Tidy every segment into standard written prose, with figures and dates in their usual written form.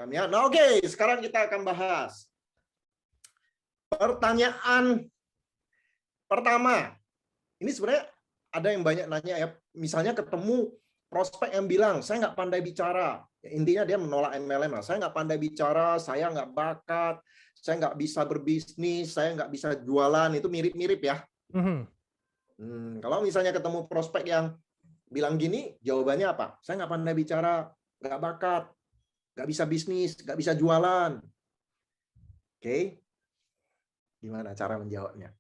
paham ya. Nah, oke, sekarang kita akan bahas pertanyaan pertama. Ini sebenarnya ada yang banyak nanya ya, misalnya ketemu prospek yang bilang, saya nggak pandai bicara. Ya, intinya dia menolak MLM lah. Saya nggak pandai bicara, saya nggak bakat, saya nggak bisa berbisnis, saya nggak bisa jualan. Itu mirip-mirip ya. Kalau misalnya ketemu prospek yang bilang gini, jawabannya apa? Saya nggak pandai bicara, nggak bakat, nggak bisa bisnis, nggak bisa jualan. Oke, gimana cara menjawabnya?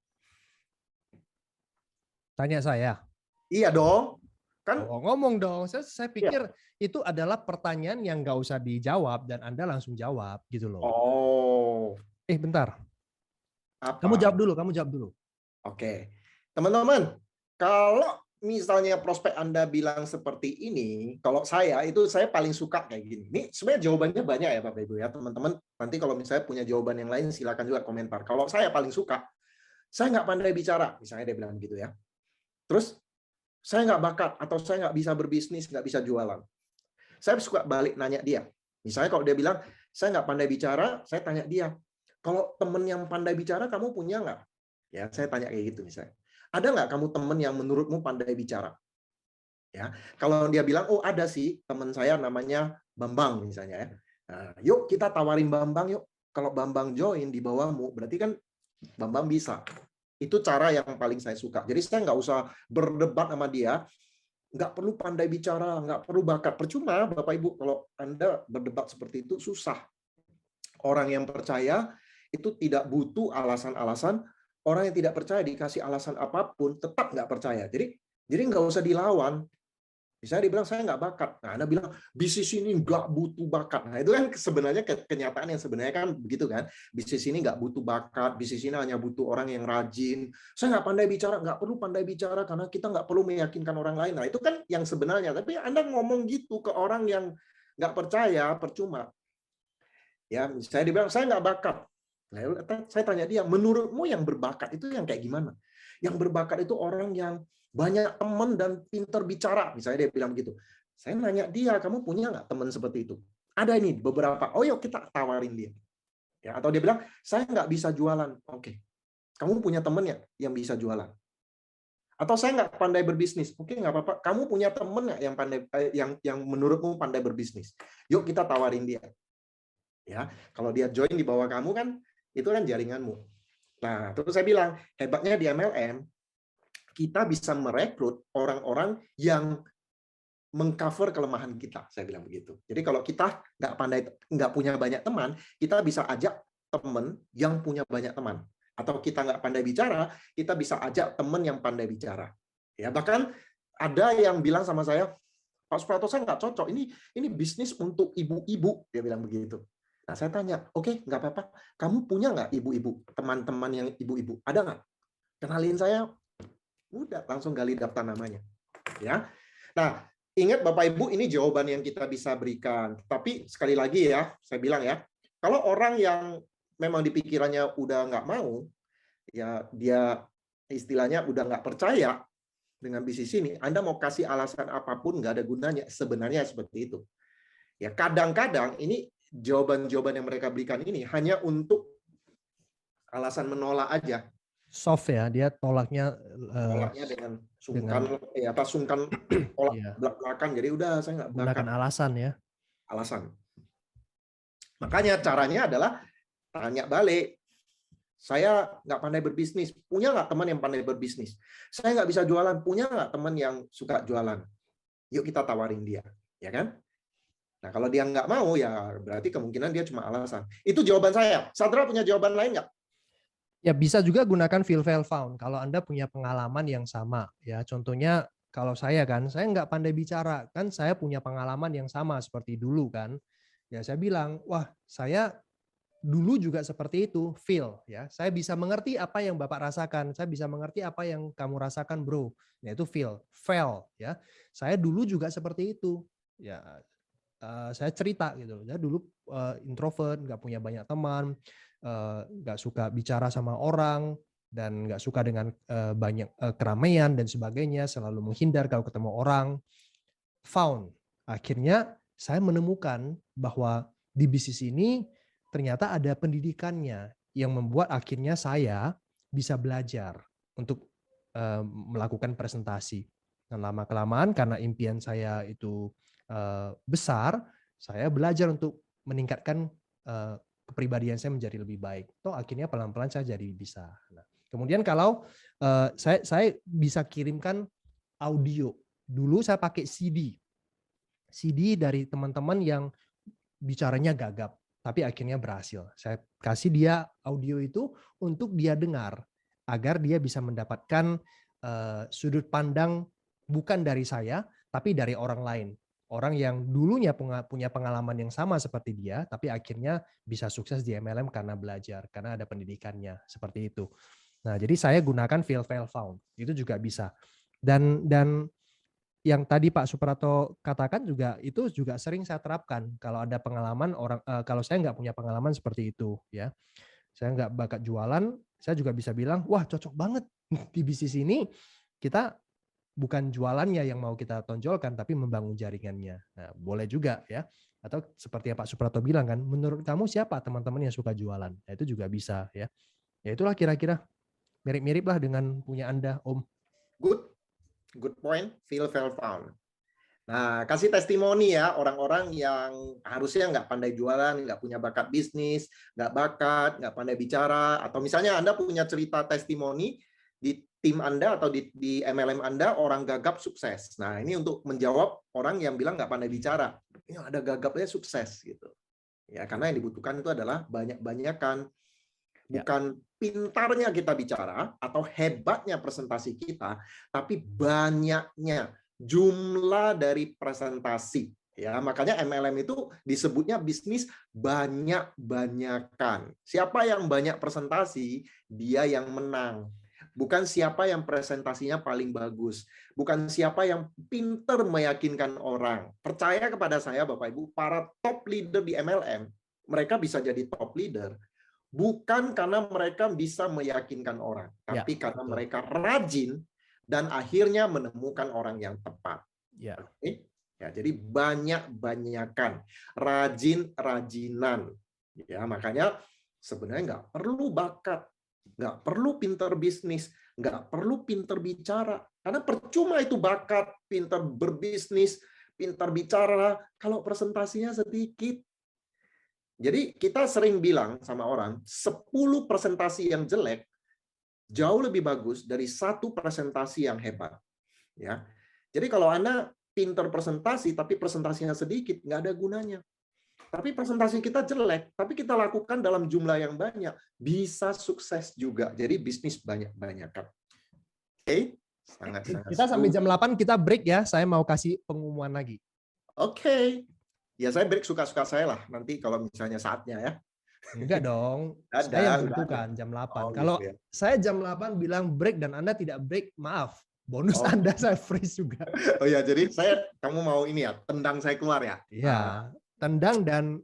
Tanya saya. Iya dong. Kan ngomong dong. Saya pikir ya. itu adalah pertanyaan yang nggak usah dijawab dan Anda langsung jawab gitu loh. Oh. Bentar. Apa? Kamu jawab dulu. Oke. Teman-teman, kalau misalnya prospek Anda bilang seperti ini, kalau saya paling suka kayak gini. Ini sebenarnya jawabannya banyak ya Bapak Ibu ya, teman-teman. Nanti kalau misalnya punya jawaban yang lain silakan juga komentar. Kalau saya paling suka, saya nggak pandai bicara, misalnya dia bilang gitu ya. Terus saya nggak bakat atau saya nggak bisa berbisnis, nggak bisa jualan. Saya suka balik nanya dia. Misalnya kalau dia bilang saya nggak pandai bicara, saya tanya dia, kalau temen yang pandai bicara kamu punya nggak? Ya, saya tanya kayak gitu misalnya. Ada nggak kamu temen yang menurutmu pandai bicara? Ya, kalau dia bilang, oh ada sih teman saya namanya Bambang misalnya ya. Nah, yuk kita tawarin Bambang yuk. Kalau Bambang join di bawahmu, berarti kan Bambang bisa. Itu cara yang paling saya suka. Jadi saya nggak usah berdebat sama dia, nggak perlu pandai bicara, nggak perlu bakat. Percuma Bapak Ibu kalau Anda berdebat seperti itu susah. Orang yang percaya itu tidak butuh alasan-alasan. Orang yang tidak percaya dikasih alasan apapun tetap nggak percaya. Jadi nggak usah dilawan. Misalnya dia bilang saya nggak bakat. Nah, Anda bilang bisnis ini nggak butuh bakat. Nah, itu kan sebenarnya kenyataan yang sebenarnya kan begitu kan. Bisnis ini nggak butuh bakat. Bisnis ini hanya butuh orang yang rajin. Saya nggak pandai bicara, nggak perlu pandai bicara karena kita nggak perlu meyakinkan orang lain. Nah, itu kan yang sebenarnya. Tapi Anda ngomong gitu ke orang yang nggak percaya, percuma. Ya, saya dibilang saya nggak bakat. Lalu saya tanya dia, menurutmu yang berbakat itu yang kayak gimana? Yang berbakat itu orang yang banyak teman dan pintar bicara. Misalnya dia bilang begitu. Saya nanya dia, kamu punya nggak teman seperti itu? Ada ini beberapa. Oh yuk kita tawarin dia. Ya, atau dia bilang, saya nggak bisa jualan. Oke. Kamu punya teman ya yang bisa jualan? Atau saya nggak pandai berbisnis. Oke, nggak apa-apa. Kamu punya teman nggak yang pandai yang menurutmu pandai berbisnis? Yuk kita tawarin dia. Ya, kalau dia join di bawah kamu kan itu kan jaringanmu. Nah, terus saya bilang, hebatnya di MLM kita bisa merekrut orang-orang yang mengcover kelemahan kita, saya bilang begitu. Jadi kalau kita nggak punya banyak teman, kita bisa ajak teman yang punya banyak teman. Atau kita nggak pandai bicara, kita bisa ajak teman yang pandai bicara. Ya, bahkan ada yang bilang sama saya, Pak Suprato, saya nggak cocok. Ini bisnis untuk ibu-ibu, dia bilang begitu. Nah, saya tanya, oke, nggak apa-apa. Kamu punya nggak ibu-ibu, teman-teman yang ibu-ibu? Ada nggak? Kenalin saya. Udah, langsung gali daftar namanya. Ya. Nah, ingat Bapak Ibu, ini jawaban yang kita bisa berikan. Tapi sekali lagi ya, saya bilang ya, kalau orang yang memang di pikirannya udah nggak mau, ya dia istilahnya udah nggak percaya dengan bisnis ini, Anda mau kasih alasan apapun nggak ada gunanya. Sebenarnya seperti itu. Ya, kadang-kadang ini jawaban-jawaban yang mereka berikan ini hanya untuk alasan menolak aja. Soft ya, dia tolaknya dengan sungkan, sungkan tolak iya, belak-belakan. Jadi udah saya nggak bakat. gunakan alasan ya. Alasan. Makanya caranya adalah tanya balik. Saya nggak pandai berbisnis. Punya nggak teman yang pandai berbisnis? Saya nggak bisa jualan. Punya nggak teman yang suka jualan? Yuk kita tawarin dia, ya kan? Nah, kalau dia nggak mau, ya berarti kemungkinan dia cuma alasan. Itu jawaban saya. Sadra punya jawaban lain nggak? Ya, bisa juga gunakan feel fail found kalau Anda punya pengalaman yang sama. Ya, contohnya kalau saya nggak pandai bicara, kan saya punya pengalaman yang sama seperti dulu kan. Ya, saya bilang, wah, saya dulu juga seperti itu, feel ya. Saya bisa mengerti apa yang Bapak rasakan, saya bisa mengerti apa yang kamu rasakan, bro. Yaitu feel, fail ya. Saya dulu juga seperti itu. Ya, saya cerita gitu. Saya dulu introvert, nggak punya banyak teman, nggak suka bicara sama orang, dan nggak suka dengan banyak keramaian dan sebagainya, selalu menghindar kalau ketemu orang. Found. Akhirnya saya menemukan bahwa di bisnis ini ternyata ada pendidikannya yang membuat akhirnya saya bisa belajar untuk melakukan presentasi. Dan lama-kelamaan karena impian saya itu besar, saya belajar untuk meningkatkan kepribadian saya menjadi lebih baik. Toh akhirnya pelan-pelan saya jadi bisa. Nah, kemudian kalau saya bisa kirimkan audio. Dulu saya pakai CD dari teman-teman yang bicaranya gagap, tapi akhirnya berhasil. Saya kasih dia audio itu untuk dia dengar, agar dia bisa mendapatkan sudut pandang bukan dari saya, tapi dari orang lain. Orang yang dulunya punya pengalaman yang sama seperti dia, tapi akhirnya bisa sukses di MLM karena belajar, karena ada pendidikannya, seperti itu. Nah, jadi saya gunakan feel, fail, found. Itu juga bisa. Dan yang tadi Pak Suprato katakan juga itu juga sering saya terapkan kalau ada pengalaman orang kalau saya nggak punya pengalaman seperti itu ya, saya nggak bakat jualan, saya juga bisa bilang wah cocok banget di bisnis ini, kita bukan jualannya yang mau kita tonjolkan tapi membangun jaringannya. Nah, boleh juga ya, atau seperti yang Pak Suprato bilang kan, menurut kamu siapa teman-teman yang suka jualan? Nah, itu juga bisa ya. Ya itulah kira-kira mirip-mirip lah dengan punya Anda, Om. Good point, feel, fail, found. Nah, kasih testimoni ya orang-orang yang harusnya nggak pandai jualan, nggak punya bakat bisnis, nggak bakat, nggak pandai bicara, atau misalnya Anda punya cerita testimoni di tim Anda atau di MLM Anda, orang gagap sukses. Nah, ini untuk menjawab orang yang bilang nggak pandai bicara. Ini ada gagapnya sukses gitu. Ya, karena yang dibutuhkan itu adalah banyak-banyakan. Bukan pintarnya kita bicara atau hebatnya presentasi kita, tapi banyaknya jumlah dari presentasi. Ya, makanya MLM itu disebutnya bisnis banyak-banyakan. Siapa yang banyak presentasi, dia yang menang. Bukan siapa yang presentasinya paling bagus. Bukan siapa yang pintar meyakinkan orang. Percaya kepada saya, Bapak Ibu, para top leader di MLM, mereka bisa jadi top leader bukan karena mereka bisa meyakinkan orang, tapi karena mereka rajin dan akhirnya menemukan orang yang tepat. Ya, jadi banyak-banyakan, rajin-rajinan. Ya, makanya sebenarnya nggak perlu bakat, nggak perlu pintar bisnis, nggak perlu pintar bicara, karena percuma itu bakat, pintar berbisnis, pintar bicara, kalau presentasinya sedikit. Jadi kita sering bilang sama orang, 10 presentasi yang jelek jauh lebih bagus dari 1 presentasi yang hebat. Ya. Jadi kalau Anda pintar presentasi tapi presentasinya sedikit, nggak ada gunanya. Tapi presentasi kita jelek, tapi kita lakukan dalam jumlah yang banyak, bisa sukses juga. Jadi bisnis banyak-banyakan. Oke? Sangat-sangat. Kita sampai jam 8 kita break ya, saya mau kasih pengumuman lagi. Oke. Ya saya break suka-suka saya lah, nanti kalau misalnya saatnya ya. Enggak dong, saya yang tentukan jam 8. Kalau gitu ya. Saya jam 8 bilang break dan Anda tidak break, maaf. Bonus Anda saya freeze juga. Oh ya, jadi kamu mau ini ya, tendang saya keluar ya? Iya, tendang dan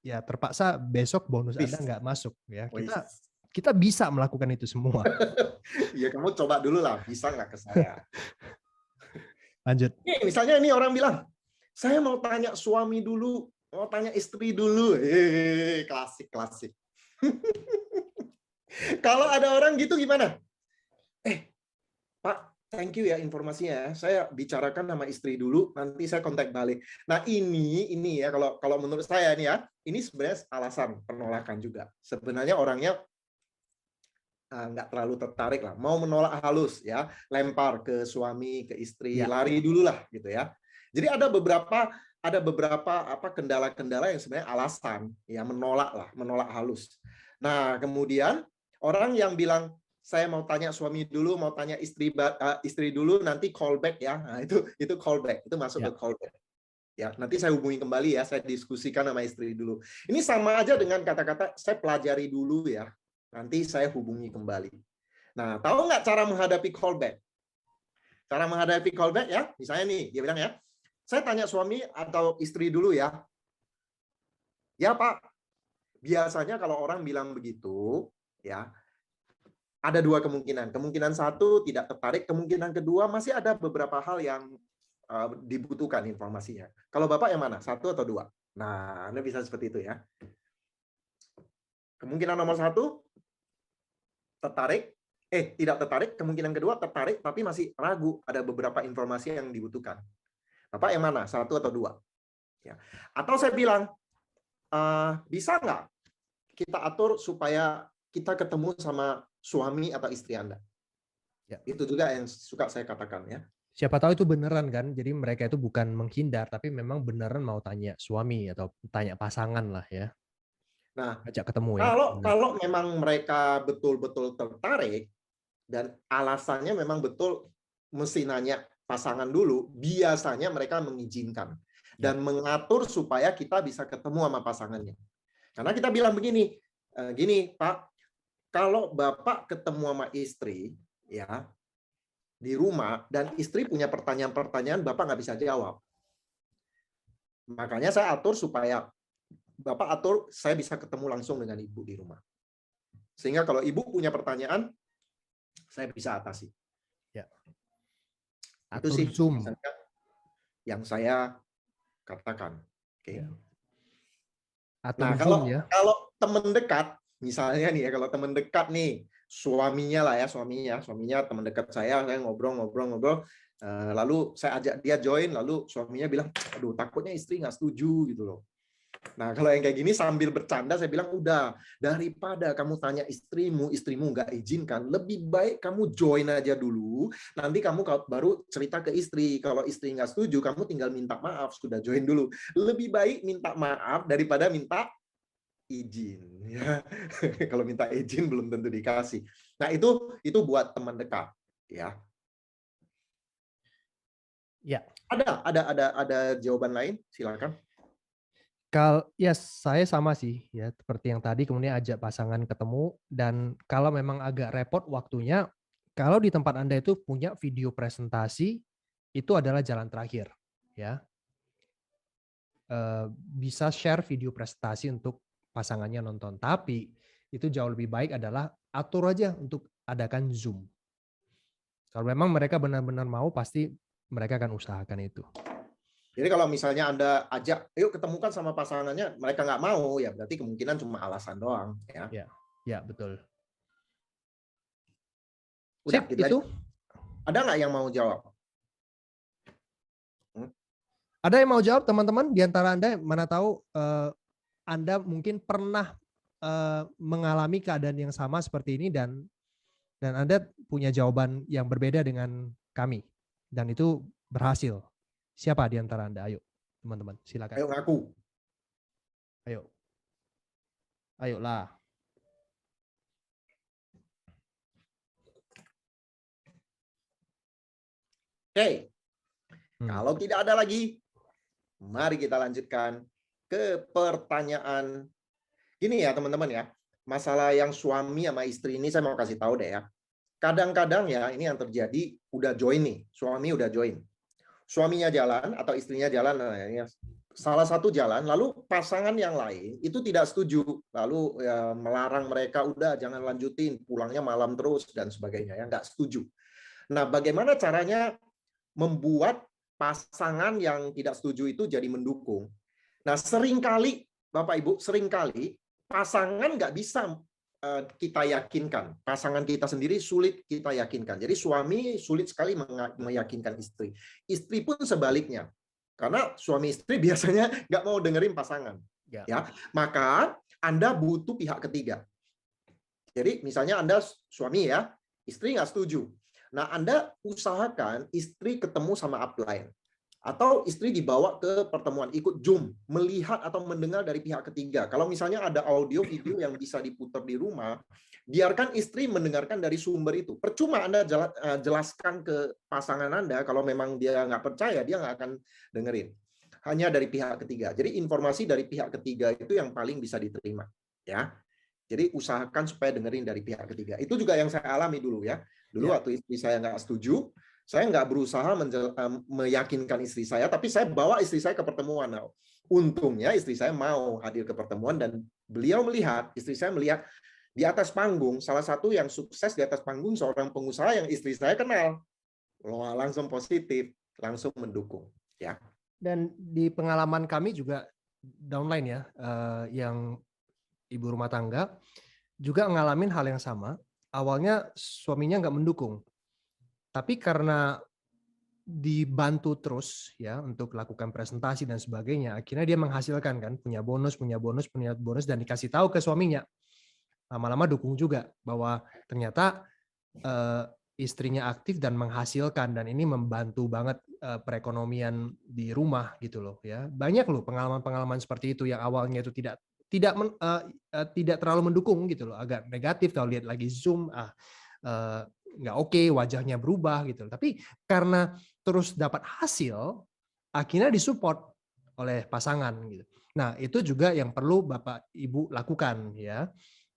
ya terpaksa besok bonus Anda nggak masuk. Ya, kita bisa melakukan itu semua. Ya kamu coba dulu lah, bisa nggak ke saya? Lanjut. Misalnya ini orang bilang, saya mau tanya suami dulu, mau tanya istri dulu. Klasik. Kalau ada orang gitu gimana? Pak, thank you ya informasinya. Saya bicarakan sama istri dulu, nanti saya kontak balik. Nah ini ya kalau menurut saya ini ya, ini sebenarnya alasan penolakan juga. Sebenarnya orangnya nggak terlalu tertarik lah, mau menolak halus ya, lempar ke suami, ke istri, lari dulu lah gitu ya. Jadi ada beberapa kendala-kendala yang sebenarnya alasan ya menolak halus. Nah, kemudian orang yang bilang saya mau tanya suami dulu, mau tanya istri dulu, nanti callback ya. Nah, itu callback, itu masuk ke callback. Ya, nanti saya hubungi kembali ya, saya diskusikan sama istri dulu. Ini sama aja dengan kata-kata saya pelajari dulu ya. Nanti saya hubungi kembali. Nah, tahu nggak cara menghadapi callback? Cara menghadapi callback ya, misalnya nih, dia bilang ya, saya tanya suami atau istri dulu ya. Ya Pak, biasanya kalau orang bilang begitu, ya ada 2 kemungkinan. Kemungkinan 1 tidak tertarik, kemungkinan kedua masih ada beberapa hal yang dibutuhkan informasinya. Kalau Bapak yang mana? 1 atau 2? Nah, Anda bisa seperti itu ya. Kemungkinan nomor 1, tertarik. Tidak tertarik. Kemungkinan kedua, tertarik tapi masih ragu. Ada beberapa informasi yang dibutuhkan. Bapak yang mana? 1 atau 2? Ya. Atau saya bilang, bisa nggak kita atur supaya kita ketemu sama suami atau istri Anda? Ya. Itu juga yang suka saya katakan ya. Siapa tahu itu beneran kan, jadi mereka itu bukan menghindar, tapi memang beneran mau tanya suami atau tanya pasangan lah ya. Nah, Ajak ketemu ya. kalau memang mereka betul-betul tertarik dan alasannya memang betul mesti nanya pasangan dulu, biasanya mereka mengizinkan dan mengatur supaya kita bisa ketemu sama pasangannya. Karena kita bilang begini, gini Pak, kalau Bapak ketemu sama istri ya di rumah dan istri punya pertanyaan-pertanyaan Bapak nggak bisa jawab. Makanya saya atur supaya Bapak atur saya bisa ketemu langsung dengan Ibu di rumah. Sehingga kalau Ibu punya pertanyaan, saya bisa atasi. Ya. Itu Atur sih Zoom yang saya katakan. Oke. Ya. Atur Nah, Zoom ya. kalau teman dekat, misalnya nih ya, kalau teman dekat nih, suaminya lah ya, suaminya teman dekat saya ngobrol, lalu saya ajak dia join, lalu suaminya bilang, aduh takutnya istri nggak setuju gitu loh. Nah, kalau yang kayak gini sambil bercanda saya bilang, udah, daripada kamu tanya istrimu nggak izinkan, lebih baik kamu join aja dulu, nanti kamu baru cerita ke istri. Kalau istri nggak setuju, kamu tinggal minta maaf, sudah join dulu. Lebih baik minta maaf daripada minta izin. Ya. Kalau minta izin belum tentu dikasih. Nah, itu buat teman dekat. Ya. Ya. Ada jawaban lain? Silakan. Ya saya sama sih ya seperti yang tadi, kemudian ajak pasangan ketemu, dan kalau memang agak repot waktunya, kalau di tempat Anda itu punya video presentasi, itu adalah jalan terakhir ya. Bisa share video presentasi untuk pasangannya nonton, tapi itu jauh lebih baik adalah atur aja untuk adakan Zoom. Kalau memang mereka benar-benar mau, pasti mereka akan usahakan itu. Jadi kalau misalnya Anda ajak, yuk ketemukan sama pasangannya, mereka nggak mau, ya berarti kemungkinan cuma alasan doang. Ya, ya betul. Udah, Sip, gitu itu. aja. Ada nggak yang mau jawab? Ada yang mau jawab, teman-teman? Di antara Anda, mana tahu Anda mungkin pernah mengalami keadaan yang sama seperti ini, dan Anda punya jawaban yang berbeda dengan kami, dan itu berhasil. Siapa di antara Anda? Ayo, teman-teman, silakan. Ayo ngaku. Ayo. Ayolah. Oke. Kalau tidak ada lagi, mari kita lanjutkan ke pertanyaan. Gini ya, teman-teman ya. Masalah yang suami sama istri ini saya mau kasih tahu deh ya. Kadang-kadang ya, ini yang terjadi, udah join nih. Suami udah join. Suaminya jalan atau istrinya jalan, salah satu jalan, lalu pasangan yang lain itu tidak setuju, lalu ya, melarang mereka, udah jangan lanjutin, pulangnya malam terus dan sebagainya, ya nggak setuju. Nah, bagaimana caranya membuat pasangan yang tidak setuju itu jadi mendukung? Nah, seringkali Bapak Ibu, seringkali pasangan nggak bisa kita yakinkan. Pasangan kita sendiri sulit kita yakinkan. Jadi suami sulit sekali meyakinkan istri. Istri pun sebaliknya. Karena suami istri biasanya nggak mau dengerin pasangan. Ya, maka Anda butuh pihak ketiga. Jadi misalnya Anda suami ya, istri nggak setuju. Nah, Anda usahakan istri ketemu sama upline. Atau istri dibawa ke pertemuan, ikut Zoom, melihat atau mendengar dari pihak ketiga. Kalau misalnya ada audio, video yang bisa diputar di rumah, biarkan istri mendengarkan dari sumber itu. Percuma Anda jelaskan ke pasangan Anda, kalau memang dia nggak percaya, dia nggak akan dengerin. Hanya dari pihak ketiga. Jadi informasi dari pihak ketiga itu yang paling bisa diterima. Ya. Jadi usahakan supaya dengerin dari pihak ketiga. Itu juga yang saya alami dulu ya. Dulu waktu istri saya nggak setuju, saya nggak berusaha meyakinkan istri saya, tapi saya bawa istri saya ke pertemuan. Nah, untungnya istri saya mau hadir ke pertemuan dan beliau melihat, istri saya melihat di atas panggung, salah satu yang sukses di atas panggung seorang pengusaha yang istri saya kenal. Wah, langsung positif, langsung mendukung. Ya. Dan di pengalaman kami juga downline ya, yang ibu rumah tangga juga ngalamin hal yang sama. Awalnya suaminya nggak mendukung, tapi karena dibantu terus ya untuk lakukan presentasi dan sebagainya, akhirnya dia menghasilkan kan, punya bonus dan dikasih tahu ke suaminya. Lama-lama dukung juga bahwa ternyata istrinya aktif dan menghasilkan, dan ini membantu banget perekonomian di rumah gitu loh ya. Banyak loh pengalaman-pengalaman seperti itu yang awalnya itu tidak terlalu mendukung gitu loh, agak negatif kalau lihat lagi Zoom, nggak oke, wajahnya berubah gitu. Tapi karena terus dapat hasil, akhirnya disupport oleh pasangan gitu. Nah, itu juga yang perlu Bapak Ibu lakukan ya.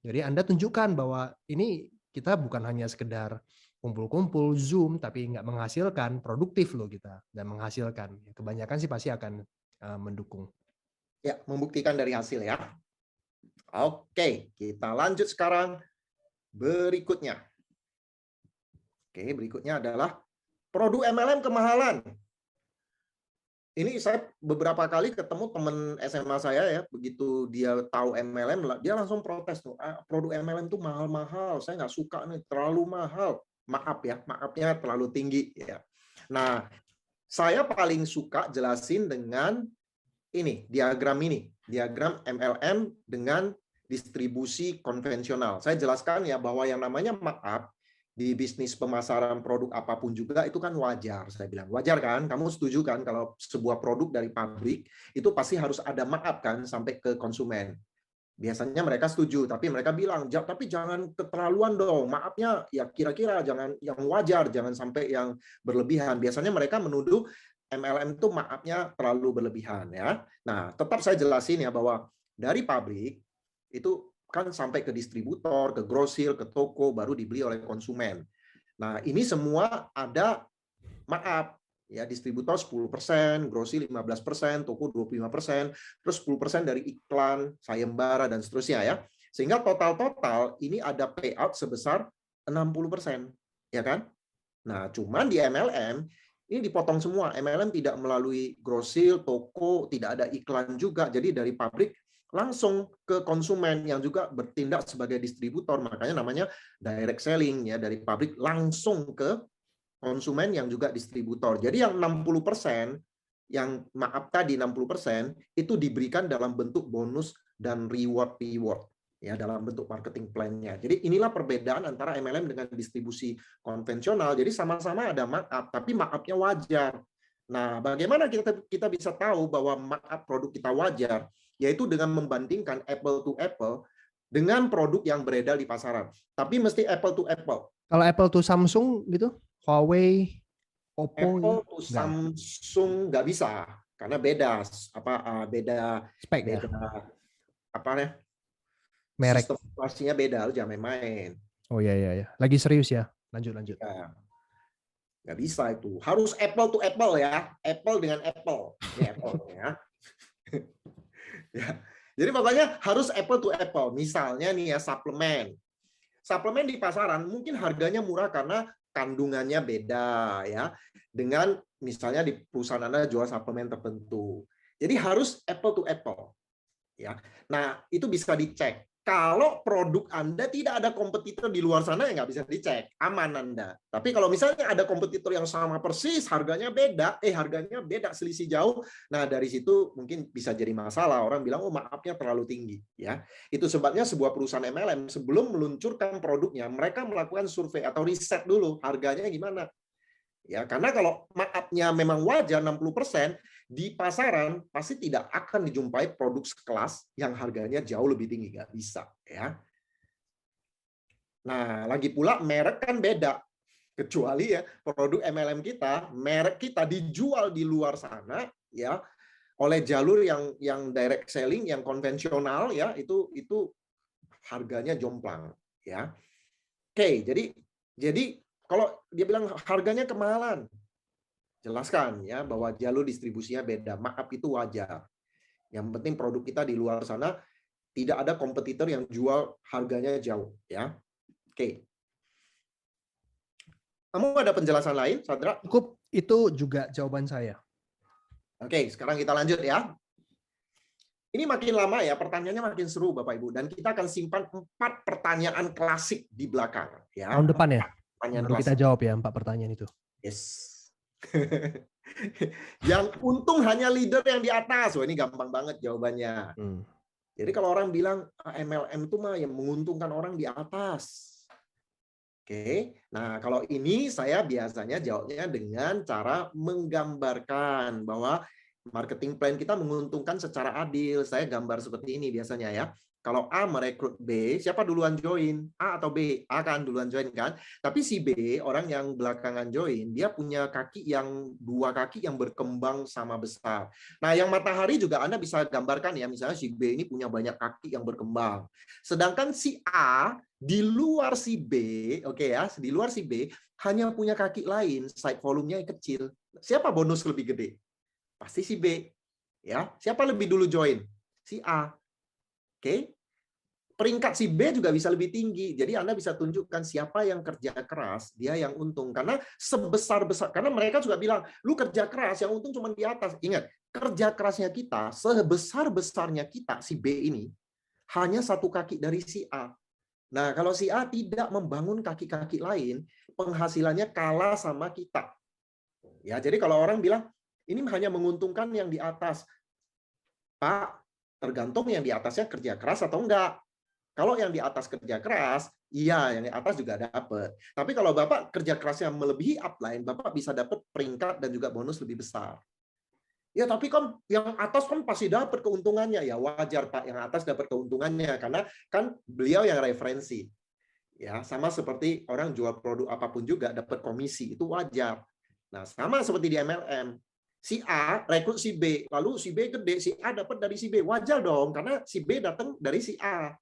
Jadi Anda tunjukkan bahwa ini kita bukan hanya sekedar kumpul-kumpul Zoom, tapi nggak menghasilkan, produktif loh kita dan menghasilkan. Kebanyakan sih pasti akan mendukung. Ya, membuktikan dari hasil ya. Oke, kita lanjut sekarang berikutnya. Oke, berikutnya adalah produk MLM kemahalan. Ini saya beberapa kali ketemu teman SMA saya ya, begitu dia tahu MLM, dia langsung protes tuh, produk MLM tuh mahal-mahal, saya nggak suka nih, terlalu mahal. Maaf ya, maafnya terlalu tinggi ya. Nah, saya paling suka jelasin dengan ini, diagram MLM dengan distribusi konvensional. Saya jelaskan ya bahwa yang namanya markup di bisnis pemasaran produk apapun juga itu kan wajar. Saya bilang wajar kan? Kamu setuju kan kalau sebuah produk dari pabrik itu pasti harus ada markup kan sampai ke konsumen. Biasanya mereka setuju, tapi mereka bilang, tapi jangan keterlaluan dong. Maafnya ya kira-kira jangan yang wajar, jangan sampai yang berlebihan. Biasanya mereka menuduh MLM itu maafnya terlalu berlebihan ya. Nah, tetap saya jelasin ya bahwa dari pabrik itu kan sampai ke distributor, ke grosir, ke toko, baru dibeli oleh konsumen. Nah, ini semua ada markup. Ya, distributor 10%, grosir 15%, toko 25%, terus 10% dari iklan, sayembara, dan seterusnya ya. Sehingga total-total ini ada payout sebesar 60%. Ya kan? Nah, cuman di MLM, ini dipotong semua. MLM tidak melalui grosir, toko, tidak ada iklan juga. Jadi dari pabrik langsung ke konsumen yang juga bertindak sebagai distributor. Makanya namanya direct selling ya, dari pabrik langsung ke konsumen yang juga distributor. Jadi yang 60%, yang maaf tadi 60%, itu diberikan dalam bentuk bonus dan reward ya, dalam bentuk marketing plan-nya. Jadi inilah perbedaan antara MLM dengan distribusi konvensional. Jadi sama-sama ada markup, tapi markup-nya wajar. Nah, bagaimana kita bisa tahu bahwa markup produk kita wajar? Yaitu dengan membandingkan apple to apple dengan produk yang beredar di pasaran. Tapi mesti apple to apple. Kalau Apple to Samsung gitu, Huawei, Oppo, Apple to enggak ya? Samsung nggak bisa karena beda beda Spek ya, beda apa ya, merek. sistem operasinya beda, lu jangan main-main. Oh iya iya ya. Lagi serius ya. Lanjut. Ya, nggak bisa itu. Harus apple to apple ya. Apple dengan apple. Ini apple ya. Ya. Jadi pokoknya harus apple to apple. Misalnya nih ya suplemen. Suplemen di pasaran mungkin harganya murah karena kandungannya beda ya. Dengan misalnya di perusahaan Anda jual suplemen tertentu. Jadi harus apple to apple. Ya. Nah, itu bisa dicek. Kalau produk Anda tidak ada kompetitor di luar sana, ya nggak bisa dicek. Aman Anda. Tapi kalau misalnya ada kompetitor yang sama persis, harganya beda, selisih jauh. Nah, dari situ mungkin bisa jadi masalah. Orang bilang, oh maafnya terlalu tinggi. Ya, itu sebabnya sebuah perusahaan MLM sebelum meluncurkan produknya, mereka melakukan survei atau riset dulu, harganya gimana. Ya, karena kalau maafnya memang wajar 60%, di pasaran pasti tidak akan dijumpai produk sekelas yang harganya jauh lebih tinggi, nggak bisa ya. Nah, lagi pula merek kan beda, kecuali ya produk MLM kita, merek kita dijual di luar sana ya oleh jalur yang direct selling, yang konvensional ya, itu harganya jomplang ya. Oke, jadi kalau dia bilang harganya kemahalan, jelaskan ya bahwa jalur distribusinya beda. Maaf itu wajar. Yang penting produk kita di luar sana tidak ada kompetitor yang jual harganya jauh ya. Oke. Kamu ada penjelasan lain, Sandra? Cukup, itu juga jawaban saya. Oke, sekarang kita lanjut ya. Ini makin lama ya, pertanyaannya makin seru Bapak Ibu. Dan kita akan simpan 4 pertanyaan klasik di belakang. Ya, Tahun depan ya, pertanyaan baru kita klasik. jawab ya 4 pertanyaan itu. Yes. Yang untung hanya leader yang di atas. Wah, ini gampang banget jawabannya. Jadi kalau orang bilang MLM itu mah yang menguntungkan orang di atas. Oke, nah kalau ini saya biasanya jawabnya dengan cara menggambarkan bahwa marketing plan kita menguntungkan secara adil. Saya gambar seperti ini biasanya ya. Kalau A merekrut B, siapa duluan join? A atau B? A kan duluan join kan? Tapi si B, orang yang belakangan join, dia punya dua kaki yang berkembang sama besar. Nah, yang matahari juga Anda bisa gambarkan ya, misalnya si B ini punya banyak kaki yang berkembang. Sedangkan si A di luar si B, oke ya, di luar si B hanya punya kaki lain, side volume-nya yang kecil. Siapa bonus lebih gede? Pasti si B. Ya, siapa lebih dulu join? Si A. Oke. Peringkat si B juga bisa lebih tinggi. Jadi Anda bisa tunjukkan siapa yang kerja keras, dia yang untung. Karena sebesar-besar, karena mereka juga bilang, lu kerja keras, yang untung cuma di atas. Ingat, kerja kerasnya kita, sebesar-besarnya kita, si B ini, hanya satu kaki dari si A. Nah, kalau si A tidak membangun kaki-kaki lain, penghasilannya kalah sama kita. Ya, jadi kalau orang bilang, ini hanya menguntungkan yang di atas. Pak, tergantung yang di atasnya kerja keras atau enggak. Kalau yang di atas kerja keras, iya, yang di atas juga dapat. Tapi kalau Bapak kerja kerasnya melebihi upline, Bapak bisa dapat peringkat dan juga bonus lebih besar. Ya, tapi kan yang atas kan pasti dapat keuntungannya. Ya, wajar Pak, yang atas dapat keuntungannya. Karena kan beliau yang referensi. Ya, sama seperti orang jual produk apapun juga dapat komisi, itu wajar. Nah, sama seperti di MLM. Si A rekrut si B, lalu si B gede, si A dapat dari si B. Wajar dong, karena si B datang dari si A.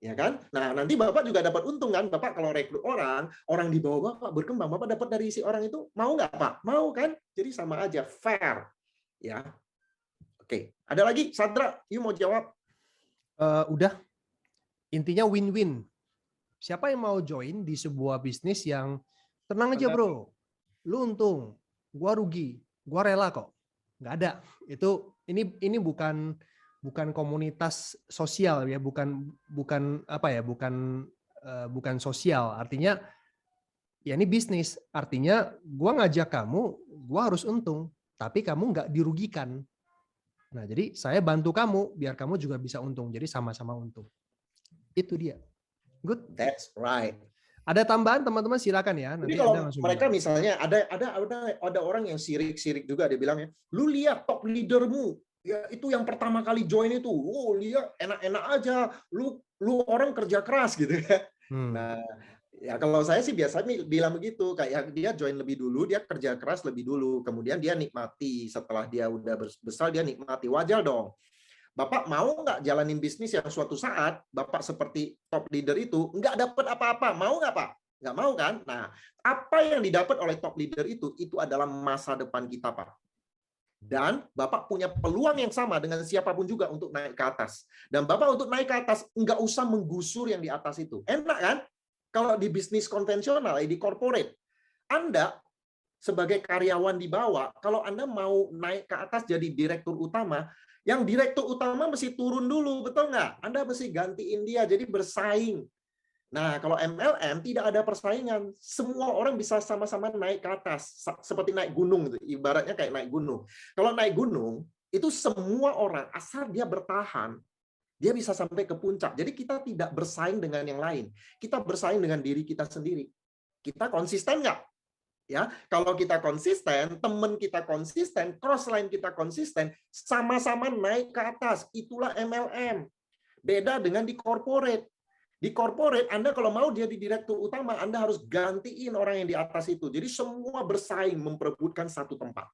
Ya kan? Nah, nanti Bapak juga dapat untung kan? Bapak kalau rekrut orang di bawah Bapak berkembang, Bapak dapat dari si orang itu, mau nggak Pak? Mau kan? Jadi sama aja, fair. Ya. Oke, ada lagi? Sandra, you mau jawab? Udah, intinya win-win. Siapa yang mau join di sebuah bisnis yang tenang aja bro, lu untung, gua rugi, gua rela kok. Nggak ada. Ini bukan komunitas sosial ya, bukan apa ya, bukan sosial. Artinya ya ini bisnis. Artinya gua ngajak kamu, gua harus untung, tapi kamu nggak dirugikan. Nah, jadi saya bantu kamu biar kamu juga bisa untung. Jadi sama-sama untung. Itu dia. Good. That's right. Ada tambahan teman-teman, silakan ya. Jadi kalau mereka misalnya ada orang yang sirik-sirik juga, dia bilangnya, lu lihat top leadermu, ya itu yang pertama kali join itu, oh lihat enak-enak aja, lu orang kerja keras gitu ya. Nah, ya kalau saya sih biasanya bilang begitu, kayak dia join lebih dulu, dia kerja keras lebih dulu, kemudian dia nikmati, setelah dia udah besar dia nikmati, wajar dong. Bapak mau nggak jalanin bisnis yang suatu saat Bapak seperti top leader itu nggak dapat apa-apa, mau nggak Pak? Nggak mau kan? Nah, apa yang didapat oleh top leader itu adalah masa depan kita Pak. Dan Bapak punya peluang yang sama dengan siapapun juga untuk naik ke atas. Dan Bapak untuk naik ke atas nggak usah menggusur yang di atas itu. Enak kan? Kalau di bisnis konvensional, di corporate, Anda sebagai karyawan di bawah, kalau Anda mau naik ke atas jadi direktur utama, yang direktur utama mesti turun dulu, betul nggak? Anda mesti gantiin dia, jadi bersaing. Nah, kalau MLM tidak ada persaingan, semua orang bisa sama-sama naik ke atas, seperti naik gunung, gitu. Ibaratnya kayak naik gunung. Kalau naik gunung, itu semua orang, asal dia bertahan, dia bisa sampai ke puncak. Jadi kita tidak bersaing dengan yang lain. Kita bersaing dengan diri kita sendiri. Kita konsisten nggak? Ya, kalau kita konsisten, teman kita konsisten, cross line kita konsisten, sama-sama naik ke atas. Itulah MLM. Beda dengan di corporate. Di corporate, Anda kalau mau jadi direktur utama, Anda harus gantiin orang yang di atas itu. Jadi semua bersaing memperebutkan satu tempat.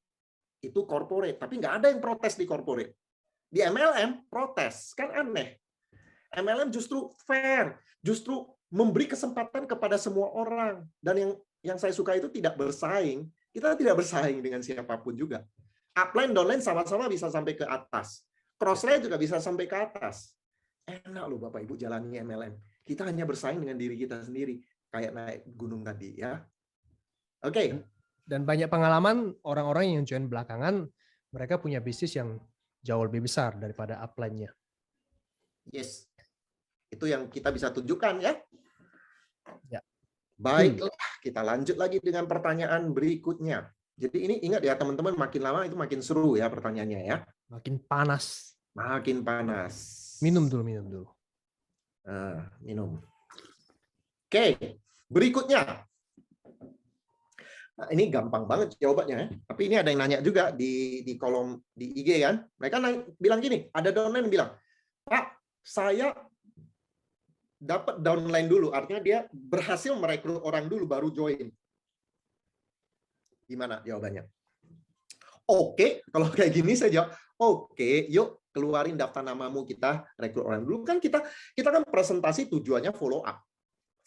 Itu corporate, tapi nggak ada yang protes di corporate. Di MLM, protes. Kan aneh. MLM justru fair, justru memberi kesempatan kepada semua orang. Dan yang saya suka itu tidak bersaing. Kita tidak bersaing dengan siapapun juga. Upline, downline sama-sama bisa sampai ke atas. Crossline juga bisa sampai ke atas. Enak loh Bapak Ibu jalani MLM. Kita hanya bersaing dengan diri kita sendiri. Kayak naik gunung tadi ya. Oke. Dan banyak pengalaman orang-orang yang join belakangan, mereka punya bisnis yang jauh lebih besar daripada upline-nya. Yes. Itu yang kita bisa tunjukkan ya. Ya. Baiklah, kita lanjut lagi dengan pertanyaan berikutnya. Jadi ini ingat ya teman-teman, makin lama itu makin seru ya pertanyaannya ya. Makin panas. Makin panas. Minum dulu. Minum. Oke, berikutnya. Nah, ini gampang banget jawabannya ya. Tapi ini ada yang nanya juga di kolom di IG kan. Mereka bilang gini, ada downline yang bilang, Pak, saya dapat downline dulu, artinya dia berhasil merekrut orang dulu baru join. Gimana jawabannya? Oke, kalau kayak gini saya jawab, oke, yuk keluarin daftar namamu, kita rekrut orang dulu. Kan kita kan presentasi tujuannya follow up.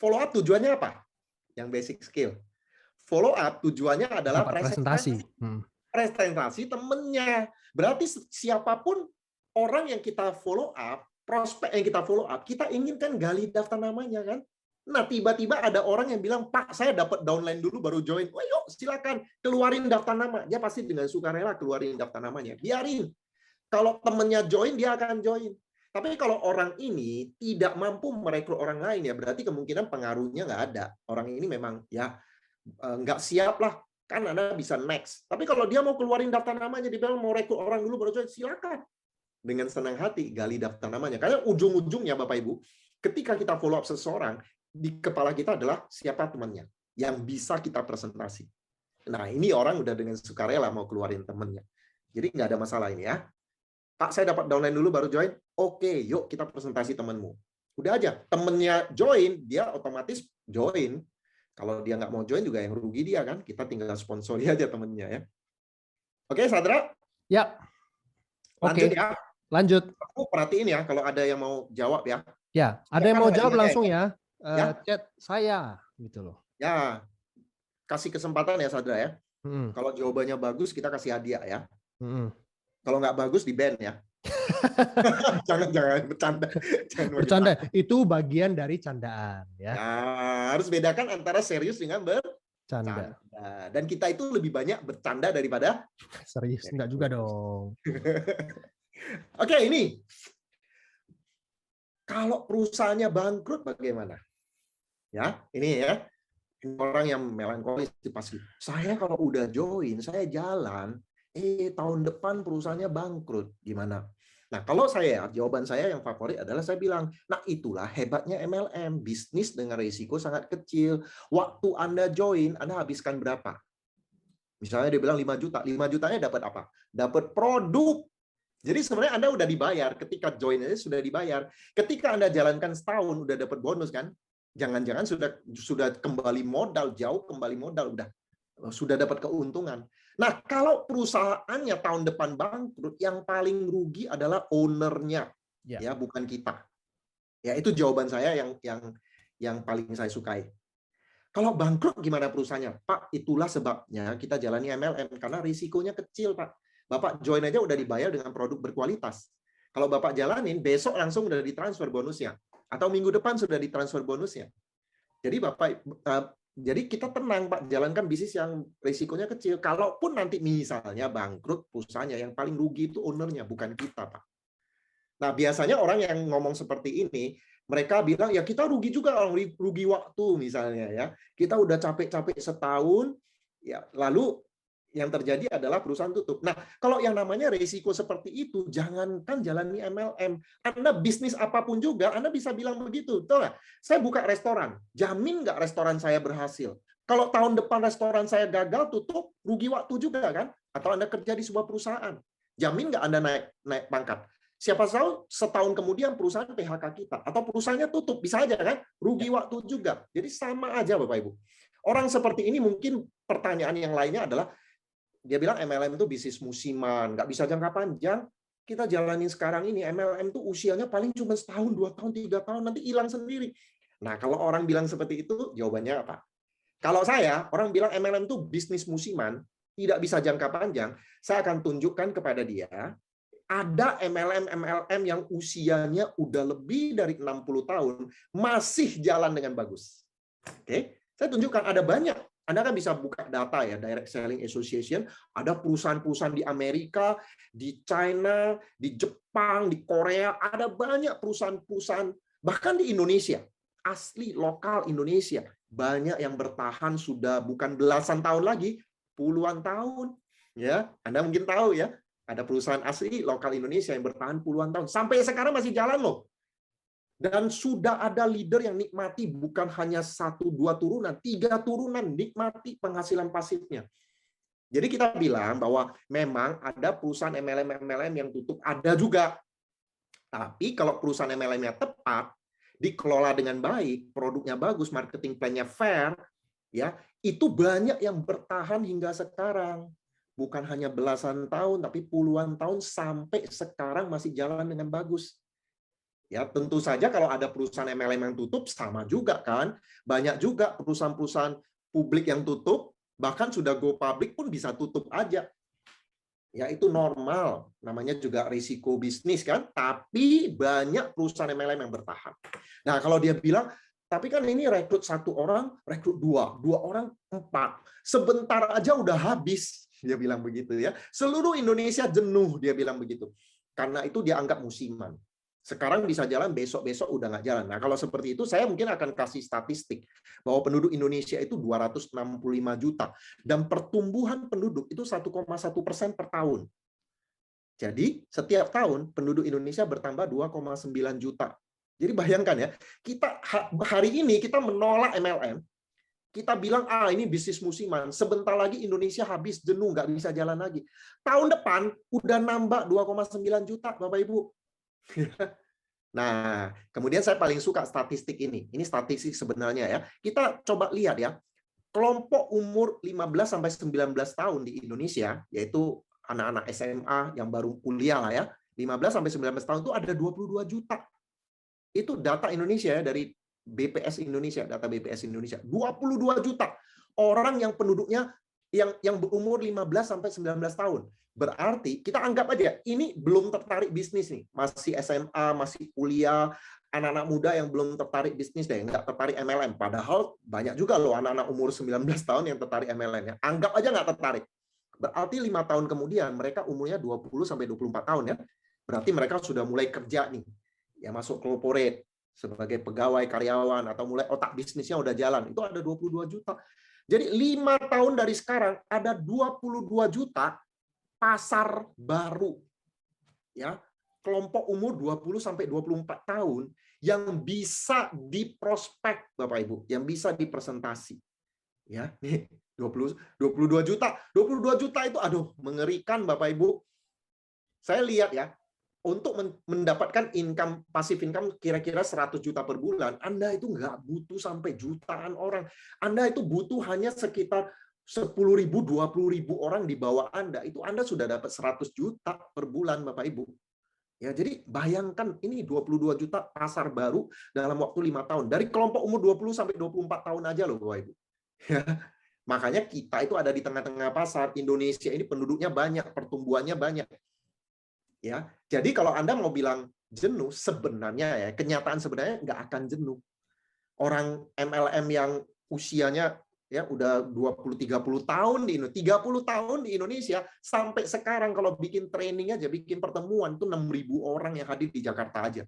Follow up tujuannya apa? Yang basic skill. Follow up tujuannya adalah presentasi. Presentasi temennya. Berarti siapapun orang yang kita follow up, prospek yang kita follow up, kita inginkan gali daftar namanya kan. Nah, tiba-tiba ada orang yang bilang, Pak, saya dapat downline dulu baru join. Wah, yuk silakan keluarin daftar nama. Dia pasti dengan sukarela keluarin daftar namanya. Biarin. Kalau temennya join, dia akan join. Tapi kalau orang ini tidak mampu merekrut orang lain, ya berarti kemungkinan pengaruhnya nggak ada. Orang ini memang ya nggak siap lah. Kan Anda bisa next. Tapi kalau dia mau keluarin daftar namanya, dia bilang mau rekrut orang dulu baru join, silakan. Dengan senang hati gali daftar namanya. Karena ujung-ujungnya Bapak Ibu, ketika kita follow up seseorang, di kepala kita adalah siapa temannya yang bisa kita presentasi. Nah, ini orang udah dengan sukarela mau keluarin temannya. Jadi nggak ada masalah ini ya. Pak, saya dapat downline dulu baru join. Oke, yuk kita presentasi temanmu. Udah aja, temennya join, dia otomatis join. Kalau dia nggak mau join juga yang rugi dia kan. Kita tinggal sponsori aja temennya ya. Oke, Sadra? Ya. Lanjut ya. Lanjut. Aku perhatiin ya kalau ada yang mau jawab ya. Ya, ada yang mau jawab langsung ya. Chat saya gitu loh. Ya. Kasih kesempatan ya Sadra ya. Kalau jawabannya bagus kita kasih hadiah ya. Kalau nggak bagus di ban ya. jangan bercanda. Bercanda itu bagian dari candaan ya. Nah, harus bedakan antara serius dengan bercanda. Dan kita itu lebih banyak bercanda daripada serius. Enggak juga dong. Oke, ini kalau perusahaannya bangkrut bagaimana? Ya, ini ya. Orang yang melankolis pasti. Saya kalau udah join, saya jalan, tahun depan perusahaannya bangkrut. Gimana? Nah, kalau saya, jawaban saya yang favorit adalah saya bilang, nah itulah hebatnya MLM. Bisnis dengan risiko sangat kecil. Waktu Anda join, Anda habiskan berapa? Misalnya dia bilang 5 juta. 5 jutanya dapat apa? Dapat produk. Jadi sebenarnya Anda udah dibayar. Ketika join aja sudah dibayar. Ketika Anda jalankan setahun, udah dapat bonus kan? Jangan-jangan sudah kembali modal, jauh kembali modal, sudah dapat keuntungan. Nah, kalau perusahaannya tahun depan bangkrut, yang paling rugi adalah ownernya, ya bukan kita. Ya itu jawaban saya yang paling saya sukai. Kalau bangkrut gimana perusahaannya? Pak, itulah sebabnya kita jalani MLM karena risikonya kecil, Pak. Bapak join aja udah dibayar dengan produk berkualitas. Kalau Bapak jalanin, besok langsung udah ditransfer bonusnya. Atau minggu depan sudah ditransfer bonusnya. Jadi jadi kita tenang, Pak, jalankan bisnis yang risikonya kecil. Kalaupun nanti misalnya bangkrut perusahaannya, yang paling rugi itu ownernya, bukan kita, Pak. Nah, biasanya orang yang ngomong seperti ini, mereka bilang, ya kita rugi juga, rugi waktu misalnya ya. Kita udah capek-capek setahun, ya lalu yang terjadi adalah perusahaan tutup. Nah, kalau yang namanya risiko seperti itu, jangankan jalani MLM. Anda bisnis apapun juga, Anda bisa bilang begitu. Tahu nggak? Saya buka restoran, jamin nggak restoran saya berhasil? Kalau tahun depan restoran saya gagal, tutup, rugi waktu juga kan? Atau Anda kerja di sebuah perusahaan, jamin nggak Anda naik pangkat? Siapa tahu setahun kemudian perusahaan PHK kita, atau perusahaannya tutup, bisa aja kan? Rugi waktu juga. Jadi sama aja Bapak Ibu. Orang seperti ini mungkin pertanyaan yang lainnya adalah, dia bilang MLM itu bisnis musiman, nggak bisa jangka panjang. Kita jalanin sekarang ini, MLM itu usianya paling cuma setahun, 2 tahun, 3 tahun, nanti hilang sendiri. Nah, kalau orang bilang seperti itu, jawabannya apa? Kalau saya, orang bilang MLM itu bisnis musiman, tidak bisa jangka panjang, saya akan tunjukkan kepada dia, ada MLM yang usianya udah lebih dari 60 tahun, masih jalan dengan bagus. Oke? Saya tunjukkan ada banyak Anda kan bisa buka data ya, Direct Selling Association, ada perusahaan-perusahaan di Amerika, di China, di Jepang, di Korea, ada banyak perusahaan-perusahaan, bahkan di Indonesia, asli lokal Indonesia, banyak yang bertahan sudah bukan belasan tahun lagi, puluhan tahun. Ya, Anda mungkin tahu ya, ada perusahaan asli lokal Indonesia yang bertahan puluhan tahun, sampai sekarang masih jalan loh. Dan sudah ada leader yang nikmati bukan hanya 1-2 turunan, 3 turunan nikmati penghasilan pasifnya. Jadi kita bilang bahwa memang ada perusahaan MLM yang tutup, ada juga. Tapi kalau perusahaan MLM-nya tepat, dikelola dengan baik, produknya bagus, marketing plan-nya fair, ya, itu banyak yang bertahan hingga sekarang. Bukan hanya belasan tahun, tapi puluhan tahun sampai sekarang masih jalan dengan bagus. Ya, tentu saja kalau ada perusahaan MLM yang tutup sama juga kan. Banyak juga perusahaan-perusahaan publik yang tutup, bahkan sudah go public pun bisa tutup aja. Ya, itu normal. Namanya juga risiko bisnis kan. Tapi banyak perusahaan MLM yang bertahan. Nah, kalau dia bilang, tapi kan ini rekrut 1 orang, rekrut 2 orang 4. Sebentar aja udah habis, dia bilang begitu ya. Seluruh Indonesia jenuh, dia bilang begitu. Karena itu dia anggap musiman. Sekarang bisa jalan, besok-besok udah nggak jalan. Nah, kalau seperti itu, saya mungkin akan kasih statistik bahwa penduduk Indonesia itu 265 juta. Dan pertumbuhan penduduk itu 1,1% per tahun. Jadi, setiap tahun penduduk Indonesia bertambah 2,9 juta. Jadi bayangkan ya, kita hari ini kita menolak MLM, kita bilang, ini bisnis musiman, sebentar lagi Indonesia habis, jenuh, nggak bisa jalan lagi. Tahun depan, udah nambah 2,9 juta, Bapak-Ibu. Nah, kemudian saya paling suka statistik ini. Ini statistik sebenarnya ya. Kita coba lihat ya. Kelompok umur 15 sampai 19 tahun di Indonesia, yaitu anak-anak SMA yang baru kuliah lah ya. 15 sampai 19 tahun itu ada 22 juta. Itu data Indonesia ya, dari BPS Indonesia, data BPS Indonesia. 22 juta orang yang penduduknya yang berumur 15 sampai 19 tahun. Berarti kita anggap aja ini belum tertarik bisnis nih, masih SMA, masih kuliah, anak-anak muda yang belum tertarik bisnis deh, nggak tertarik MLM. Padahal banyak juga loh anak-anak umur 19 tahun yang tertarik MLM ya. Anggap aja nggak tertarik. Berarti 5 tahun kemudian mereka umurnya 20 sampai 24 tahun ya. Berarti mereka sudah mulai kerja nih. Ya, masuk corporate sebagai pegawai, karyawan, atau mulai otak bisnisnya udah jalan. Itu ada 22 juta. Jadi 5 tahun dari sekarang ada 22 juta pasar baru, ya, kelompok umur 20 sampai 24 tahun yang bisa diprospek, Bapak Ibu, yang bisa dipresentasi. Ya, nih 22 juta. 22 juta itu aduh, mengerikan Bapak Ibu. Saya lihat ya, untuk mendapatkan income, passive income kira-kira 100 juta per bulan, Anda itu nggak butuh sampai jutaan orang. Anda itu butuh hanya sekitar 10.000, 20.000 orang di bawah Anda, itu Anda sudah dapat 100 juta per bulan, Bapak Ibu. Ya, jadi bayangkan ini 22 juta pasar baru dalam waktu 5 tahun. Dari kelompok umur 20 sampai 24 tahun aja loh, Bapak Ibu. Ya, makanya kita itu ada di tengah-tengah pasar. Indonesia ini penduduknya banyak, pertumbuhannya banyak. Ya, jadi kalau Anda mau bilang jenuh, sebenarnya ya, kenyataan sebenarnya nggak akan jenuh. Orang MLM yang usianya ya udah 20-30 tahun di Indonesia, 30 tahun di Indonesia, sampai sekarang kalau bikin training aja, bikin pertemuan itu 6.000 orang yang hadir di Jakarta aja.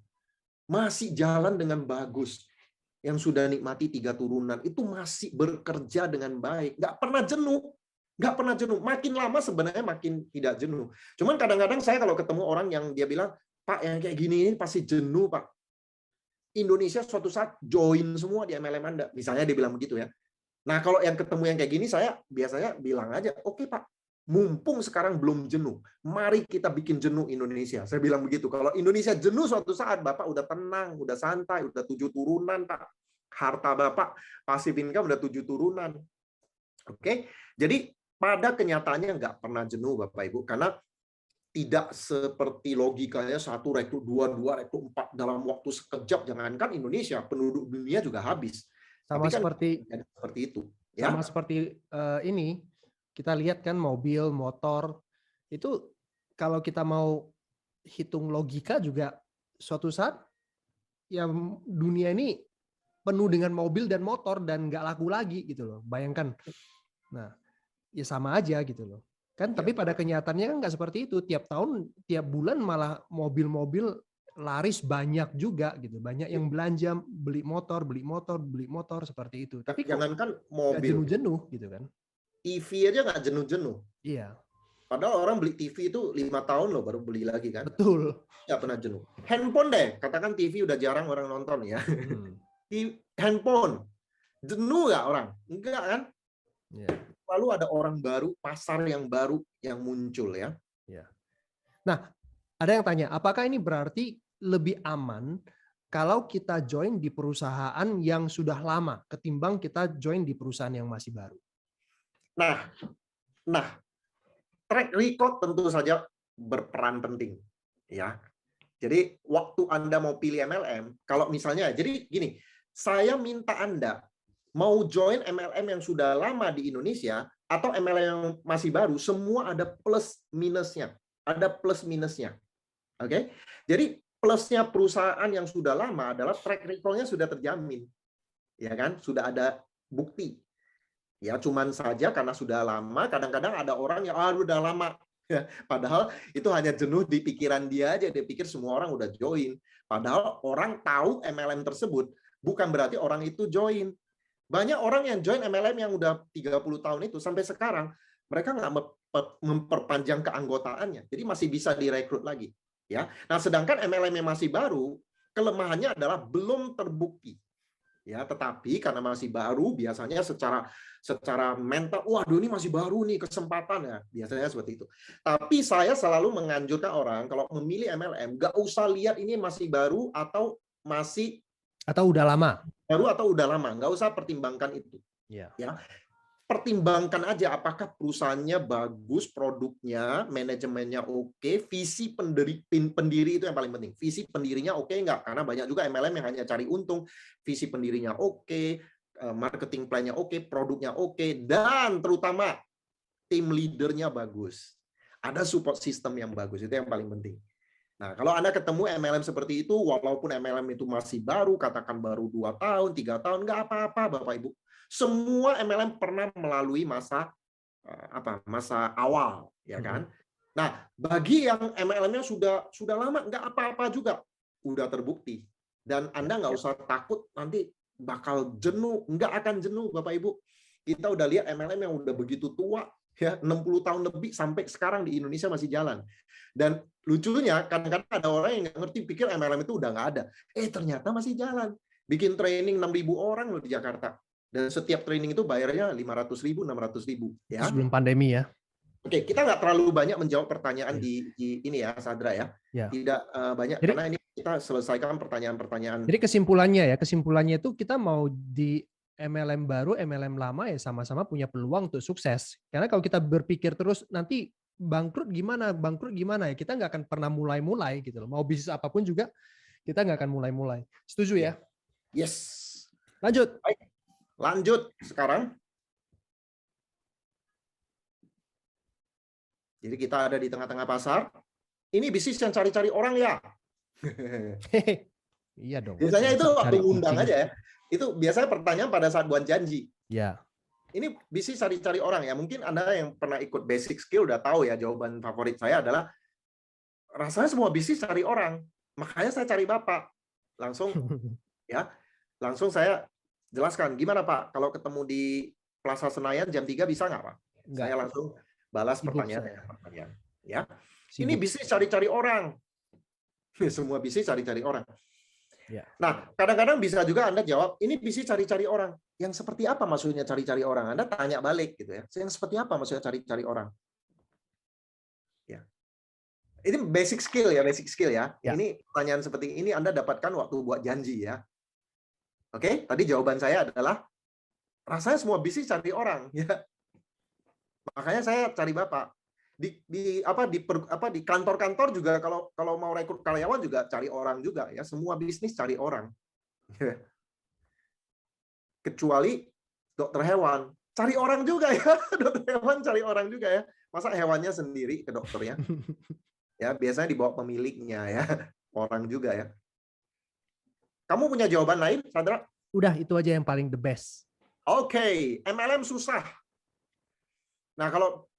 Masih jalan dengan bagus. Yang sudah nikmati 3 turunan itu masih bekerja dengan baik, nggak pernah jenuh. Nggak pernah jenuh. Makin lama sebenarnya makin tidak jenuh. Cuman kadang-kadang saya kalau ketemu orang yang dia bilang, Pak, yang kayak gini ini pasti jenuh, Pak. Indonesia suatu saat join semua di MLM Anda. Misalnya dia bilang begitu ya. Nah, kalau yang ketemu yang kayak gini, saya biasanya bilang aja, oke Pak, mumpung sekarang belum jenuh, mari kita bikin jenuh Indonesia. Saya bilang begitu. Kalau Indonesia jenuh suatu saat, Bapak udah tenang, udah santai, udah 7 turunan, Pak. Harta Bapak, passive income udah 7 turunan. Oke? Jadi, pada kenyataannya nggak pernah jenuh, Bapak Ibu, karena tidak seperti logikanya 1 rekrut 2 rekrut 4 dalam waktu sekejap. Jangankan Indonesia, penduduk dunia juga habis. Sama Tapi kan seperti itu. Ya? Sama seperti ini, kita lihat kan mobil, motor, itu kalau kita mau hitung logika juga suatu saat ya dunia ini penuh dengan mobil dan motor dan nggak laku lagi gitu loh. Bayangkan. Nah, ya sama aja gitu loh. Kan tapi pada kenyataannya kan nggak seperti itu. Tiap tahun, tiap bulan malah mobil-mobil laris banyak juga gitu. Banyak yang belanja beli motor seperti itu. Tapi kok Jangankan nggak mobil, jenuh-jenuh gitu kan. TV aja nggak jenuh-jenuh. Iya. Padahal orang beli TV itu 5 tahun loh baru beli lagi kan. Betul. Nggak pernah jenuh. Handphone deh, katakan TV udah jarang orang nonton ya. Di handphone, jenuh nggak orang? Enggak kan? Yeah. Lalu ada orang baru, pasar yang baru yang muncul ya. Yeah. Nah, ada yang tanya, apakah ini berarti lebih aman kalau kita join di perusahaan yang sudah lama ketimbang kita join di perusahaan yang masih baru? Nah, track record tentu saja berperan penting ya. Jadi waktu Anda mau pilih MLM, kalau misalnya, jadi gini, saya minta Anda mau join MLM yang sudah lama di Indonesia atau MLM yang masih baru, semua ada plus minusnya. Ada plus minusnya. Oke? Jadi plusnya perusahaan yang sudah lama adalah track record-nya sudah terjamin. Ya kan? Sudah ada bukti. Ya, cuman saja karena sudah lama, kadang-kadang ada orang yang udah lama. Ya, padahal itu hanya jenuh di pikiran dia aja, dia pikir semua orang udah join. Padahal orang tahu MLM tersebut, bukan berarti orang itu join. Banyak orang yang join MLM yang udah 30 tahun itu, sampai sekarang, mereka nggak memperpanjang keanggotaannya. Jadi masih bisa direkrut lagi. Ya. Nah, sedangkan MLM yang masih baru, kelemahannya adalah belum terbukti. Ya, tetapi karena masih baru, biasanya secara mental, waduh ini masih baru nih kesempatan ya, biasanya seperti itu. Tapi saya selalu menganjurkan orang kalau memilih MLM, nggak usah lihat ini masih baru atau udah lama. Baru atau udah lama, nggak usah pertimbangkan itu. Ya. Pertimbangkan aja apakah perusahaannya bagus, produknya, manajemennya oke, visi pendiri itu yang paling penting. Visi pendirinya oke nggak? Karena banyak juga MLM yang hanya cari untung. Visi pendirinya oke, marketing plan-nya oke, produknya oke, dan terutama tim leader-nya bagus. Ada support system yang bagus, itu yang paling penting. Nah, kalau Anda ketemu MLM seperti itu, walaupun MLM itu masih baru, katakan baru 2 tahun, 3 tahun, nggak apa-apa, Bapak Ibu. Semua MLM pernah melalui masa awal, ya kan? Nah, bagi yang MLM-nya sudah lama, nggak apa-apa juga, udah terbukti. Dan Anda nggak usah takut nanti bakal jenuh, nggak akan jenuh, Bapak Ibu. Kita udah lihat MLM yang udah begitu tua, ya 60 tahun lebih sampai sekarang di Indonesia masih jalan. Dan lucunya, kadang-kadang ada orang yang nggak ngerti, pikir MLM itu udah nggak ada. Ternyata masih jalan. Bikin training 6.000 orang loh di Jakarta. Dan setiap training itu bayarnya 500.000, 600.000. Ya. Sebelum pandemi ya. Oke, kita nggak terlalu banyak menjawab pertanyaan di ini ya, Sadra ya. Tidak banyak, jadi, karena ini kita selesaikan pertanyaan-pertanyaan. Jadi kesimpulannya itu kita mau di MLM baru, MLM lama ya sama-sama punya peluang untuk sukses. Karena kalau kita berpikir terus nanti bangkrut gimana ya, kita nggak akan pernah mulai-mulai gitu loh. Mau bisnis apapun juga kita nggak akan mulai-mulai. Setuju ya? Yes. Lanjut. Baik. Lanjut sekarang. Jadi kita ada di tengah-tengah pasar. Ini bisnis yang cari-cari orang ya. Iya dong. Biasanya itu waktu ngundang aja ya. Itu biasanya pertanyaan pada saat buat janji. Ya. Ini bisnis cari-cari orang ya. Mungkin Anda yang pernah ikut basic skill udah tahu ya, jawaban favorit saya adalah rasanya semua bisnis cari orang. Makanya saya cari Bapak. Langsung saya jelaskan, gimana Pak, kalau ketemu di Plaza Senayan jam 3 bisa nggak Pak? Enggak. Saya langsung balas pertanyaan. Ya. Ini bisnis cari-cari orang. Semua bisnis cari-cari orang. Ya. Nah, kadang-kadang bisa juga Anda jawab, ini bisnis cari-cari orang. Yang seperti apa maksudnya cari-cari orang? Anda tanya balik gitu ya. Yang seperti apa maksudnya cari-cari orang? Ya. Ini basic skill ya. Ini pertanyaan seperti ini Anda dapatkan waktu buat janji ya. Oke, tadi jawaban saya adalah rasanya semua bisnis cari orang ya. Makanya saya cari Bapak. Di kantor-kantor juga kalau mau rekrut karyawan juga cari orang juga ya. Semua bisnis cari orang. Kecuali dokter hewan, cari orang juga ya. Dokter hewan cari orang juga ya. Masa hewannya sendiri ke dokternya? Ya, biasanya dibawa pemiliknya ya. Orang juga ya. Kamu punya jawaban lain, Sandra? Udah, itu aja yang paling the best. Oke, MLM susah. Nah,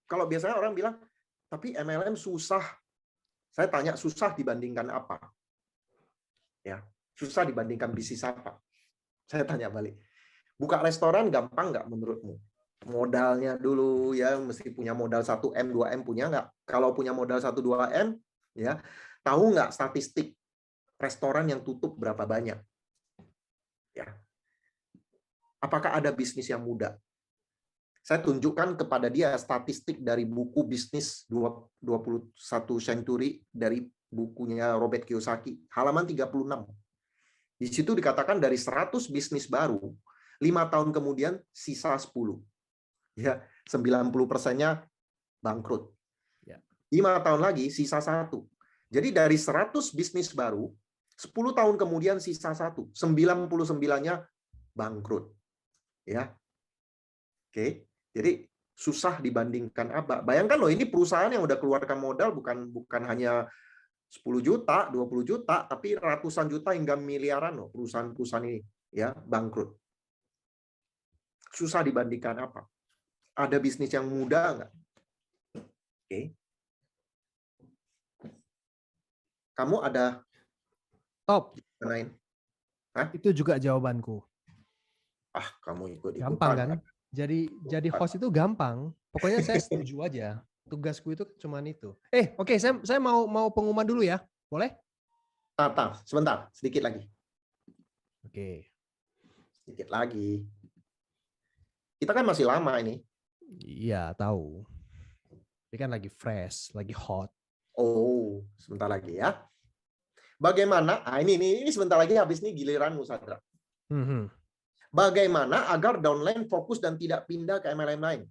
kalau biasanya orang bilang, tapi MLM susah. Saya tanya, susah dibandingkan apa? Ya, susah dibandingkan bisnis apa? Saya tanya balik. Buka restoran gampang nggak menurutmu? Modalnya dulu ya, mesti punya modal 1M, 2M punya nggak? Kalau punya modal 1-2M, ya, tahu nggak statistik restoran yang tutup berapa banyak? Ya. Apakah ada bisnis yang mudah? Saya tunjukkan kepada dia statistik dari buku bisnis 21 Century dari bukunya Robert Kiyosaki, halaman 36. Di situ dikatakan dari 100 bisnis baru, 5 tahun kemudian sisa 10. Ya, 90%-nya bangkrut. 5 tahun lagi sisa 1. Jadi dari 100 bisnis baru, 10 tahun kemudian sisa 1. 99-nya bangkrut. Ya. Oke. Jadi susah dibandingkan apa. Bayangkan loh, ini perusahaan yang udah keluarkan modal bukan hanya 10 juta, 20 juta, tapi ratusan juta hingga miliaran loh perusahaan-perusahaan ini ya bangkrut. Susah dibandingkan apa? Ada bisnis yang mudah nggak? Oke. Kamu ada Top. lain? Hah? Itu juga jawabanku. Kamu ikut-ikutan. Gampang kan? Jadi host itu gampang. Pokoknya saya setuju aja. Tugasku itu cuma itu. Oke, saya mau pengumuman dulu ya. Boleh? Sebentar, sedikit lagi. Oke. Sedikit lagi. Kita kan masih lama ini. Iya, tahu. Ini kan lagi fresh, lagi hot. Oh, sebentar lagi ya. Bagaimana? Ini sebentar lagi habis ini giliranmu, Sadra. Bagaimana agar downline fokus dan tidak pindah ke MLM lain?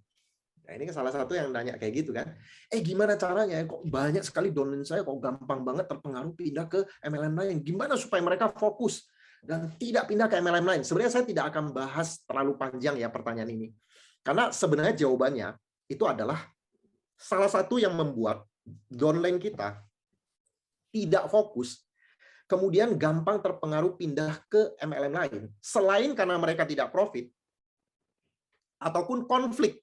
Nah, ini salah satu yang nanya kayak gitu kan. Gimana caranya? Kok banyak sekali downline saya kok gampang banget terpengaruh pindah ke MLM lain. Gimana supaya mereka fokus dan tidak pindah ke MLM lain? Sebenarnya saya tidak akan bahas terlalu panjang ya pertanyaan ini. Karena sebenarnya jawabannya itu adalah salah satu yang membuat downline kita tidak fokus, kemudian gampang terpengaruh pindah ke MLM lain. Selain karena mereka tidak profit, ataupun konflik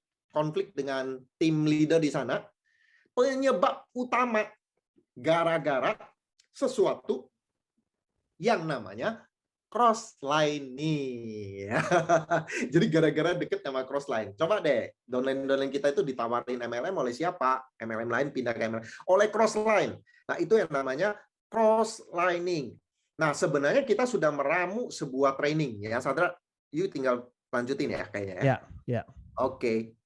dengan tim leader di sana, penyebab utama gara-gara sesuatu yang namanya cross-lining. Jadi gara-gara deket sama cross-line. Coba deh, downline kita itu ditawarin MLM oleh siapa? MLM lain pindah ke MLM. Oleh cross-line. Nah, itu yang namanya cross-lining. Nah, sebenarnya kita sudah meramu sebuah training. Ya, Sadra, you tinggal lanjutin ya kayaknya ya. Ya. Oke.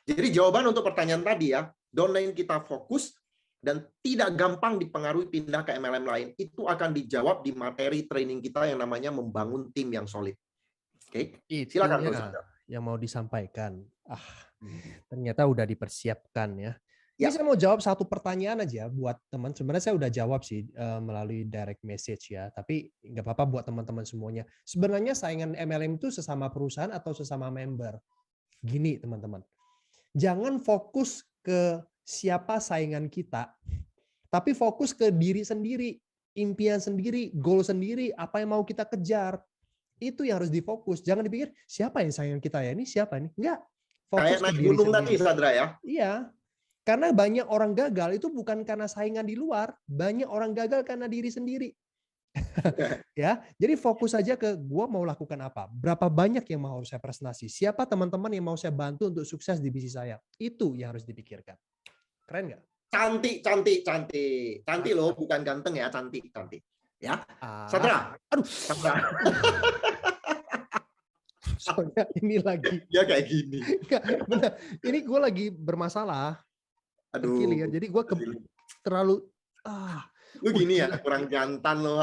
Jadi jawaban untuk pertanyaan tadi ya, downline kita fokus dan tidak gampang dipengaruhi pindah ke MLM lain, itu akan dijawab di materi training kita yang namanya membangun tim yang solid. Oke, silakan. Yang mau disampaikan. Ternyata udah dipersiapkan ya. Ini saya mau jawab satu pertanyaan aja buat teman. Sebenarnya saya udah jawab sih melalui direct message ya, tapi nggak apa-apa buat teman-teman semuanya. Sebenarnya saingan MLM itu sesama perusahaan atau sesama member. Gini teman-teman, jangan fokus ke siapa saingan kita, tapi fokus ke diri sendiri, impian sendiri, goal sendiri, apa yang mau kita kejar. Itu yang harus difokus. Jangan dipikir siapa yang saingan kita ya, ini siapa nih? Enggak. Fokus kayak naik gunung tadi, Sadra ya. Iya. Karena banyak orang gagal itu bukan karena saingan di luar, banyak orang gagal karena diri sendiri. Ya, jadi fokus saja ke gua mau lakukan apa, berapa banyak yang mau saya presentasi, siapa teman-teman yang mau saya bantu untuk sukses di bisnis saya, itu yang harus dipikirkan. Keren nggak? Cantik loh, bukan ganteng ya, cantik ya. Sadra, Sadra. Soalnya ini lagi ya kayak gini. Bener. Ini gue lagi bermasalah. Terkilir, jadi gue terlalu lu gini ya, kurang jantan lo.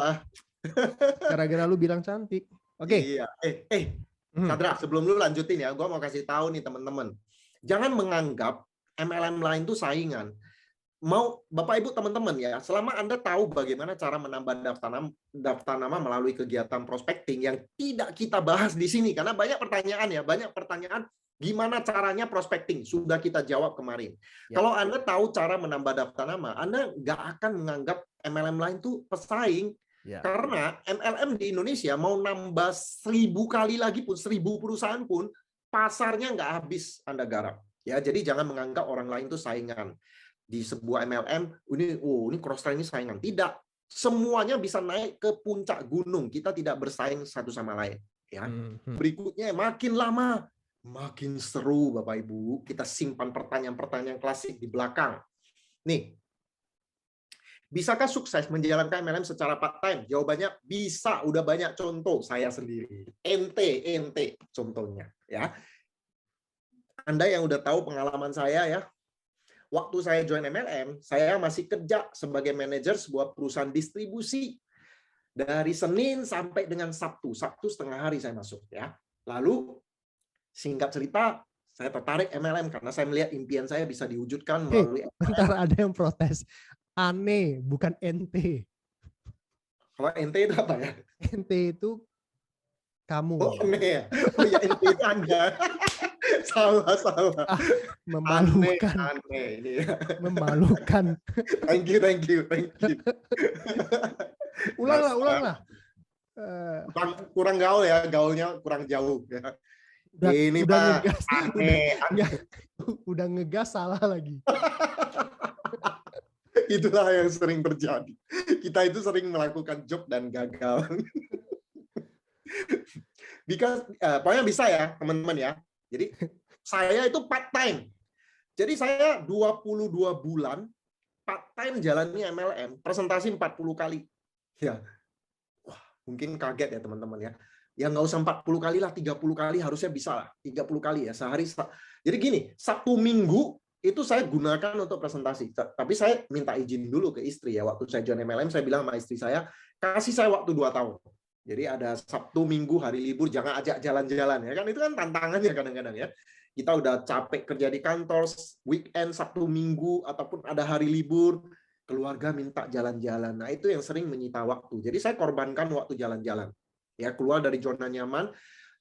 Gara-gara lu bilang cantik. Oke. Iya. Sadra, sebelum lu lanjutin ya, gue mau kasih tahu nih teman-teman. Jangan menganggap MLM lain itu saingan. Mau Bapak Ibu teman-teman ya, selama Anda tahu bagaimana cara menambah daftar nama melalui kegiatan prospecting yang tidak kita bahas di sini, karena banyak pertanyaan gimana caranya prospecting, sudah kita jawab kemarin. Ya. Kalau Anda tahu cara menambah daftar nama, Anda nggak akan menganggap MLM lain itu pesaing. Ya. Karena MLM di Indonesia mau nambah 1000 kali lagi pun, 1000 perusahaan pun, pasarnya nggak habis Anda garap. Ya, jadi jangan menganggap orang lain itu saingan. Di sebuah MLM, ini cross-train ini saingan. Tidak. Semuanya bisa naik ke puncak gunung. Kita tidak bersaing satu sama lain. Ya. Berikutnya, makin lama, makin seru Bapak Ibu. Kita simpan pertanyaan-pertanyaan klasik di belakang. Nih, bisakah sukses menjalankan MLM secara part-time? Jawabannya bisa, udah banyak contoh saya sendiri. Ente contohnya. Ya. Anda yang udah tahu pengalaman saya ya, waktu saya join MLM, saya masih kerja sebagai manajer sebuah perusahaan distribusi. Dari Senin sampai dengan Sabtu. Sabtu setengah hari saya masuk. Ya. Lalu, singkat cerita, saya tertarik MLM karena saya melihat impian saya bisa diwujudkan melalui MLM. Bentar, ada yang protes. Aneh, bukan ente. Kalau ente itu apa ya? Ente itu kamu. Oh, aneh ya? Oh ya, ente itu Anda. Salah. Memalukan. Aneh. Memalukan. Thank you. Ulanglah. Kurang gaul ya, gaulnya kurang jauh. Ya. Ini udah Pak, ngegas. aneh. Udah ngegas salah lagi. Itulah yang sering terjadi. Kita itu sering melakukan job dan gagal. Pokoknya bisa ya, teman-teman ya. Jadi saya itu part-time. Jadi saya 22 bulan part-time jalannya MLM, presentasi 40 kali. Ya. Wah, mungkin kaget ya teman-teman ya. Ya nggak usah 40 kali lah, 30 kali harusnya bisa lah. 30 kali ya sehari. Jadi gini, Sabtu Minggu itu saya gunakan untuk presentasi. Tapi saya minta izin dulu ke istri ya. Waktu saya join MLM, saya bilang sama istri saya, kasih saya waktu 2 tahun. Jadi ada Sabtu, Minggu, hari libur, jangan ajak jalan-jalan ya kan. Itu kan tantangannya kadang-kadang ya. Kita udah capek kerja di kantor, weekend, Sabtu, Minggu, ataupun ada hari libur, keluarga minta jalan-jalan. Nah, itu yang sering menyita waktu. Jadi saya korbankan waktu jalan-jalan. Ya, keluar dari zona nyaman.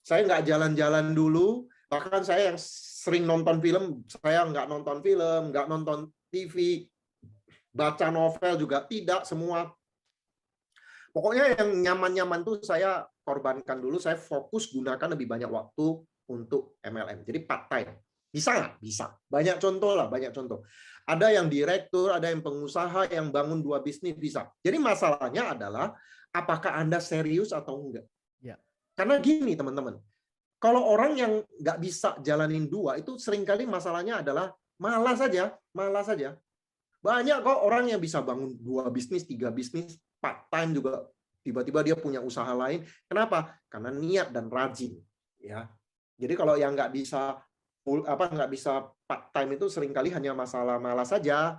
Saya nggak jalan-jalan dulu, bahkan saya yang sering nonton film, saya nggak nonton film, nggak nonton TV, baca novel juga tidak, semua. Pokoknya yang nyaman-nyaman tuh saya korbankan dulu, saya fokus gunakan lebih banyak waktu untuk MLM. Jadi part-time. Bisa nggak? Bisa. Banyak contoh lah, banyak contoh. Ada yang direktur, ada yang pengusaha, yang bangun 2 bisnis, bisa. Jadi masalahnya adalah, apakah Anda serius atau enggak? Ya. Karena gini, teman-teman. Kalau orang yang nggak bisa jalanin 2, itu seringkali masalahnya adalah malas saja. Banyak kok orang yang bisa bangun 2 bisnis, 3 bisnis, part-time juga, tiba-tiba dia punya usaha lain. Kenapa? Karena niat dan rajin. Ya. Jadi kalau yang nggak bisa part-time itu seringkali hanya masalah malas saja.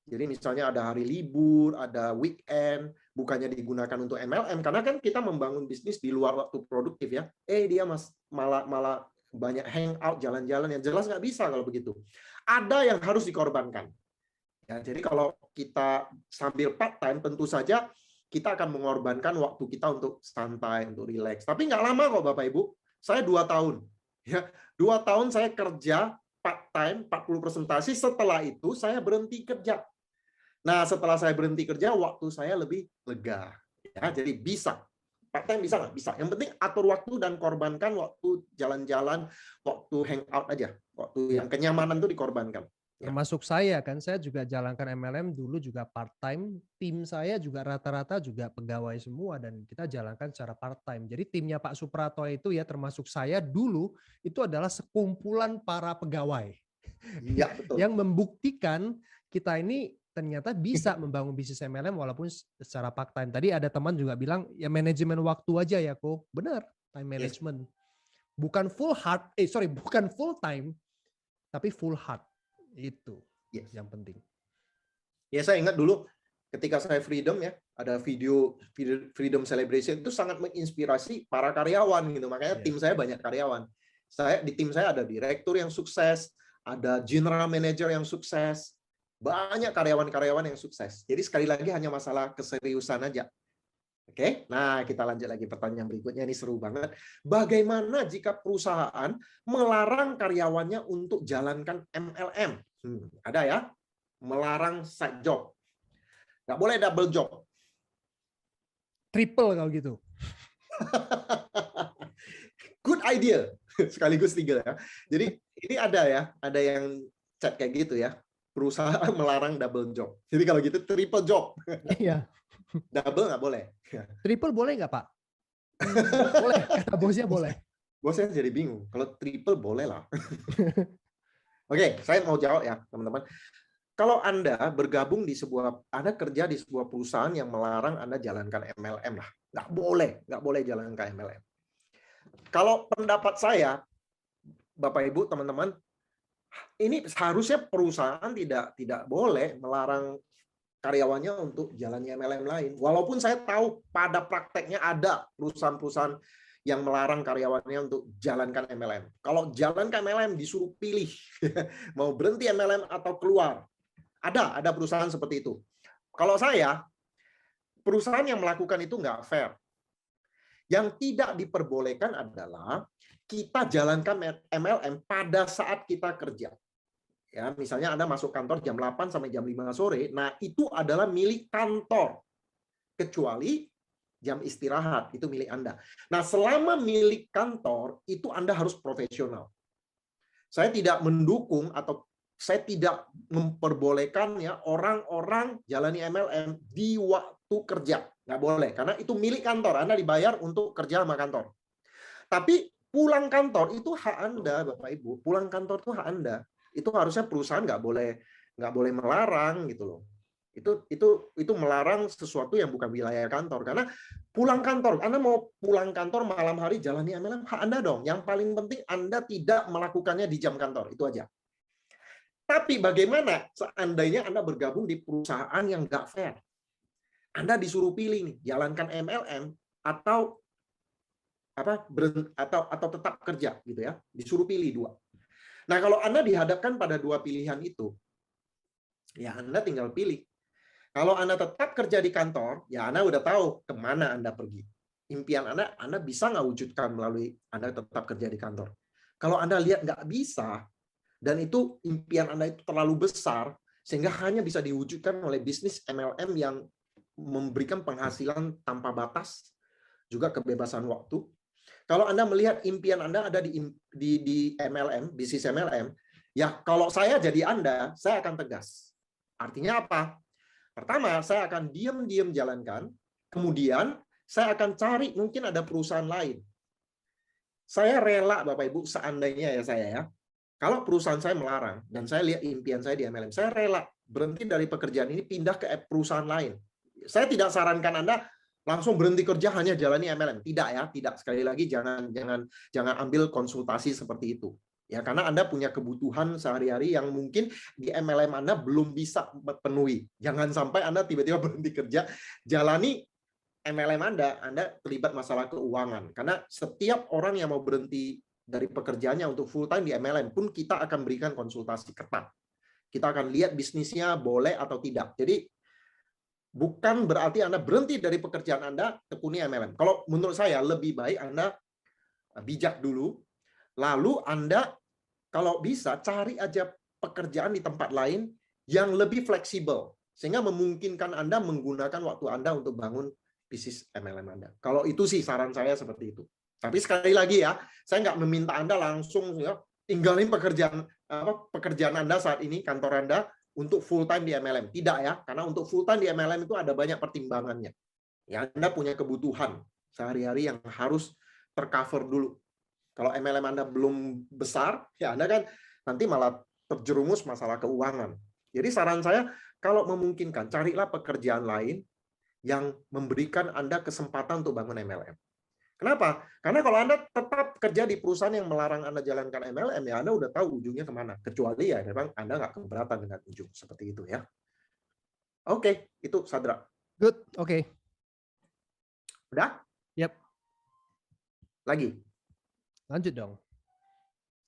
Jadi misalnya ada hari libur, ada weekend, bukannya digunakan untuk MLM, karena kan kita membangun bisnis di luar waktu produktif ya. Dia malah banyak hangout, jalan-jalan, yang jelas nggak bisa kalau begitu. Ada yang harus dikorbankan. Ya, jadi kalau kita sambil part-time, tentu saja kita akan mengorbankan waktu kita untuk santai, untuk rileks. Tapi nggak lama kok Bapak Ibu. Saya 2 tahun. Ya, 2 tahun saya kerja part-time, 40 presentasi. Setelah itu saya berhenti kerja. Nah, setelah saya berhenti kerja, waktu saya lebih lega. Ya, jadi bisa. Part-time bisa nggak? Bisa. Yang penting atur waktu dan korbankan waktu jalan-jalan, waktu hangout aja. Waktu yang kenyamanan itu dikorbankan. Termasuk saya kan, saya juga jalankan MLM dulu juga part-time. Tim saya juga rata-rata juga pegawai semua dan kita jalankan secara part-time. Jadi timnya Pak Suprato itu ya termasuk saya dulu itu adalah sekumpulan para pegawai. Iya, betul. Yang membuktikan kita ini ternyata bisa membangun bisnis MLM walaupun secara part-time. Tadi ada teman juga bilang ya manajemen waktu aja ya kok. Benar, time management. Bukan bukan full time tapi full heart. Itu yang penting. Ya, saya ingat dulu ketika saya freedom ya, ada video freedom celebration itu sangat menginspirasi para karyawan gitu. Makanya tim saya banyak karyawan. Di tim saya ada direktur yang sukses, ada general manager yang sukses, banyak karyawan-karyawan yang sukses. Jadi sekali lagi hanya masalah keseriusan aja. Oke, nah kita lanjut lagi pertanyaan berikutnya, ini seru banget. Bagaimana jika perusahaan melarang karyawannya untuk jalankan MLM? Ada ya, melarang side job. Nggak boleh double job. triple kalau gitu. Good idea. Sekaligus 3 ya. Jadi ini ada yang chat kayak gitu ya. Perusahaan melarang double job. Jadi kalau gitu triple job. Iya. Double nggak boleh. Triple boleh nggak, Pak? Boleh, kata bosnya boleh. Bosnya jadi bingung. Kalau triple boleh lah. Oke, saya mau jawab ya, teman-teman. Kalau Anda bergabung Anda kerja di sebuah perusahaan yang melarang Anda jalankan MLM lah. Nggak boleh jalankan MLM. Kalau pendapat saya, Bapak Ibu, teman-teman, ini seharusnya perusahaan tidak boleh melarang karyawannya untuk jalannya MLM lain. Walaupun saya tahu pada prakteknya ada perusahaan-perusahaan yang melarang karyawannya untuk jalankan MLM. Kalau jalankan MLM disuruh pilih mau berhenti MLM atau keluar. Ada perusahaan seperti itu. Kalau saya, perusahaan yang melakukan itu nggak fair. Yang tidak diperbolehkan adalah kita jalankan MLM pada saat kita kerja. Ya, misalnya Anda masuk kantor jam 8 sampai jam 5 sore, nah itu adalah milik kantor. Kecuali jam istirahat, itu milik Anda. Nah, selama milik kantor, itu Anda harus profesional. Saya tidak mendukung atau saya tidak memperbolehkan ya orang-orang jalani MLM di waktu kerja. Nggak boleh, karena itu milik kantor. Anda dibayar untuk kerja sama kantor. Tapi pulang kantor itu hak Anda, Bapak Ibu. Pulang kantor itu hak Anda. Itu harusnya perusahaan nggak boleh melarang gitu loh. Itu melarang sesuatu yang bukan wilayah kantor. Karena pulang kantor, Anda mau pulang kantor malam hari jalani MLM, hak Anda dong. Yang paling penting Anda tidak melakukannya di jam kantor. Itu aja. Tapi bagaimana seandainya Anda bergabung di perusahaan yang nggak fair? Anda disuruh pilih nih, jalankan MLM atau atau tetap kerja gitu ya. Disuruh pilih 2. Nah, kalau Anda dihadapkan pada 2 pilihan itu, ya Anda tinggal pilih. Kalau Anda tetap kerja di kantor, ya Anda udah tahu kemana Anda pergi. Impian Anda bisa nggak wujudkan melalui Anda tetap kerja di kantor. Kalau Anda lihat nggak bisa, dan itu impian Anda itu terlalu besar, sehingga hanya bisa diwujudkan oleh bisnis MLM yang memberikan penghasilan tanpa batas, juga kebebasan waktu. Kalau Anda melihat impian Anda ada di MLM, bisnis MLM, ya kalau saya jadi Anda, saya akan tegas. Artinya apa? Pertama, saya akan diam-diam jalankan, kemudian saya akan cari mungkin ada perusahaan lain. Saya rela, Bapak Ibu, seandainya ya saya ya, kalau perusahaan saya melarang dan saya lihat impian saya di MLM, saya rela berhenti dari pekerjaan ini pindah ke perusahaan lain. Saya tidak sarankan Anda langsung berhenti kerja hanya jalani MLM. Tidak ya, tidak. Sekali lagi jangan ambil konsultasi seperti itu. Ya, karena Anda punya kebutuhan sehari-hari yang mungkin di MLM Anda belum bisa penuhi. Jangan sampai Anda tiba-tiba berhenti kerja, jalani MLM Anda terlibat masalah keuangan. Karena setiap orang yang mau berhenti dari pekerjaannya untuk full time di MLM pun kita akan berikan konsultasi ketat. Kita akan lihat bisnisnya boleh atau tidak. Jadi bukan berarti Anda berhenti dari pekerjaan Anda tekuni MLM. Kalau menurut saya lebih baik Anda bijak dulu, lalu Anda kalau bisa cari aja pekerjaan di tempat lain yang lebih fleksibel sehingga memungkinkan Anda menggunakan waktu Anda untuk bangun bisnis MLM Anda. Kalau itu sih saran saya seperti itu. Tapi sekali lagi ya, saya nggak meminta Anda langsung ya tinggalin pekerjaan Anda saat ini, kantor Anda, untuk full time di MLM. Tidak ya, karena untuk full time di MLM itu ada banyak pertimbangannya. Ya, Anda punya kebutuhan sehari-hari yang harus tercover dulu. Kalau MLM Anda belum besar, ya Anda kan nanti malah terjerumus masalah keuangan. Jadi saran saya, kalau memungkinkan, carilah pekerjaan lain yang memberikan Anda kesempatan untuk bangun MLM. Kenapa? Karena kalau Anda tetap kerja di perusahaan yang melarang Anda jalankan MLM, ya Anda udah tahu ujungnya kemana. Kecuali ya memang Anda nggak keberatan dengan ujung seperti itu ya. Oke, itu Sadra. Good, oke. Udah? Yep. Lagi? Lanjut dong.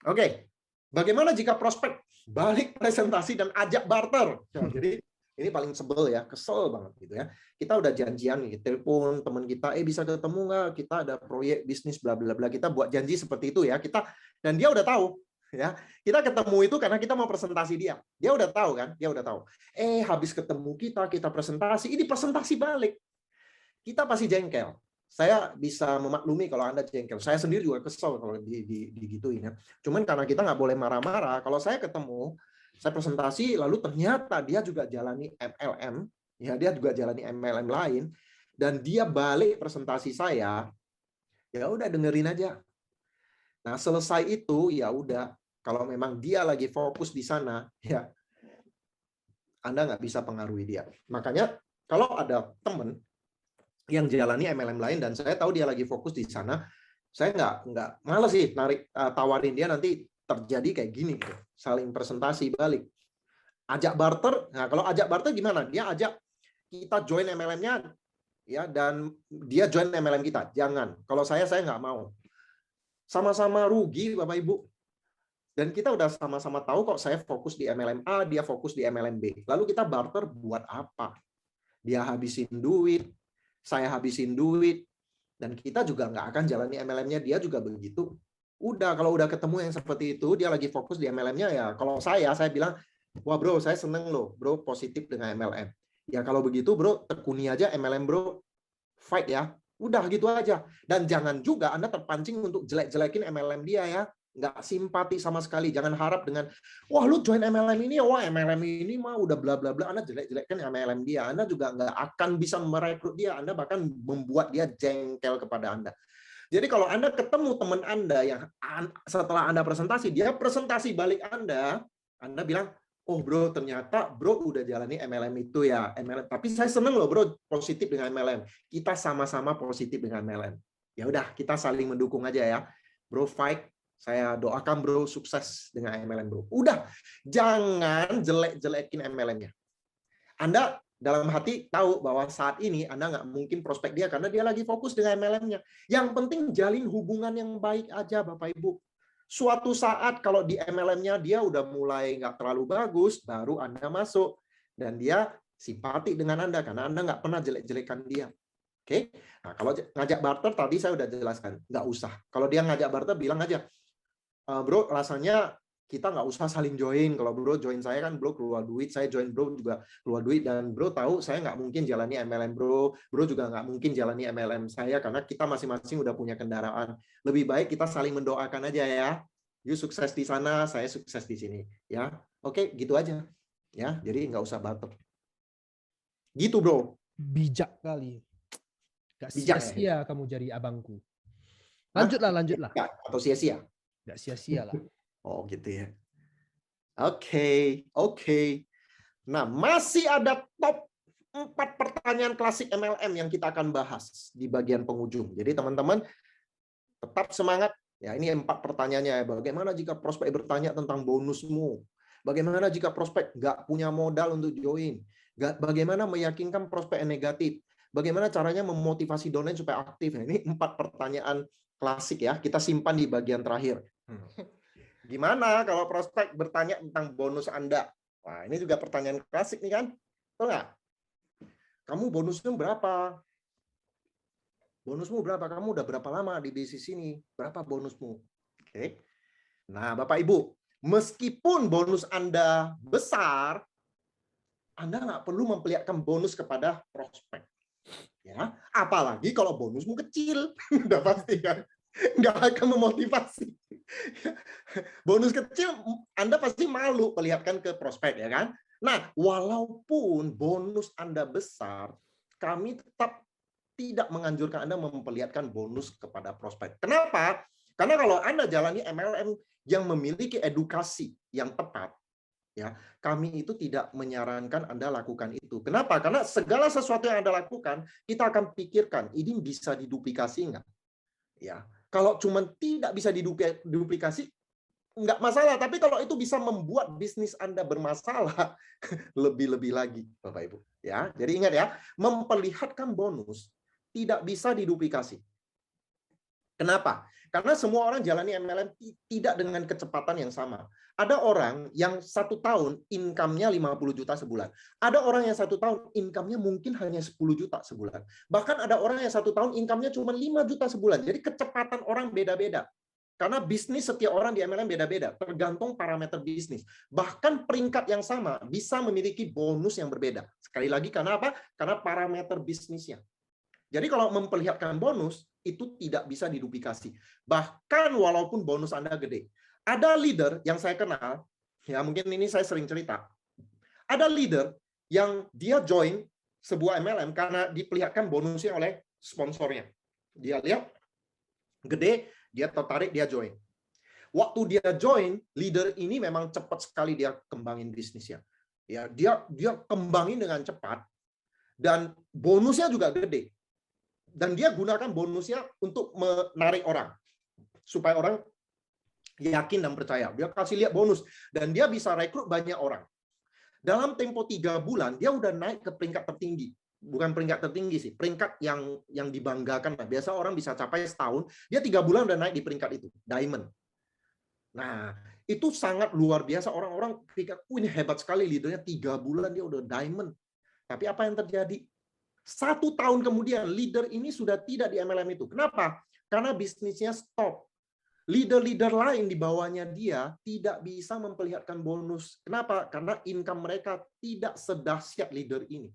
Oke. Bagaimana jika prospek balik presentasi dan ajak barter? Nah, jadi ini paling sebel ya, kesel banget gitu ya. Kita udah janjian nih, telepon teman kita, bisa ketemu nggak? Kita ada proyek bisnis bla bla bla. Kita buat janji seperti itu ya. Dan dia udah tahu ya. Kita ketemu itu karena kita mau presentasi dia. Dia udah tahu kan? Dia udah tahu. Habis ketemu kita presentasi, ini presentasi balik. kita pasti jengkel. Saya bisa memaklumi kalau Anda jengkel. Saya sendiri juga kesel kalau digituin ya. Cuman karena kita nggak boleh marah-marah. Kalau saya ketemu, saya presentasi, lalu ternyata dia juga jalani MLM, ya dia juga jalani MLM lain, dan dia balik presentasi saya, ya udah dengerin aja. Nah selesai itu ya udah. Kalau memang dia lagi fokus di sana, ya Anda nggak bisa pengaruhi dia. Makanya kalau ada teman yang jalani MLM lain dan saya tahu dia lagi fokus di sana, saya nggak males sih tawarin dia, nanti terjadi kayak gini gitu. Saling presentasi balik. Ajak barter. Nah, kalau ajak barter gimana? Dia ajak kita join MLM-nya ya, dan dia join MLM kita. Jangan. Kalau saya nggak mau. Sama-sama rugi Bapak Ibu. Dan kita udah sama-sama tahu kok saya fokus di MLM A, dia fokus di MLM B. Lalu kita barter buat apa? Dia habisin duit, saya habisin duit, dan kita juga nggak akan jalani MLM-nya, dia juga begitu. Udah, kalau udah ketemu yang seperti itu, dia lagi fokus di MLM-nya, ya kalau saya bilang, wah bro, saya seneng loh, bro, positif dengan MLM. Ya kalau begitu bro, tekuni aja MLM bro, fight ya. Udah gitu aja. Dan jangan juga Anda terpancing untuk jelek-jelekin MLM dia ya. Nggak simpati sama sekali. Jangan harap dengan, wah lu join MLM ini, wah MLM ini mah udah bla bla bla. Anda jelek-jelekkan MLM dia. Anda juga nggak akan bisa merekrut dia. Anda bahkan membuat dia jengkel kepada Anda. Jadi kalau Anda ketemu teman Anda yang setelah Anda presentasi, dia presentasi balik Anda bilang, oh bro, ternyata bro udah jalani MLM itu ya. MLM. Tapi saya seneng loh bro, positif dengan MLM. Kita sama-sama positif dengan MLM. Ya udah, kita saling mendukung aja ya. Bro fight, saya doakan bro sukses dengan MLM bro. Udah, jangan jelek-jelekin MLM-nya. Anda dalam hati tahu bahwa saat ini Anda nggak mungkin prospek dia karena dia lagi fokus dengan MLM-nya. Yang penting jalin hubungan yang baik aja Bapak Ibu. Suatu saat kalau di MLM-nya dia udah mulai nggak terlalu bagus, baru Anda masuk. Dan dia simpati dengan Anda karena Anda nggak pernah jelek-jelekan dia. Oke? Nah, kalau ngajak barter tadi saya udah jelaskan, nggak usah. Kalau dia ngajak barter bilang aja, bro rasanya kita nggak usah saling join. Kalau bro join saya kan bro keluar duit, saya join bro juga keluar duit, dan bro tahu saya nggak mungkin jalani MLM bro juga nggak mungkin jalani MLM saya karena kita masing-masing udah punya kendaraan. Lebih baik kita saling mendoakan aja ya. You sukses di sana, saya sukses di sini. Ya, oke, gitu aja. Ya, jadi nggak usah batuk. Gitu bro. Bijak kali. Gak Bijak sia-sia kamu jadi abangku. Lanjutlah. Atau sia-sia? Gak sia-sia lah. Oh gitu ya. Oke. Nah, masih ada top 4 pertanyaan klasik MLM yang kita akan bahas di bagian penghujung. Jadi teman-teman tetap semangat. Ya, ini 4 pertanyaannya. Bagaimana jika prospek bertanya tentang bonusmu? Bagaimana jika prospek nggak punya modal untuk join? Bagaimana meyakinkan prospek yang negatif? Bagaimana caranya memotivasi downline supaya aktif? Nah, ini 4 pertanyaan klasik ya. Kita simpan di bagian terakhir. Gimana kalau prospek bertanya tentang bonus Anda? Wah, ini juga pertanyaan klasik nih kan? Betul nggak? Kamu bonusnya berapa? Bonusmu berapa? Kamu udah berapa lama di bisnis ini? Berapa bonusmu? Oke. Nah, Bapak Ibu, meskipun bonus Anda besar, Anda nggak perlu memperlihatkan bonus kepada prospek. Ya, apalagi kalau bonusmu kecil. Udah pasti kan? Nggak akan memotivasi. Bonus kecil Anda pasti malu perlihatkan ke prospek ya kan. Nah, walaupun bonus Anda besar, kami tetap tidak menganjurkan Anda memperlihatkan bonus kepada prospek. Kenapa? Karena kalau Anda jalani MLM yang memiliki edukasi yang tepat, ya, kami itu tidak menyarankan Anda lakukan itu. Kenapa? Karena segala sesuatu yang Anda lakukan, kita akan pikirkan ini bisa diduplikasi nggak? Ya, kalau cuma tidak bisa diduplikasi, nggak masalah. Tapi kalau itu bisa membuat bisnis Anda bermasalah, lebih-lebih lagi, Bapak Ibu. Ya, jadi ingat ya, memperlihatkan bonus tidak bisa diduplikasi. Kenapa? Karena semua orang jalani MLM tidak dengan kecepatan yang sama. Ada orang yang 1 tahun income-nya 50 juta sebulan. Ada orang yang 1 tahun income-nya mungkin hanya 10 juta sebulan. Bahkan ada orang yang 1 tahun income-nya cuma 5 juta sebulan. Jadi kecepatan orang beda-beda. Karena bisnis setiap orang di MLM beda-beda. Tergantung parameter bisnis. Bahkan peringkat yang sama bisa memiliki bonus yang berbeda. Sekali lagi, karena apa? Karena parameter bisnisnya. Jadi kalau memperlihatkan bonus, itu tidak bisa diduplikasi. Bahkan walaupun bonus Anda gede. Ada leader yang saya kenal, ya mungkin ini saya sering cerita, ada leader yang dia join sebuah MLM karena diperlihatkan bonusnya oleh sponsornya. Dia lihat, gede, dia tertarik, dia join. Waktu dia join, leader ini memang cepat sekali dia kembangin bisnisnya. Ya, dia kembangin dengan cepat, dan bonusnya juga gede. Dan dia gunakan bonusnya untuk menarik orang, supaya orang yakin dan percaya. Dia kasih lihat bonus, dan dia bisa rekrut banyak orang. Dalam tempo 3 bulan, dia udah naik ke peringkat tertinggi. Bukan peringkat tertinggi sih, peringkat yang dibanggakan. Biasa orang bisa capai setahun, dia 3 bulan udah naik di peringkat itu, diamond. Nah, itu sangat luar biasa. Orang-orang pikir, ini hebat sekali leadernya, 3 bulan dia udah diamond. Tapi apa yang terjadi? 1 tahun kemudian, leader ini sudah tidak di MLM itu. Kenapa? Karena bisnisnya stop. Leader-leader lain di bawahnya dia tidak bisa memperlihatkan bonus. Kenapa? Karena income mereka tidak sedahsyat leader ini.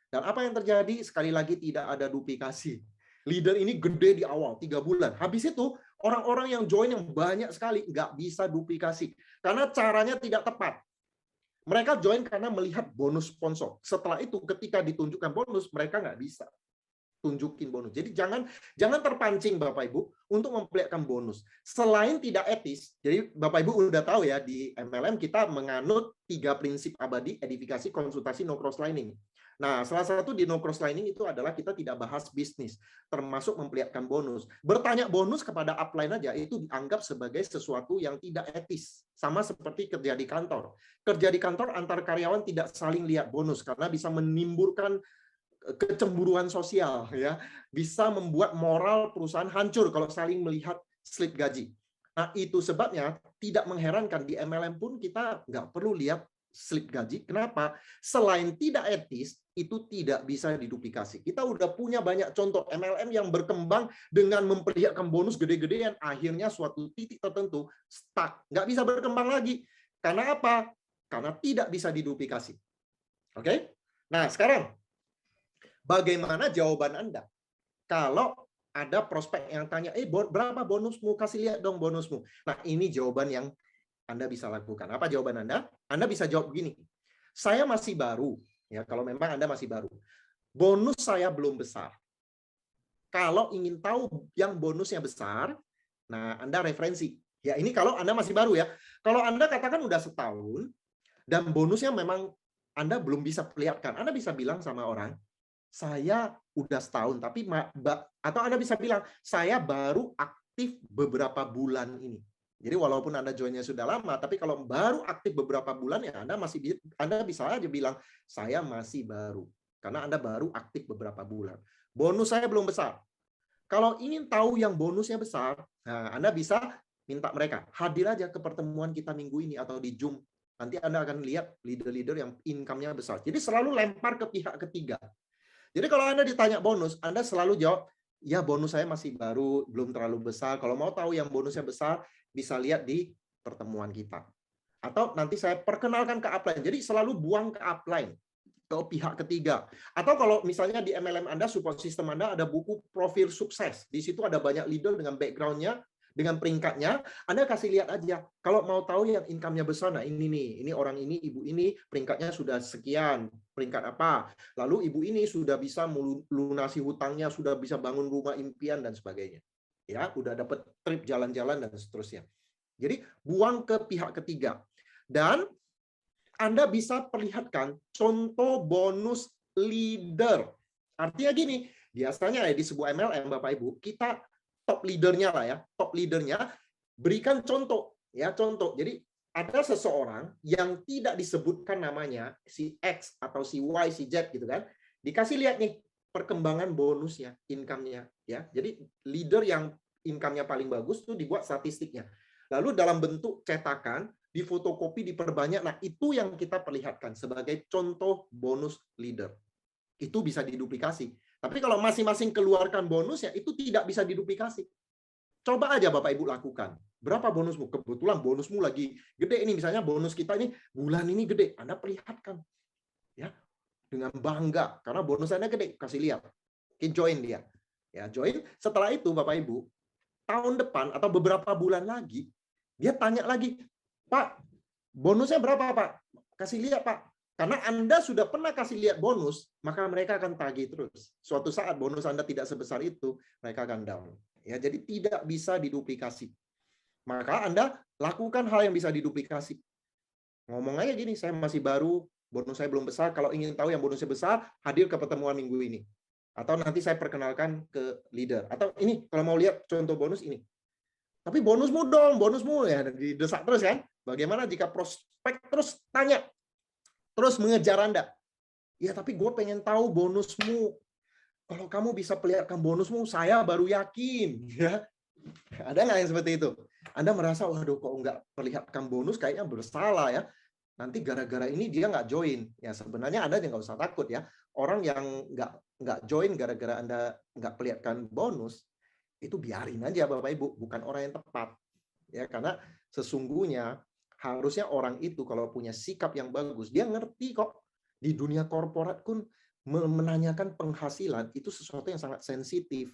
Dan apa yang terjadi? Sekali lagi tidak ada duplikasi. Leader ini gede di awal, 3 bulan. Habis itu, orang-orang yang join yang banyak sekali, nggak bisa duplikasi. Karena caranya tidak tepat. Mereka join karena melihat bonus sponsor. Setelah itu, ketika ditunjukkan bonus, mereka nggak bisa tunjukin bonus. Jadi jangan terpancing Bapak Ibu untuk memperlihatkan bonus. Selain tidak etis, jadi Bapak Ibu udah tahu ya, di MLM kita menganut 3 prinsip abadi: edifikasi, konsultasi, no cross-lining. Nah, salah satu di no cross-lining itu adalah kita tidak bahas bisnis, termasuk memperlihatkan bonus. Bertanya bonus kepada upline aja itu dianggap sebagai sesuatu yang tidak etis. Sama seperti kerja di kantor. Kerja di kantor antar karyawan tidak saling lihat bonus karena bisa menimbulkan kecemburuan sosial, ya, bisa membuat moral perusahaan hancur kalau saling melihat slip gaji. Nah, itu sebabnya tidak mengherankan di MLM pun kita nggak perlu lihat slip gaji. Kenapa? Selain tidak etis, itu tidak bisa diduplikasi. Kita udah punya banyak contoh MLM yang berkembang dengan memperlihatkan bonus gede-gedean, akhirnya suatu titik tertentu stuck, nggak bisa berkembang lagi. Karena apa? Karena tidak bisa diduplikasi. Oke? Nah, sekarang bagaimana jawaban Anda? Kalau ada prospek yang tanya, berapa bonusmu? Kasih lihat dong bonusmu. Nah, ini jawaban yang Anda bisa lakukan. Apa jawaban Anda? Anda bisa jawab begini, saya masih baru. Ya, kalau memang Anda masih baru. Bonus saya belum besar. Kalau ingin tahu yang bonusnya besar, nah Anda referensi. Ya, ini kalau Anda masih baru ya. Kalau Anda katakan udah setahun, dan bonusnya memang Anda belum bisa perlihatkan, Anda bisa bilang sama orang, saya udah setahun, tapi atau Anda bisa bilang, saya baru aktif beberapa bulan ini. Jadi walaupun Anda joinnya sudah lama, tapi kalau baru aktif beberapa bulan, ya Anda bisa aja bilang, saya masih baru. Karena Anda baru aktif beberapa bulan. Bonus saya belum besar. Kalau ingin tahu yang bonusnya besar, nah Anda bisa minta mereka, hadir aja ke pertemuan kita minggu ini atau di Zoom. Nanti Anda akan lihat leader-leader yang income-nya besar. Jadi selalu lempar ke pihak ketiga. Jadi kalau Anda ditanya bonus, Anda selalu jawab, ya bonus saya masih baru, belum terlalu besar. Kalau mau tahu yang bonusnya besar, bisa lihat di pertemuan kita. Atau nanti saya perkenalkan ke upline. Jadi selalu buang ke upline, ke pihak ketiga. Atau kalau misalnya di MLM Anda, support system Anda ada buku profil sukses. Di situ ada banyak leader dengan background-nya, dengan peringkatnya, Anda kasih lihat aja. Kalau mau tahu yang income-nya besar, nah ini nih, ini orang ini, ibu ini, peringkatnya sudah sekian, peringkat apa. Lalu ibu ini sudah bisa melunasi hutangnya, sudah bisa bangun rumah impian, dan sebagainya. Ya, udah dapat trip jalan-jalan, dan seterusnya. Jadi, buang ke pihak ketiga. Dan Anda bisa perlihatkan contoh bonus leader. Artinya gini, biasanya ya di sebuah MLM, Bapak Ibu, kita top leadernya lah ya, top leadernya berikan contoh ya, contoh. Jadi ada seseorang yang tidak disebutkan namanya, si X atau si Y, si Z gitu kan, dikasih lihat nih perkembangan bonusnya, income-nya ya. Jadi leader yang income-nya paling bagus tuh dibuat statistiknya. Lalu dalam bentuk cetakan, difotokopi, diperbanyak. Nah, itu yang kita perlihatkan sebagai contoh bonus leader. Itu bisa diduplikasi. Tapi kalau masing-masing keluarkan bonusnya, itu tidak bisa diduplikasi. Coba aja Bapak Ibu lakukan. Berapa bonusmu? Kebetulan bonusmu lagi gede ini, misalnya bonus kita ini bulan ini gede. Anda perlihatkan. Ya, dengan bangga karena bonus Anda gede, kasih lihat. join dia. Ya, join. Setelah itu Bapak Ibu, tahun depan atau beberapa bulan lagi, dia tanya lagi, Pak, bonusnya berapa Pak? Kasih lihat Pak. Karena Anda sudah pernah kasih lihat bonus, maka mereka akan tagih terus. Suatu saat bonus Anda tidak sebesar itu, mereka akan down. Ya, jadi tidak bisa diduplikasi. Maka Anda lakukan hal yang bisa diduplikasi. Ngomong aja gini, saya masih baru, bonus saya belum besar. Kalau ingin tahu yang bonusnya besar, hadir ke pertemuan minggu ini. Atau nanti saya perkenalkan ke leader. Atau ini, kalau mau lihat contoh bonus ini. Tapi bonusmu dong, bonusmu ya didesak terus kan. Bagaimana jika prospek terus tanya, terus mengejar Anda? Ya tapi gue pengen tahu bonusmu. Kalau kamu bisa perlihatkan bonusmu, saya baru yakin. Ya, ada nggak yang seperti itu? Anda merasa, waduh kok nggak perlihatkan bonus, kayaknya bersalah ya. Nanti gara-gara ini dia nggak join. Ya sebenarnya Anda nggak usah takut ya. Orang yang nggak join gara-gara Anda nggak perlihatkan bonus, itu biarin aja Bapak Ibu, bukan orang yang tepat. Ya, karena sesungguhnya harusnya orang itu kalau punya sikap yang bagus, dia ngerti kok di dunia korporat pun menanyakan penghasilan itu sesuatu yang sangat sensitif.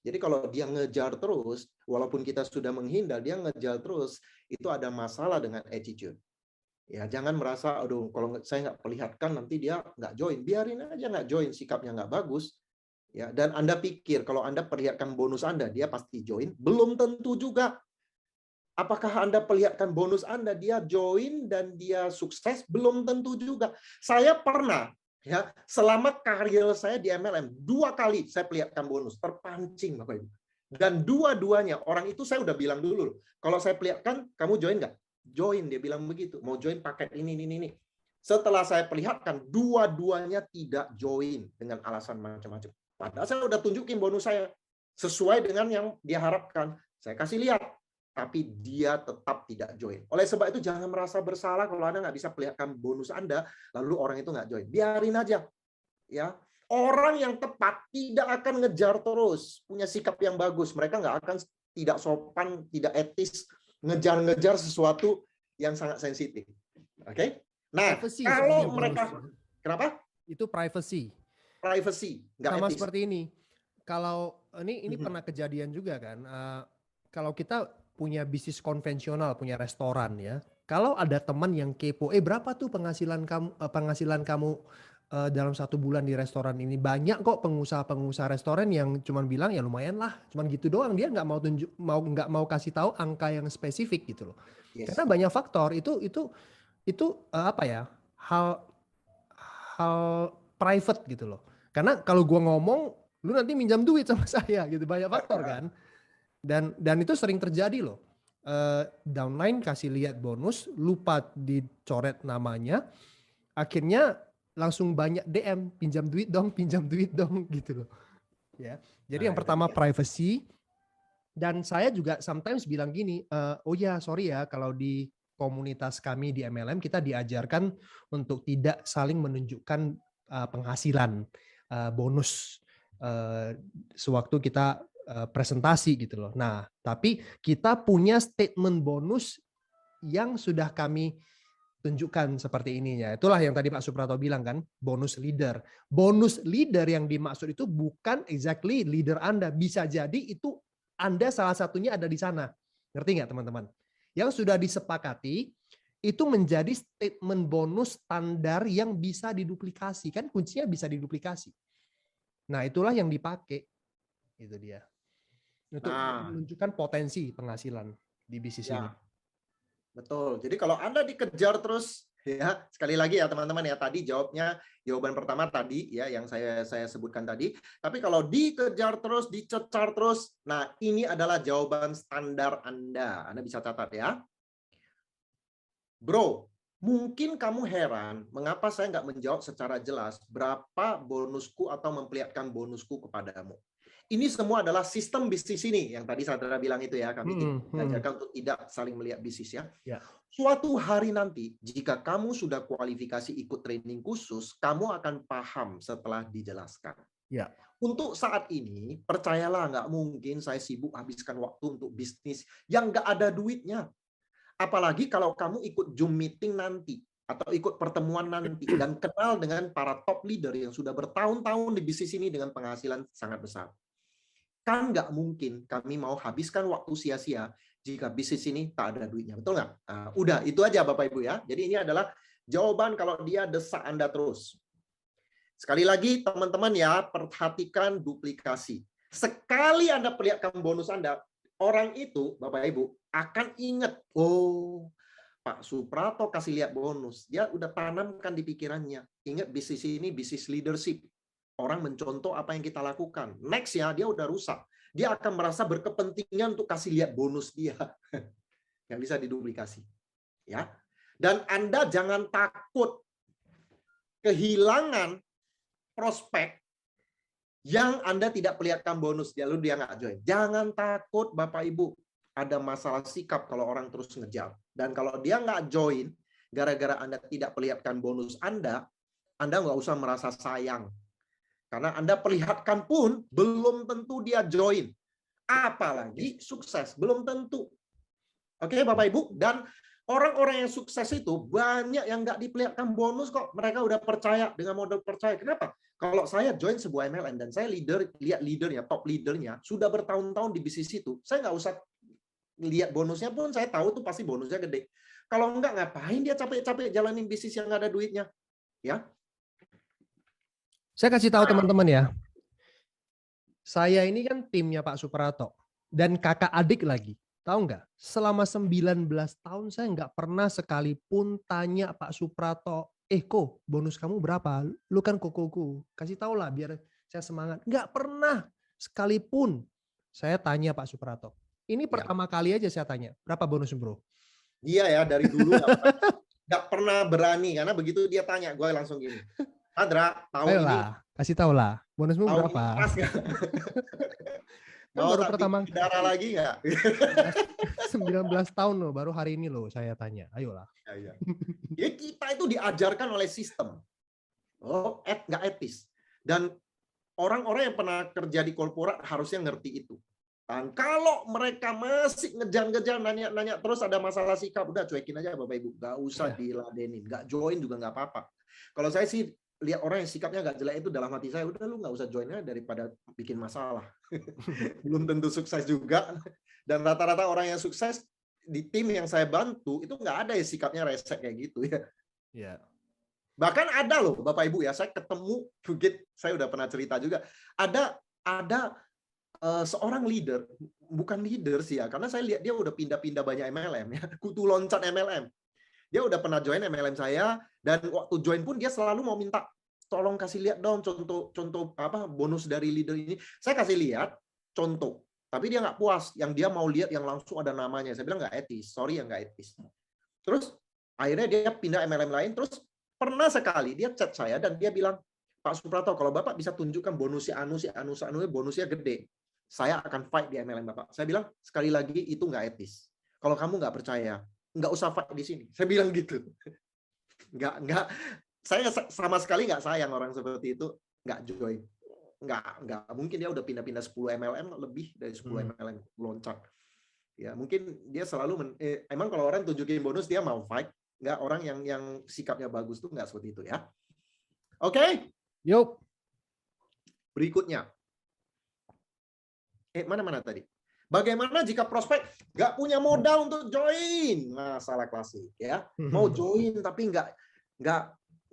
Jadi kalau dia ngejar terus, walaupun kita sudah menghindar, dia ngejar terus, itu ada masalah dengan attitude. Ya, jangan merasa, aduh, kalau saya nggak perlihatkan nanti dia nggak join. Biarin aja nggak join, sikapnya nggak bagus. Ya, dan Anda pikir kalau Anda perlihatkan bonus Anda, dia pasti join? Belum tentu juga. Apakah Anda perlihatkan bonus Anda, dia join dan dia sukses? Belum tentu juga. Saya pernah, ya, selama karir saya di MLM, 2 kali saya perlihatkan bonus, terpancing Bapak Ibu. Dan dua-duanya, orang itu saya udah bilang dulu, kalau saya perlihatkan, kamu join nggak? Join, dia bilang begitu. Mau join paket ini. Setelah saya perlihatkan, dua-duanya tidak join dengan alasan macam-macam. Padahal saya udah tunjukin bonus saya sesuai dengan yang dia harapkan. Saya kasih lihat, tapi dia tetap tidak join. Oleh sebab itu jangan merasa bersalah kalau Anda nggak bisa perlihatkan bonus Anda, lalu orang itu nggak join. Biarin aja. Ya, orang yang tepat tidak akan ngejar terus, punya sikap yang bagus. Mereka nggak akan tidak sopan, tidak etis, ngejar-ngejar sesuatu yang sangat sensitif. Oke? Nah, Privacy kalau sebenarnya mereka, bonus. kenapa? Itu privacy. Nggak Sama etis. seperti ini. Kalau ini pernah kejadian juga kan. Kalau kita punya bisnis konvensional, punya restoran ya. Kalau ada teman yang kepo, berapa tuh penghasilan kamu dalam 1 bulan di restoran ini? Banyak kok pengusaha restoran yang cuman bilang ya lumayan lah, cuman gitu doang. Dia nggak mau kasih tahu angka yang spesifik gitu loh. Yes. Karena banyak faktor itu apa ya, hal private gitu loh. Karena kalau gua ngomong, lu nanti minjam duit sama saya gitu, banyak faktor kan. Dan itu sering terjadi loh. Downline kasih lihat bonus, lupa dicoret namanya, akhirnya langsung banyak DM, pinjam duit dong gitu loh. Ya. Jadi yang pertama privacy, dan saya juga sometimes bilang gini, oh ya sorry ya kalau di komunitas kami di MLM kita diajarkan untuk tidak saling menunjukkan penghasilan bonus sewaktu kita presentasi gitu loh. Nah, tapi kita punya statement bonus yang sudah kami tunjukkan seperti ininya. Itulah yang tadi Pak Suprato bilang kan, bonus leader. Bonus leader yang dimaksud itu bukan exactly leader Anda. Bisa jadi itu Anda salah satunya ada di sana. Ngerti nggak teman-teman? Yang sudah disepakati itu menjadi statement bonus standar yang bisa diduplikasi. Kan kuncinya bisa diduplikasi. Nah, itulah yang dipakai. Itu dia. Untuk menunjukkan potensi penghasilan di bisnis ini. Betul. Jadi kalau Anda dikejar terus, ya sekali lagi ya teman-teman ya, tadi jawaban pertama tadi ya yang saya sebutkan tadi. Tapi kalau dikejar terus, dicecar terus, nah ini adalah jawaban standar Anda. Anda bisa catat ya. Bro, mungkin kamu heran mengapa saya nggak menjawab secara jelas berapa bonusku atau memperlihatkan bonusku kepadamu. Ini semua adalah sistem bisnis ini yang tadi Saudara bilang itu ya, kami diajarkan untuk tidak saling melihat bisnis ya. Suatu hari nanti jika kamu sudah kualifikasi ikut training khusus, kamu akan paham setelah dijelaskan. Ya. Untuk saat ini, percayalah nggak mungkin saya sibuk habiskan waktu untuk bisnis yang nggak ada duitnya. Apalagi kalau kamu ikut Zoom meeting nanti. atau ikut pertemuan nanti dan kenal dengan para top leader yang sudah bertahun-tahun di bisnis ini dengan penghasilan sangat besar. Kan nggak mungkin kami mau habiskan waktu sia-sia jika bisnis ini tak ada duitnya. Betul nggak? Nah, udah, itu aja Bapak Ibu ya. Jadi ini adalah jawaban kalau dia desak Anda terus. Sekali lagi teman-teman ya, perhatikan duplikasi. Sekali Anda perlihatkan bonus Anda, orang itu Bapak Ibu akan ingat, oh Pak Suprato kasih lihat bonus. Dia udah tanamkan di pikirannya. Ingat bisnis ini bisnis leadership. Orang mencontoh apa yang kita lakukan. Next ya, dia udah rusak. Dia akan merasa berkepentingan untuk kasih lihat bonus dia. Yang bisa diduplikasi. Ya. Dan Anda jangan takut kehilangan prospek yang Anda tidak perlihatkan bonus. Lalu dia nggak join. Jangan takut Bapak Ibu. Ada masalah sikap kalau orang terus ngejar. Dan kalau dia nggak join, gara-gara Anda tidak perlihatkan bonus Anda nggak usah merasa sayang. Karena Anda perlihatkan pun, belum tentu dia join. Apalagi sukses, belum tentu. Oke Bapak Ibu? Dan orang-orang yang sukses itu, banyak yang nggak diperlihatkan bonus kok. Mereka udah percaya dengan model percaya. Kenapa? Kalau saya join sebuah MLM, dan saya lihat leadernya, top leadernya, sudah bertahun-tahun di bisnis itu, saya nggak usah lihat bonusnya pun saya tahu tuh pasti bonusnya gede. Kalau enggak, ngapain dia capek-capek jalanin bisnis yang nggak ada duitnya? Ya. Saya kasih tahu teman-teman ya. Saya ini kan timnya Pak Suprato dan kakak adik lagi. Tahu nggak? Selama 19 tahun saya nggak pernah sekalipun tanya Pak Suprato, Ko, bonus kamu berapa? Lu kan kokoku. Kasih tahu lah biar saya semangat. Nggak pernah sekalipun saya tanya Pak Suprato. Ini pertama kali aja saya tanya, berapa bonus bro? Iya ya, dari dulu nggak pernah berani, karena begitu dia tanya, gue langsung gini, Adra, tahun ini kasih tahu lah, bonusmu berapa? Mau baru pertama darah lagi nggak? 19 tahun loh, baru hari ini loh saya tanya, ayolah. Ya. Jadi kita itu diajarkan oleh sistem, nggak etis. Dan orang-orang yang pernah kerja di korporat harusnya ngerti itu. Dan kalau mereka masih ngejar-ngejar, nanya-nanya terus ada masalah sikap, udah cuekin aja Bapak Ibu. Nggak usah diladenin. Nggak join juga nggak apa-apa. Kalau saya sih lihat orang yang sikapnya nggak jelek itu, dalam hati saya, udah lu nggak usah joinnya daripada bikin masalah. Belum tentu sukses juga. Dan rata-rata orang yang sukses di tim yang saya bantu, itu nggak ada ya sikapnya resek kayak gitu ya. Iya. Bahkan ada loh Bapak Ibu ya, saya ketemu, saya udah pernah cerita juga, ada seorang leader, bukan leader sih ya, karena saya lihat dia udah pindah-pindah banyak MLM ya, kutu loncat MLM. Dia udah pernah join MLM saya, dan waktu join pun dia selalu mau minta, tolong kasih lihat dong contoh apa bonus dari leader ini. Saya kasih lihat contoh, tapi dia nggak puas, yang dia mau lihat yang langsung ada namanya. Saya bilang nggak etis, sorry ya nggak etis. Terus akhirnya dia pindah MLM lain, terus pernah sekali dia chat saya dan dia bilang, Pak Suprato, kalau Bapak bisa tunjukkan bonusnya bonusnya gede, saya akan fight di MLM Bapak. Saya bilang, sekali lagi itu nggak etis. Kalau kamu nggak percaya, nggak usah fight di sini. Saya bilang gitu. Nggak. Saya sama sekali nggak sayang orang seperti itu, nggak join. Nggak mungkin dia udah pindah-pindah 10 MLM, lebih dari 10 MLM loncat. Ya, mungkin dia selalu emang kalau orang tunjukin bonus dia mau fight, nggak orang yang sikapnya bagus tuh nggak seperti itu ya. Oke? Yuk. Berikutnya. Mana tadi? Bagaimana jika prospek nggak punya modal untuk join? Masalah klasik ya. Mau join tapi nggak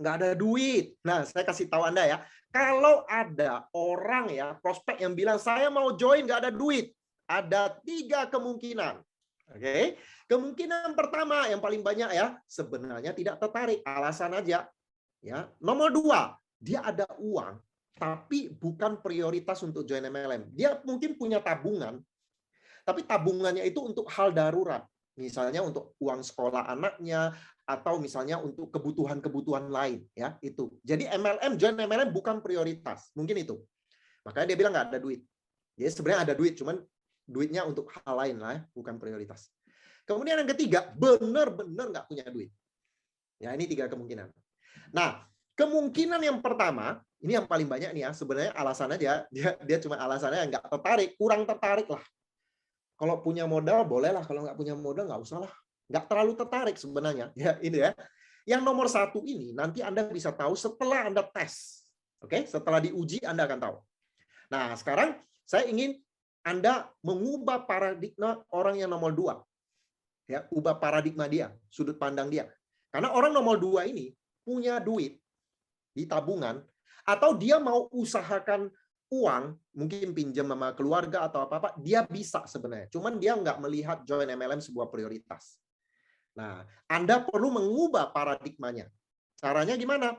ada duit. Nah, saya kasih tahu Anda ya. Kalau ada orang ya, prospek yang bilang saya mau join nggak ada duit, ada 3 kemungkinan. Oke. Kemungkinan pertama yang paling banyak ya, sebenarnya tidak tertarik, alasan aja. Ya. Nomor 2, dia ada uang tapi bukan prioritas untuk join MLM. Dia mungkin punya tabungan, tapi tabungannya itu untuk hal darurat. Misalnya untuk uang sekolah anaknya, atau misalnya untuk kebutuhan-kebutuhan lain. Ya itu. Jadi join MLM bukan prioritas. Mungkin itu. Makanya dia bilang nggak ada duit. Jadi sebenarnya ada duit, cuman duitnya untuk hal lain lah, bukan prioritas. Kemudian yang ketiga, benar-benar nggak punya duit. Ya ini 3 kemungkinan. Nah, kemungkinan yang pertama, ini yang paling banyak nih ya, sebenarnya alasan aja, dia cuma alasannya nggak tertarik, kurang tertarik lah. Kalau punya modal boleh lah, kalau nggak punya modal nggak usah lah. Nggak terlalu tertarik sebenarnya. Ya ini ya. Yang nomor 1 ini nanti Anda bisa tahu setelah Anda tes. Oke, setelah diuji Anda akan tahu. Nah, sekarang saya ingin Anda mengubah paradigma orang yang nomor 2. Ya, ubah paradigma dia, sudut pandang dia. Karena orang nomor 2 ini punya duit di tabungan, atau dia mau usahakan uang, mungkin pinjam sama keluarga atau apa-apa, dia bisa sebenarnya. Cuman dia nggak melihat join MLM sebuah prioritas. Nah, Anda perlu mengubah paradigmanya. Caranya gimana?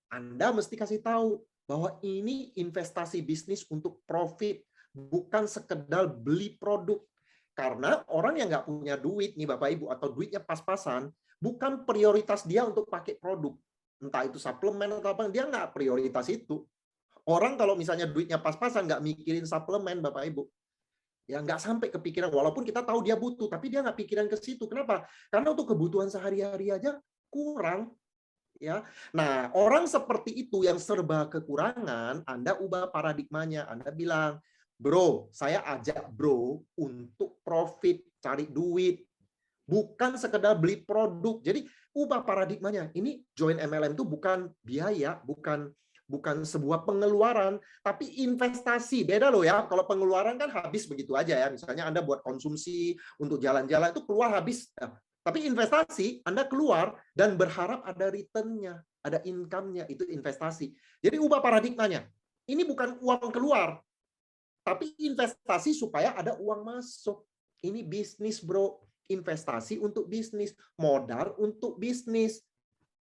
Anda mesti kasih tahu bahwa ini investasi bisnis untuk profit, bukan sekedar beli produk. Karena orang yang nggak punya duit nih Bapak Ibu, atau duitnya pas-pasan, bukan prioritas dia untuk pakai produk. Entah itu suplemen atau apa, dia nggak prioritas itu. Orang kalau misalnya duitnya pas-pasan, nggak mikirin suplemen, Bapak Ibu. Ya nggak sampai kepikiran, walaupun kita tahu dia butuh, tapi dia nggak pikiran ke situ. Kenapa? Karena untuk kebutuhan sehari-hari aja kurang. Ya, nah orang seperti itu yang serba kekurangan, Anda ubah paradigmanya. Anda bilang, bro, saya ajak bro untuk profit, cari duit, bukan sekedar beli produk. Jadi ubah paradigmanya. Ini join MLM itu bukan biaya, bukan sebuah pengeluaran, tapi investasi. Beda loh ya. Kalau pengeluaran kan habis begitu aja ya. Misalnya Anda buat konsumsi untuk jalan-jalan itu keluar habis. Nah, tapi investasi Anda keluar dan berharap ada return-nya, ada income-nya, itu investasi. Jadi ubah paradigmanya. Ini bukan uang keluar, tapi investasi supaya ada uang masuk. Ini bisnis, bro. Investasi untuk bisnis, modal untuk bisnis.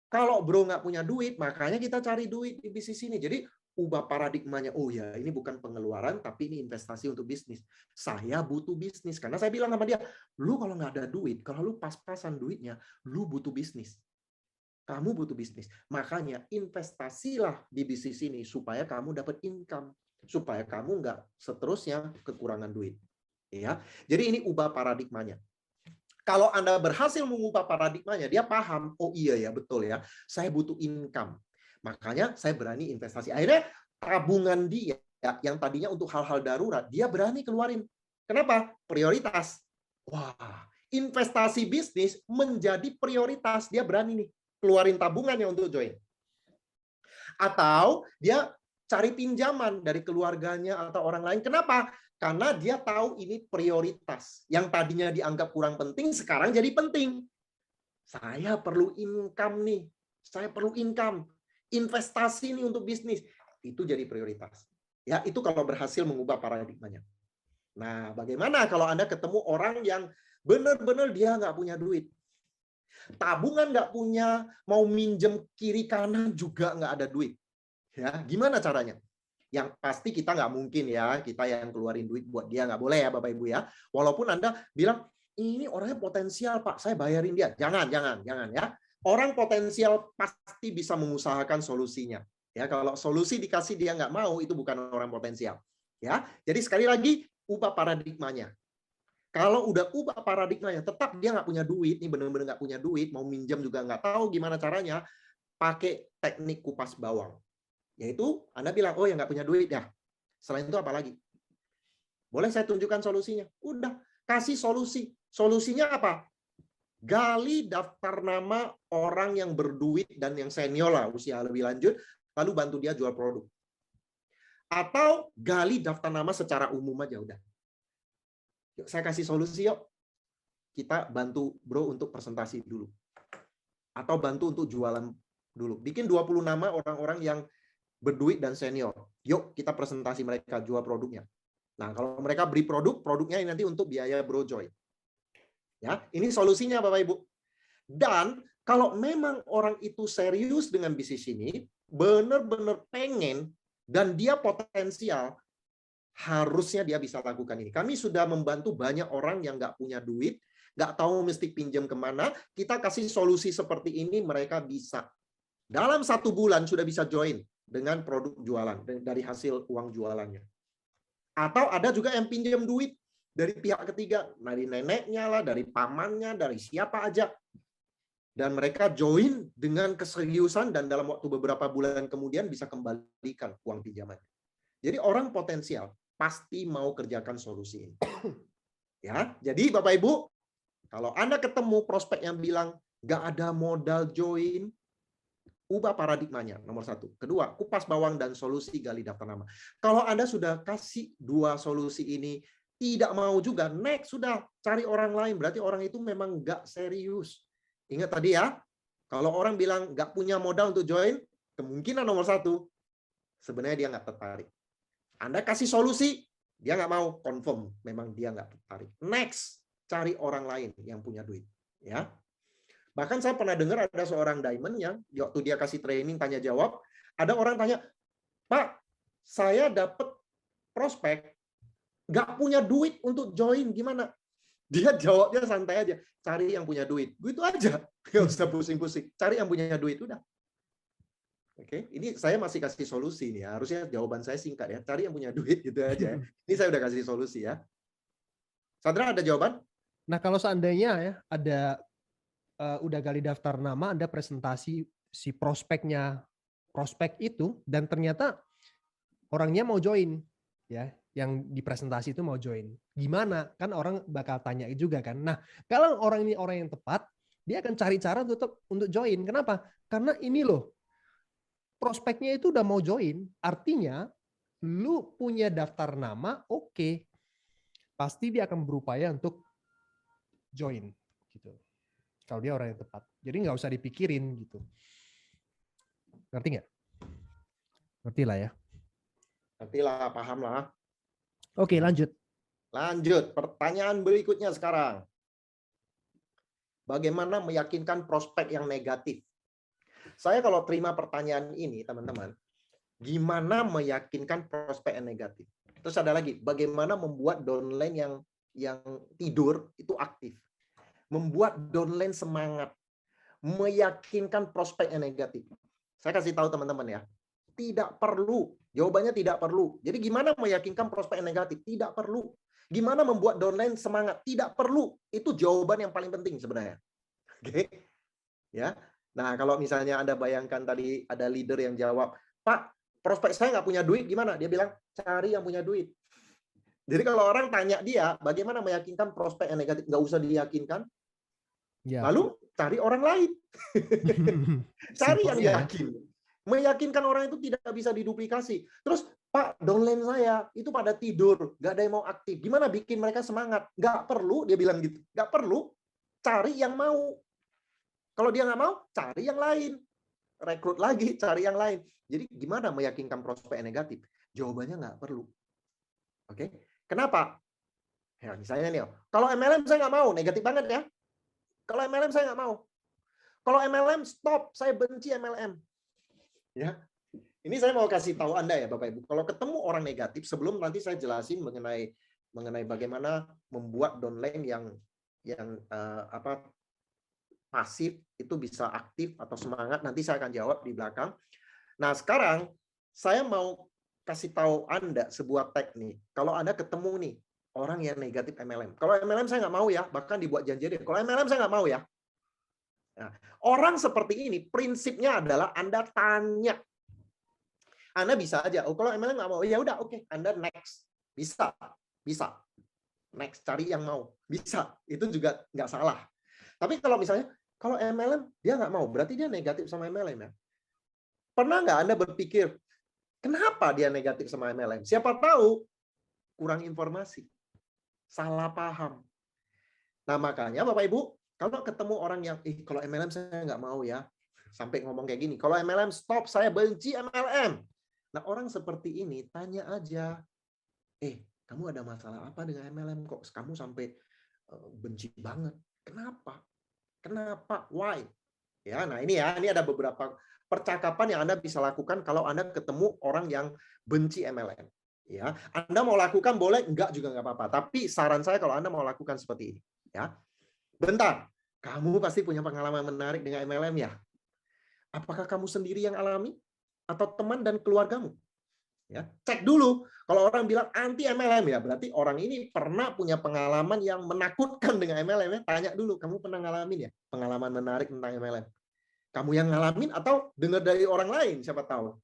Kalau bro nggak punya duit, makanya kita cari duit di bisnis ini. Jadi ubah paradigmanya. Oh ya, ini bukan pengeluaran, tapi ini investasi untuk bisnis. Saya butuh bisnis. Karena saya bilang sama dia, lu kalau nggak ada duit, kalau lu pas-pasan duitnya, lu butuh bisnis. Kamu butuh bisnis. Makanya investasilah di bisnis ini supaya kamu dapat income. Supaya kamu nggak seterusnya kekurangan duit. Ya, jadi ini ubah paradigmanya. Kalau Anda berhasil mengubah paradigmanya, dia paham, oh iya ya, betul ya, saya butuh income. Makanya saya berani investasi. Akhirnya tabungan dia yang tadinya untuk hal-hal darurat, dia berani keluarin. Kenapa? Prioritas. Wah, investasi bisnis menjadi prioritas. Dia berani nih keluarin tabungannya untuk join. Atau dia cari pinjaman dari keluarganya atau orang lain. Kenapa? Karena dia tahu ini prioritas. Yang tadinya dianggap kurang penting, sekarang jadi penting. Saya perlu income nih. Saya perlu income. Investasi nih untuk bisnis. Itu jadi prioritas. Ya, itu kalau berhasil mengubah paradigmanya. Nah, bagaimana kalau Anda ketemu orang yang benar-benar dia nggak punya duit? Tabungan nggak punya, mau minjem kiri kanan juga nggak ada duit. Ya, gimana caranya? Yang pasti kita nggak mungkin ya, kita yang keluarin duit buat dia, nggak boleh ya Bapak Ibu ya. Walaupun Anda bilang, ini orangnya potensial Pak, saya bayarin dia. Jangan ya. Orang potensial pasti bisa mengusahakan solusinya. Ya, kalau solusi dikasih dia nggak mau, itu bukan orang potensial. Ya, jadi sekali lagi ubah paradigmanya. Kalau udah ubah paradigmanya, tetap dia nggak punya duit, nih benar-benar nggak punya duit, mau minjam juga nggak tahu gimana caranya, pakai teknik kupas bawang. Yaitu Anda bilang, oh ya nggak punya duit ya. Selain itu apa lagi? Boleh saya tunjukkan solusinya? Udah, kasih solusi. Solusinya apa? Gali daftar nama orang yang berduit dan yang senior lah, usia lebih lanjut, lalu bantu dia jual produk. Atau gali daftar nama secara umum aja udah. Yuk, saya kasih solusi yuk. Kita bantu bro untuk presentasi dulu. Atau bantu untuk jualan dulu. Bikin 20 nama orang-orang yang berduit dan senior. Yuk kita presentasi mereka, jual produknya. Nah, kalau mereka beli produk, produknya nanti untuk biaya bro join. Ya, ini solusinya Bapak Ibu. Dan kalau memang orang itu serius dengan bisnis ini, benar-benar pengen dan dia potensial, harusnya dia bisa lakukan ini. Kami sudah membantu banyak orang yang nggak punya duit, nggak tahu mesti pinjam kemana, kita kasih solusi seperti ini, mereka bisa. Dalam 1 bulan sudah bisa join dengan produk jualan, dari hasil uang jualannya. Atau ada juga yang pinjam duit dari pihak ketiga, dari neneknya lah, dari pamannya, dari siapa aja. Dan mereka join dengan keseriusan dan dalam waktu beberapa bulan kemudian bisa kembalikan uang pinjaman. Jadi orang potensial pasti mau kerjakan solusi ini. Ya, jadi Bapak Ibu, kalau Anda ketemu prospek yang bilang nggak ada modal join, ubah paradigmanya, nomor satu. Kedua, kupas bawang dan solusi gali daftar nama. Kalau Anda sudah kasih dua solusi ini, tidak mau juga, next, sudah cari orang lain. Berarti orang itu memang nggak serius. Ingat tadi ya, kalau orang bilang nggak punya modal untuk join, kemungkinan nomor satu, sebenarnya dia nggak tertarik. Anda kasih solusi, dia nggak mau, confirm, memang dia nggak tertarik. Next, cari orang lain yang punya duit. Ya. Bahkan saya pernah dengar ada seorang diamond yang waktu dia kasih training tanya jawab, ada orang tanya, Pak, saya dapat prospek, nggak punya duit untuk join, gimana? Dia jawabnya santai aja, cari yang punya duit. Gitu aja, nggak usah pusing-pusing. Cari yang punya duit, udah. Oke, ini saya masih kasih solusi nih. Harusnya jawaban saya singkat ya. Cari yang punya duit gitu aja. Ini saya udah kasih solusi ya. Sandra ada jawaban? Nah, kalau seandainya ya ada udah gali daftar nama, Anda presentasi si prospek itu, dan ternyata orangnya mau join, ya, yang di presentasi itu mau join. Gimana? Kan orang bakal tanya juga kan. Nah, kalau orang ini orang yang tepat, dia akan cari cara untuk join. Kenapa? Karena ini loh, prospeknya itu udah mau join. Artinya, lu punya daftar nama, oke. Pasti dia akan berupaya untuk join, gitu. Kalau dia orang yang tepat. Jadi nggak usah dipikirin gitu. Ngerti nggak? Ngerti lah ya. Ngerti lah, paham lah. Oke, lanjut. Lanjut, pertanyaan berikutnya sekarang. Bagaimana meyakinkan prospek yang negatif? Saya kalau terima pertanyaan ini, teman-teman, gimana meyakinkan prospek yang negatif? Terus ada lagi, bagaimana membuat downline yang tidur itu aktif? Membuat downline semangat, meyakinkan prospek yang negatif. Saya kasih tahu teman-teman ya, tidak perlu. Jawabannya tidak perlu. Jadi gimana meyakinkan prospek yang negatif? Tidak perlu. Gimana membuat downline semangat? Tidak perlu. Itu jawaban yang paling penting sebenarnya. Oke, ya. Nah, kalau misalnya Anda bayangkan tadi ada leader yang jawab, Pak, prospek saya nggak punya duit, gimana? Dia bilang, cari yang punya duit. Jadi kalau orang tanya dia, bagaimana meyakinkan prospek yang negatif? Nggak usah diyakinkan. Ya. Lalu cari orang lain. Cari yang yakin. Meyakinkan orang itu tidak bisa diduplikasi. Terus, Pak, downline saya itu pada tidur, nggak ada yang mau aktif. Gimana bikin mereka semangat? Nggak perlu, dia bilang gitu. Nggak perlu. Cari yang mau. Kalau dia nggak mau, cari yang lain. Rekrut lagi, cari yang lain. Jadi gimana meyakinkan prospek yang negatif? Jawabannya nggak perlu. Oke, kenapa? Ya, misalnya nih, kalau MLM saya nggak mau, negatif banget ya. Kalau MLM saya nggak mau. Kalau MLM stop, saya benci MLM. Ya, ini saya mau kasih tahu Anda ya Bapak Ibu. Kalau ketemu orang negatif, sebelum nanti saya jelasin mengenai bagaimana membuat downline yang pasif itu bisa aktif atau semangat. Nanti saya akan jawab di belakang. Nah, sekarang saya mau kasih tahu Anda sebuah teknik. Kalau Anda ketemu nih orang yang negatif MLM. Kalau MLM saya nggak mau ya, bahkan dibuat janji dia. Kalau MLM saya nggak mau ya. Nah, orang seperti ini prinsipnya adalah Anda tanya. Anda bisa aja, oh kalau MLM nggak mau, ya udah oke, Anda next. Bisa. Next, cari yang mau. Bisa, itu juga nggak salah. Tapi kalau misalnya, kalau MLM dia nggak mau, berarti dia negatif sama MLM ya. Pernah nggak Anda berpikir, kenapa dia negatif sama MLM? Siapa tahu kurang informasi, salah paham. Nah makanya Bapak Ibu, kalau ketemu orang yang, kalau MLM saya nggak mau ya, sampai ngomong kayak gini, kalau MLM stop, saya benci MLM. Nah orang seperti ini tanya aja, kamu ada masalah apa dengan MLM kok kamu sampai benci banget? Kenapa? Why? Ya, nah ini ada beberapa percakapan yang Anda bisa lakukan kalau Anda ketemu orang yang benci MLM. Ya, Anda mau lakukan boleh, enggak juga nggak apa-apa. Tapi saran saya kalau Anda mau lakukan seperti ini, ya. Bentar, kamu pasti punya pengalaman menarik dengan MLM ya? Apakah kamu sendiri yang alami atau teman dan keluargamu? Ya, cek dulu. Kalau orang bilang anti MLM ya, berarti orang ini pernah punya pengalaman yang menakutkan dengan MLM ya. Tanya dulu, kamu pernah ngalamin ya pengalaman menarik tentang MLM? Kamu yang ngalamin atau dengar dari orang lain, siapa tahu.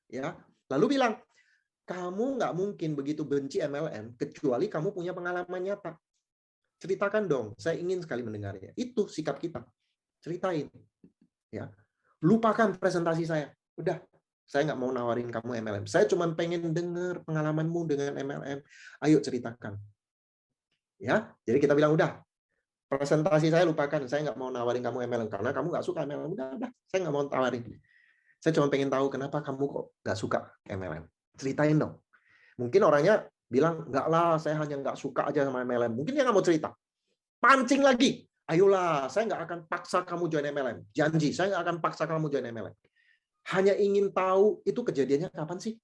Ya, lalu bilang, kamu nggak mungkin begitu benci MLM kecuali kamu punya pengalaman nyata. Ceritakan dong, saya ingin sekali mendengarnya. Itu sikap kita. Ceritain. Ya. Lupakan presentasi saya. Udah, saya nggak mau nawarin kamu MLM. Saya cuma pengen dengar pengalamanmu dengan MLM. Ayo ceritakan. Ya, jadi kita bilang udah, presentasi saya lupakan. Saya nggak mau nawarin kamu MLM karena kamu nggak suka MLM. Udah, saya nggak mau tawarin. Saya cuma pengen tahu kenapa kamu kok nggak suka MLM. Ceritain dong. Mungkin orangnya bilang, nggak lah, saya hanya nggak suka aja sama MLM. Mungkin dia nggak mau cerita. Pancing lagi. Ayolah, saya nggak akan paksa kamu join MLM. Janji, saya nggak akan paksa kamu join MLM. Hanya ingin tahu itu kejadiannya kapan sih?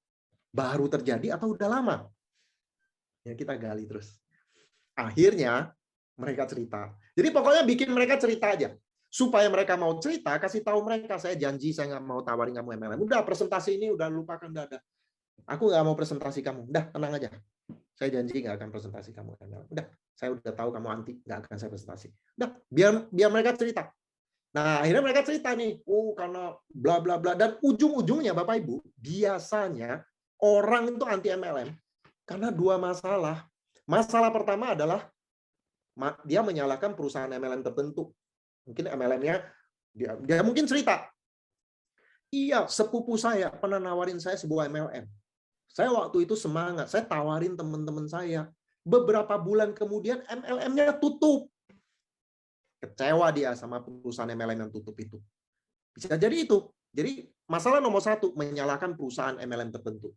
Baru terjadi atau udah lama? Ya, kita gali terus. Akhirnya mereka cerita. Jadi pokoknya bikin mereka cerita aja. Supaya mereka mau cerita, kasih tahu mereka, saya janji saya nggak mau tawarin kamu MLM. Udah, presentasi ini udah lupakan, udah ada. Aku nggak mau presentasi kamu. Udah, tenang aja. Saya janji nggak akan presentasi kamu MLM. Udah, saya udah tahu kamu anti, nggak akan saya presentasi. Udah, biar mereka cerita. Nah, akhirnya mereka cerita nih, karena bla bla bla, dan ujung-ujungnya Bapak Ibu, biasanya orang itu anti MLM karena dua masalah. Masalah pertama adalah dia menyalahkan perusahaan MLM tertentu. Mungkin MLM-nya dia mungkin cerita, iya, sepupu saya pernah nawarin saya sebuah MLM. Saya waktu itu semangat, saya tawarin teman-teman saya. Beberapa bulan kemudian MLM-nya tutup. Kecewa dia sama perusahaan MLM yang tutup itu. Bisa jadi itu. Jadi masalah nomor satu, menyalahkan perusahaan MLM tertentu.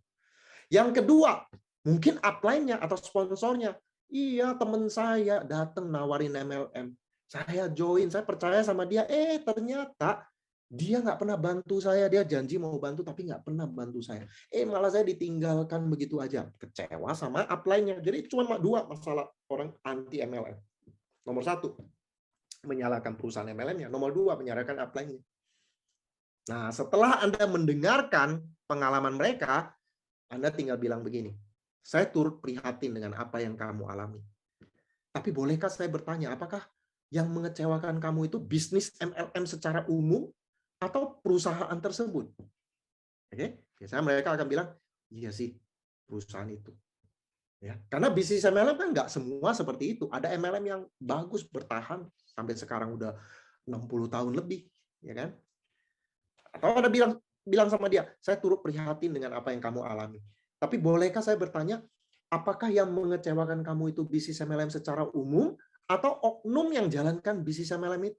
Yang kedua, mungkin upline-nya atau sponsornya. Iya, teman saya datang nawarin MLM. Saya join, saya percaya sama dia. Ternyata dia nggak pernah bantu saya. Dia janji mau bantu, tapi nggak pernah bantu saya. Malah saya ditinggalkan begitu aja. Kecewa sama upline-nya. Jadi cuma dua masalah orang anti MLM. Nomor satu, menyalahkan perusahaan MLM-nya. Nomor dua, menyalahkan upline-nya. Nah, setelah Anda mendengarkan pengalaman mereka, Anda tinggal bilang begini, saya turut prihatin dengan apa yang kamu alami. Tapi bolehkah saya bertanya, apakah yang mengecewakan kamu itu bisnis MLM secara umum atau perusahaan tersebut? Oke, biasanya mereka akan bilang, iya sih, perusahaan itu. Ya, karena bisnis MLM kan nggak semua seperti itu. Ada MLM yang bagus bertahan sampai sekarang udah 60 tahun lebih, ya kan? Atau Anda bilang sama dia, saya turut prihatin dengan apa yang kamu alami. Tapi bolehkah saya bertanya, apakah yang mengecewakan kamu itu bisnis MLM secara umum atau oknum yang jalankan bisnis MLM itu?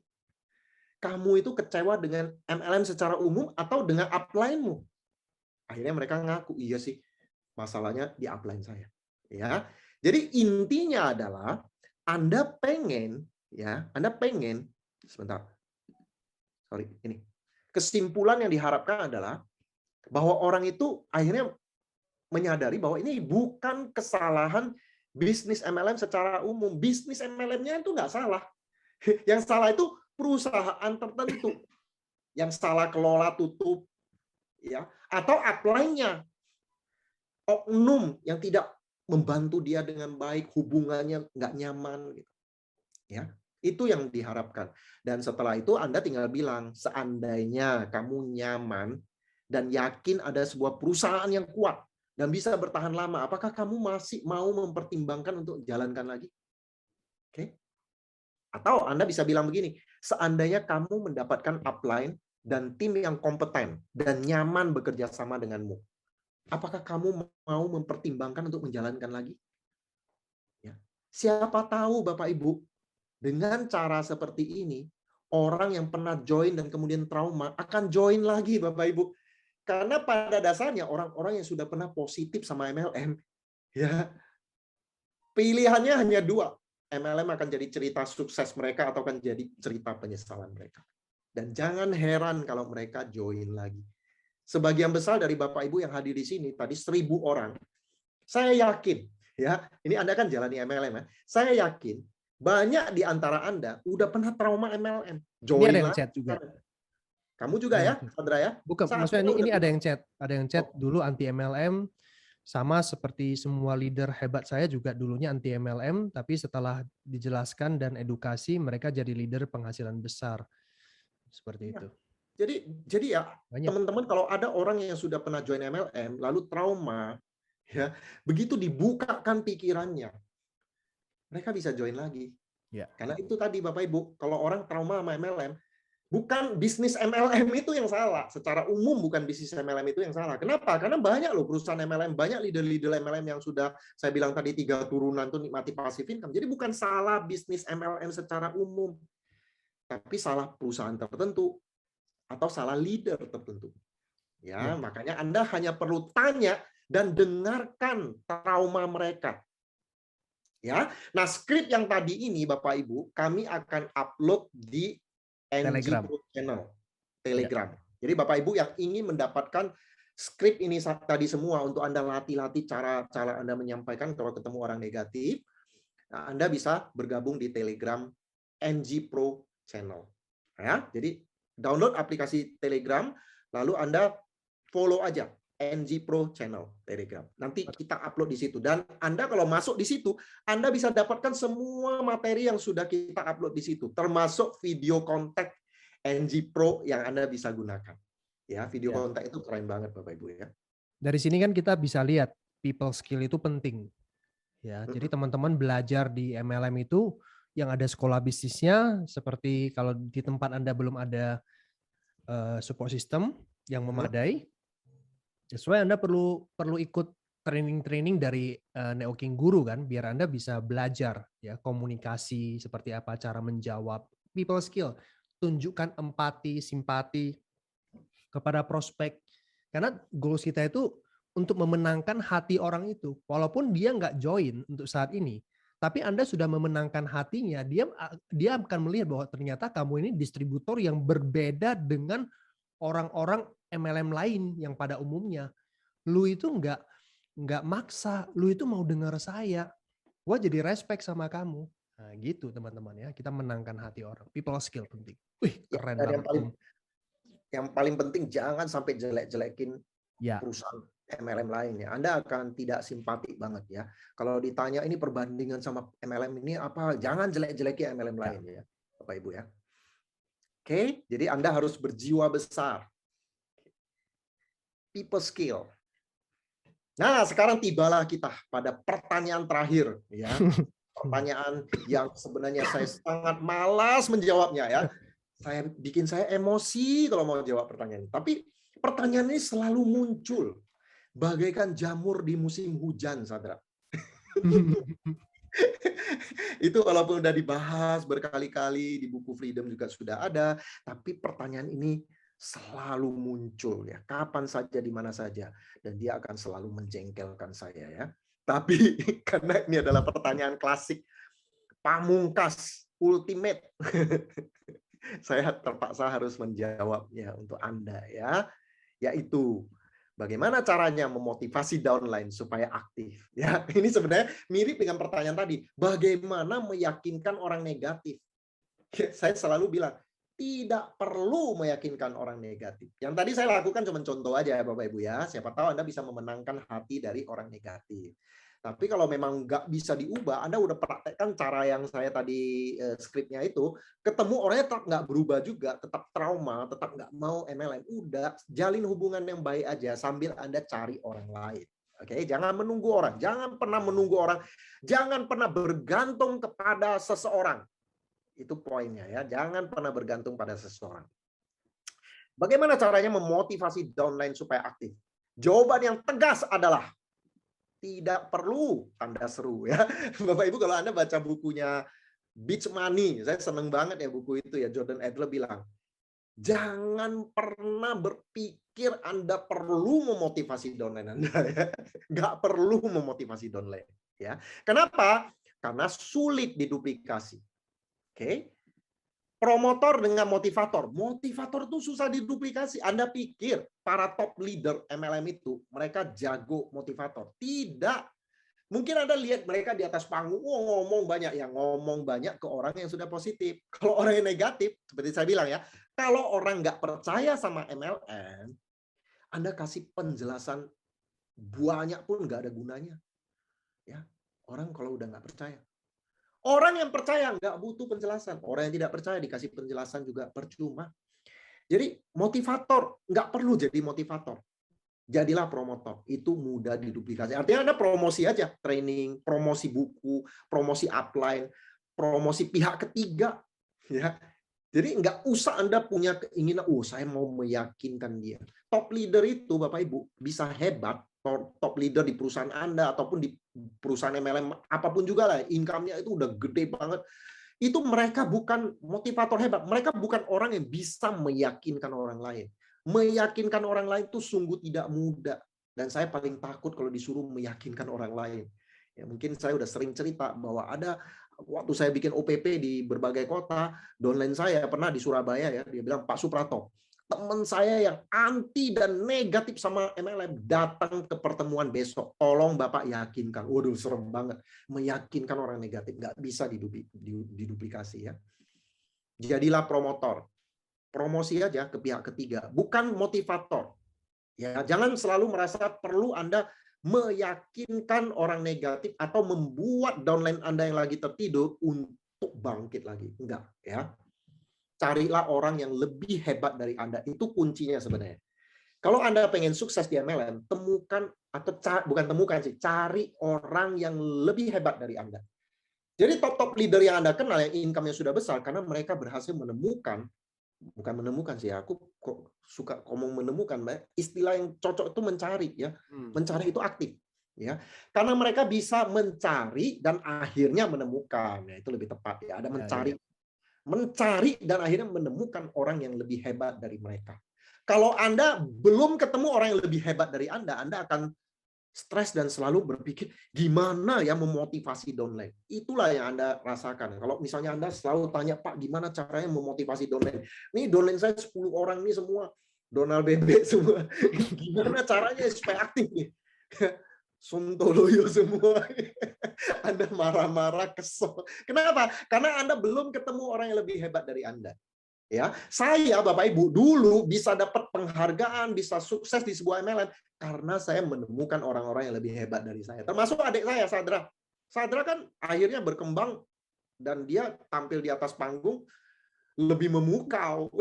Kamu itu kecewa dengan MLM secara umum atau dengan upline-mu? Akhirnya mereka ngaku, iya sih, masalahnya di upline saya. Ya, jadi intinya adalah Anda pengen, sebentar, sorry, ini kesimpulan yang diharapkan adalah bahwa orang itu akhirnya menyadari bahwa ini bukan kesalahan bisnis MLM secara umum. Bisnis MLM-nya itu nggak salah. Yang salah itu perusahaan tertentu. Yang salah kelola tutup, ya, atau upline-nya. Oknum yang tidak membantu dia dengan baik, hubungannya nggak nyaman. Gitu. Ya, itu yang diharapkan. Dan setelah itu Anda tinggal bilang, seandainya kamu nyaman dan yakin ada sebuah perusahaan yang kuat dan bisa bertahan lama, apakah kamu masih mau mempertimbangkan untuk jalankan lagi? Oke? Atau Anda bisa bilang begini, seandainya kamu mendapatkan upline dan tim yang kompeten dan nyaman bekerja sama denganmu, apakah kamu mau mempertimbangkan untuk menjalankan lagi? Ya. Siapa tahu Bapak Ibu, dengan cara seperti ini, orang yang pernah join dan kemudian trauma akan join lagi, Bapak Ibu. Karena pada dasarnya orang-orang yang sudah pernah positif sama MLM, ya, pilihannya hanya dua. MLM akan jadi cerita sukses mereka atau akan jadi cerita penyesalan mereka. Dan jangan heran kalau mereka join lagi. Sebagian besar dari Bapak Ibu yang hadir di sini, tadi 1.000 orang, saya yakin, ya, ini Anda kan jalani MLM, ya, saya yakin banyak di antara Anda udah pernah trauma MLM. Ini ada Join yang lagi. chat juga. Kamu juga Ada yang ya, chat. Sandra ya? Bukan, maksudnya ini ada yang chat dulu anti MLM, sama seperti semua leader hebat saya juga dulunya anti MLM, tapi setelah dijelaskan dan edukasi mereka jadi leader penghasilan besar. Seperti itu. Jadi ya, Banyak. teman-teman, kalau ada orang yang sudah pernah join MLM lalu trauma, ya, begitu dibukakan pikirannya, mereka bisa join lagi. Ya. Karena itu tadi Bapak Ibu, kalau orang trauma sama MLM, Bukan bisnis MLM itu yang salah. Secara umum bukan bisnis MLM itu yang salah. Kenapa? Karena banyak loh perusahaan MLM, banyak leader-leader MLM yang sudah saya bilang tadi 3 turunan tuh nikmati passive income. Jadi bukan salah bisnis MLM secara umum, tapi salah perusahaan tertentu atau salah leader tertentu. Ya, makanya Anda hanya perlu tanya dan dengarkan trauma mereka. Ya. Nah, skrip yang tadi ini Bapak Ibu, kami akan upload di NG Pro Channel Telegram. Jadi Bapak Ibu yang ingin mendapatkan skrip ini tadi semua untuk Anda latih-latih cara Anda menyampaikan kalau ketemu orang negatif, nah, Anda bisa bergabung di Telegram NG Pro Channel. Ya, jadi download aplikasi Telegram, lalu Anda follow aja NG Pro Channel Telegram. Nanti kita upload di situ. Dan Anda kalau masuk di situ, Anda bisa dapatkan semua materi yang sudah kita upload di situ, termasuk video kontak NG Pro yang Anda bisa gunakan. Ya, video kontak itu keren banget Bapak Ibu ya. Dari sini kan kita bisa lihat people skill itu penting. Ya, jadi teman-teman belajar di MLM itu yang ada sekolah bisnisnya, seperti kalau di tempat Anda belum ada support system yang memadai, sesuai Anda perlu ikut training dari Neo King Guru kan, biar Anda bisa belajar ya komunikasi seperti apa, cara menjawab, people skill, tunjukkan empati, simpati kepada prospek. Karena goals kita itu untuk memenangkan hati orang itu, walaupun dia nggak join untuk saat ini, tapi Anda sudah memenangkan hatinya, dia akan melihat bahwa ternyata kamu ini distributor yang berbeda dengan orang-orang MLM lain yang pada umumnya. Lu itu nggak maksa, lu itu mau dengar saya. Gua jadi respect sama kamu. Nah, gitu teman-teman ya. Kita menangkan hati orang. People skill penting. Wih, keren banget. Yang paling penting jangan sampai jelek-jelekin perusahaan MLM lainnya. Anda akan tidak simpati banget ya. Kalau ditanya ini perbandingan sama MLM ini apa, jangan jelek-jelekin MLM lain ya, Bapak Ibu ya. Oke, jadi Anda harus berjiwa besar. People skill. Nah, sekarang tibalah kita pada pertanyaan terakhir ya. Pertanyaan yang sebenarnya saya sangat malas menjawabnya ya. Bikin saya emosi kalau mau jawab pertanyaan ini. Tapi pertanyaan ini selalu muncul bagaikan jamur di musim hujan, Sadra. Itu walaupun udah dibahas berkali-kali di buku Freedom juga sudah ada, tapi pertanyaan ini selalu muncul ya, kapan saja di mana saja, dan dia akan selalu menjengkelkan saya ya. Tapi karena ini adalah pertanyaan klasik, pamungkas, ultimate, saya terpaksa harus menjawabnya untuk Anda ya, yaitu bagaimana caranya memotivasi downline supaya aktif? Ya, ini sebenarnya mirip dengan pertanyaan tadi. Bagaimana meyakinkan orang negatif? Saya selalu bilang, tidak perlu meyakinkan orang negatif. Yang tadi saya lakukan cuma contoh aja ya Bapak Ibu ya. Siapa tahu Anda bisa memenangkan hati dari orang negatif. Tapi kalau memang nggak bisa diubah, Anda udah praktekkan cara yang saya tadi skripnya itu, ketemu orangnya tetap nggak berubah juga, tetap trauma, tetap nggak mau MLM, udah jalin hubungan yang baik aja sambil Anda cari orang lain. Oke, jangan menunggu orang, jangan pernah menunggu orang, jangan pernah bergantung kepada seseorang. Itu poinnya ya, jangan pernah bergantung pada seseorang. Bagaimana caranya memotivasi downline supaya aktif? Jawaban yang tegas adalah tidak perlu tanda seru ya. Bapak Ibu kalau Anda baca bukunya Beach Money, saya seneng banget ya buku itu ya, Jordan Adler bilang, jangan pernah berpikir Anda perlu memotivasi downline Anda ya. Nggak perlu memotivasi downline ya. Kenapa? Karena sulit diduplikasi. Oke. Promotor dengan motivator. Motivator itu susah diduplikasi. Anda pikir para top leader MLM itu mereka jago motivator? Tidak. Mungkin Anda lihat mereka di atas panggung, ngomong banyak. Yang ngomong banyak ke orang yang sudah positif. Kalau orang yang negatif, seperti saya bilang ya, kalau orang nggak percaya sama MLM, Anda kasih penjelasan banyak pun nggak ada gunanya. Ya, orang kalau udah nggak percaya. Orang yang percaya nggak butuh penjelasan. Orang yang tidak percaya dikasih penjelasan juga percuma. Jadi motivator nggak perlu jadi motivator. Jadilah promotor. Itu mudah diduplikasi. Artinya Anda promosi aja, training, promosi buku, promosi upline, promosi pihak ketiga. Ya, Jadi nggak usah Anda punya keinginan, oh saya mau meyakinkan dia. Top leader itu Bapak Ibu bisa hebat, top leader di perusahaan Anda ataupun di perusahaan MLM apapun juga lah, income-nya itu udah gede banget. Itu mereka bukan motivator hebat, mereka bukan orang yang bisa meyakinkan orang lain. Meyakinkan orang lain itu sungguh tidak mudah. Dan saya paling takut kalau disuruh meyakinkan orang lain. Ya, mungkin saya udah sering cerita bahwa ada waktu saya bikin OPP di berbagai kota, downline saya pernah di Surabaya ya, dia bilang, Pak Suprato, teman saya yang anti dan negatif sama MLM datang ke pertemuan besok. Tolong Bapak yakinkan. Waduh, serem banget. Meyakinkan orang negatif. Nggak bisa diduplikasi ya. Jadilah promotor. Promosi aja ke pihak ketiga. Bukan motivator. Ya, jangan selalu merasa perlu Anda meyakinkan orang negatif atau membuat downline Anda yang lagi tertidur untuk bangkit lagi. Enggak, ya. Carilah orang yang lebih hebat dari Anda. Itu kuncinya sebenarnya. Kalau Anda pengen sukses di MLM, temukan atau bukan temukan sih, cari orang yang lebih hebat dari Anda. Jadi top leader yang Anda kenal yang income-nya sudah besar karena mereka berhasil menemukan, bukan menemukan sih, aku kok suka ngomong menemukan, istilah yang cocok itu mencari ya. Mencari itu aktif ya. Karena mereka bisa mencari dan akhirnya menemukan. Ya, itu lebih tepat ya. Ada mencari dan akhirnya menemukan orang yang lebih hebat dari mereka. Kalau Anda belum ketemu orang yang lebih hebat dari Anda akan stres dan selalu berpikir gimana ya memotivasi downline. Itulah yang Anda rasakan. Kalau misalnya Anda selalu tanya, Pak, gimana caranya memotivasi downline? Nih downline saya 10 orang nih semua Donald bebek semua. Gimana caranya supaya aktif nih? Sontoloyo semua. Anda marah-marah, kesel. Kenapa? Karena Anda belum ketemu orang yang lebih hebat dari Anda. Ya, saya Bapak Ibu dulu bisa dapat penghargaan, bisa sukses di sebuah MLM karena saya menemukan orang-orang yang lebih hebat dari saya. Termasuk adik saya, Sadra. Sadra kan akhirnya berkembang dan dia tampil di atas panggung lebih memukau.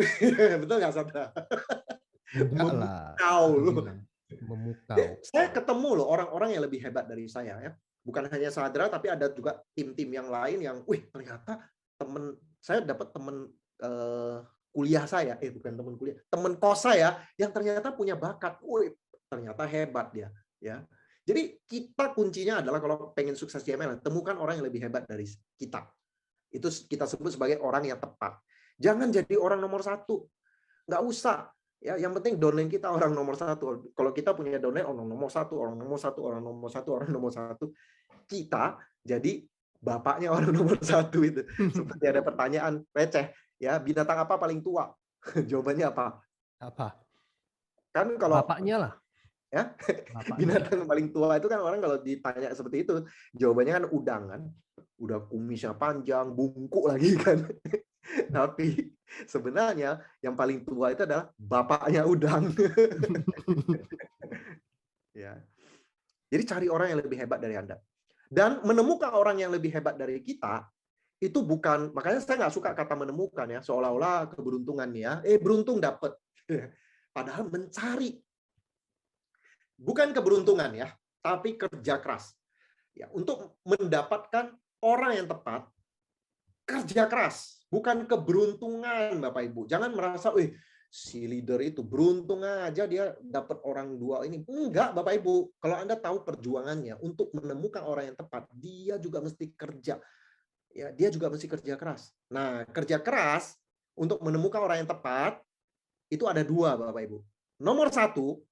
Betul nggak, Sadra? Enggak lah. Memukau. Saya ketemu loh orang-orang yang lebih hebat dari saya ya. Bukan hanya Sadra, tapi ada juga tim-tim yang lain yang, ternyata saya dapat teman kuliah saya, bukan teman kuliah, teman kos saya yang ternyata punya bakat, ternyata hebat dia, ya. Jadi kita kuncinya adalah kalau pengen sukses di MLM, temukan orang yang lebih hebat dari kita. Itu kita sebut sebagai orang yang tepat. Jangan jadi orang nomor satu, nggak usah. Ya, yang penting downline kita orang nomor satu. Kalau kita punya downline orang nomor satu, orang nomor satu, orang nomor satu, orang nomor satu, kita jadi bapaknya orang nomor satu itu. Seperti ada pertanyaan receh, ya binatang apa paling tua? Jawabannya apa? Apa? Kan kalau bapaknya lah. Ya, binatang paling tua itu kan orang kalau ditanya seperti itu, jawabannya kan udang kan. Udah kumisnya panjang, bungkuk lagi kan. Tapi sebenarnya yang paling tua itu adalah bapaknya udang. Ya. Jadi cari orang yang lebih hebat dari Anda. Dan menemukan orang yang lebih hebat dari kita, itu bukan, makanya saya nggak suka kata menemukan ya, seolah-olah keberuntungan ya, beruntung dapat. Padahal mencari. Bukan keberuntungan ya, tapi kerja keras. Ya, untuk mendapatkan orang yang tepat, kerja keras, bukan keberuntungan Bapak Ibu. Jangan merasa, si leader itu beruntung aja dia dapat orang dua ini. Enggak Bapak Ibu, kalau Anda tahu perjuangannya untuk menemukan orang yang tepat, dia juga mesti kerja. Ya, dia juga mesti kerja keras. Nah, kerja keras untuk menemukan orang yang tepat itu ada dua Bapak Ibu. Nomor satu,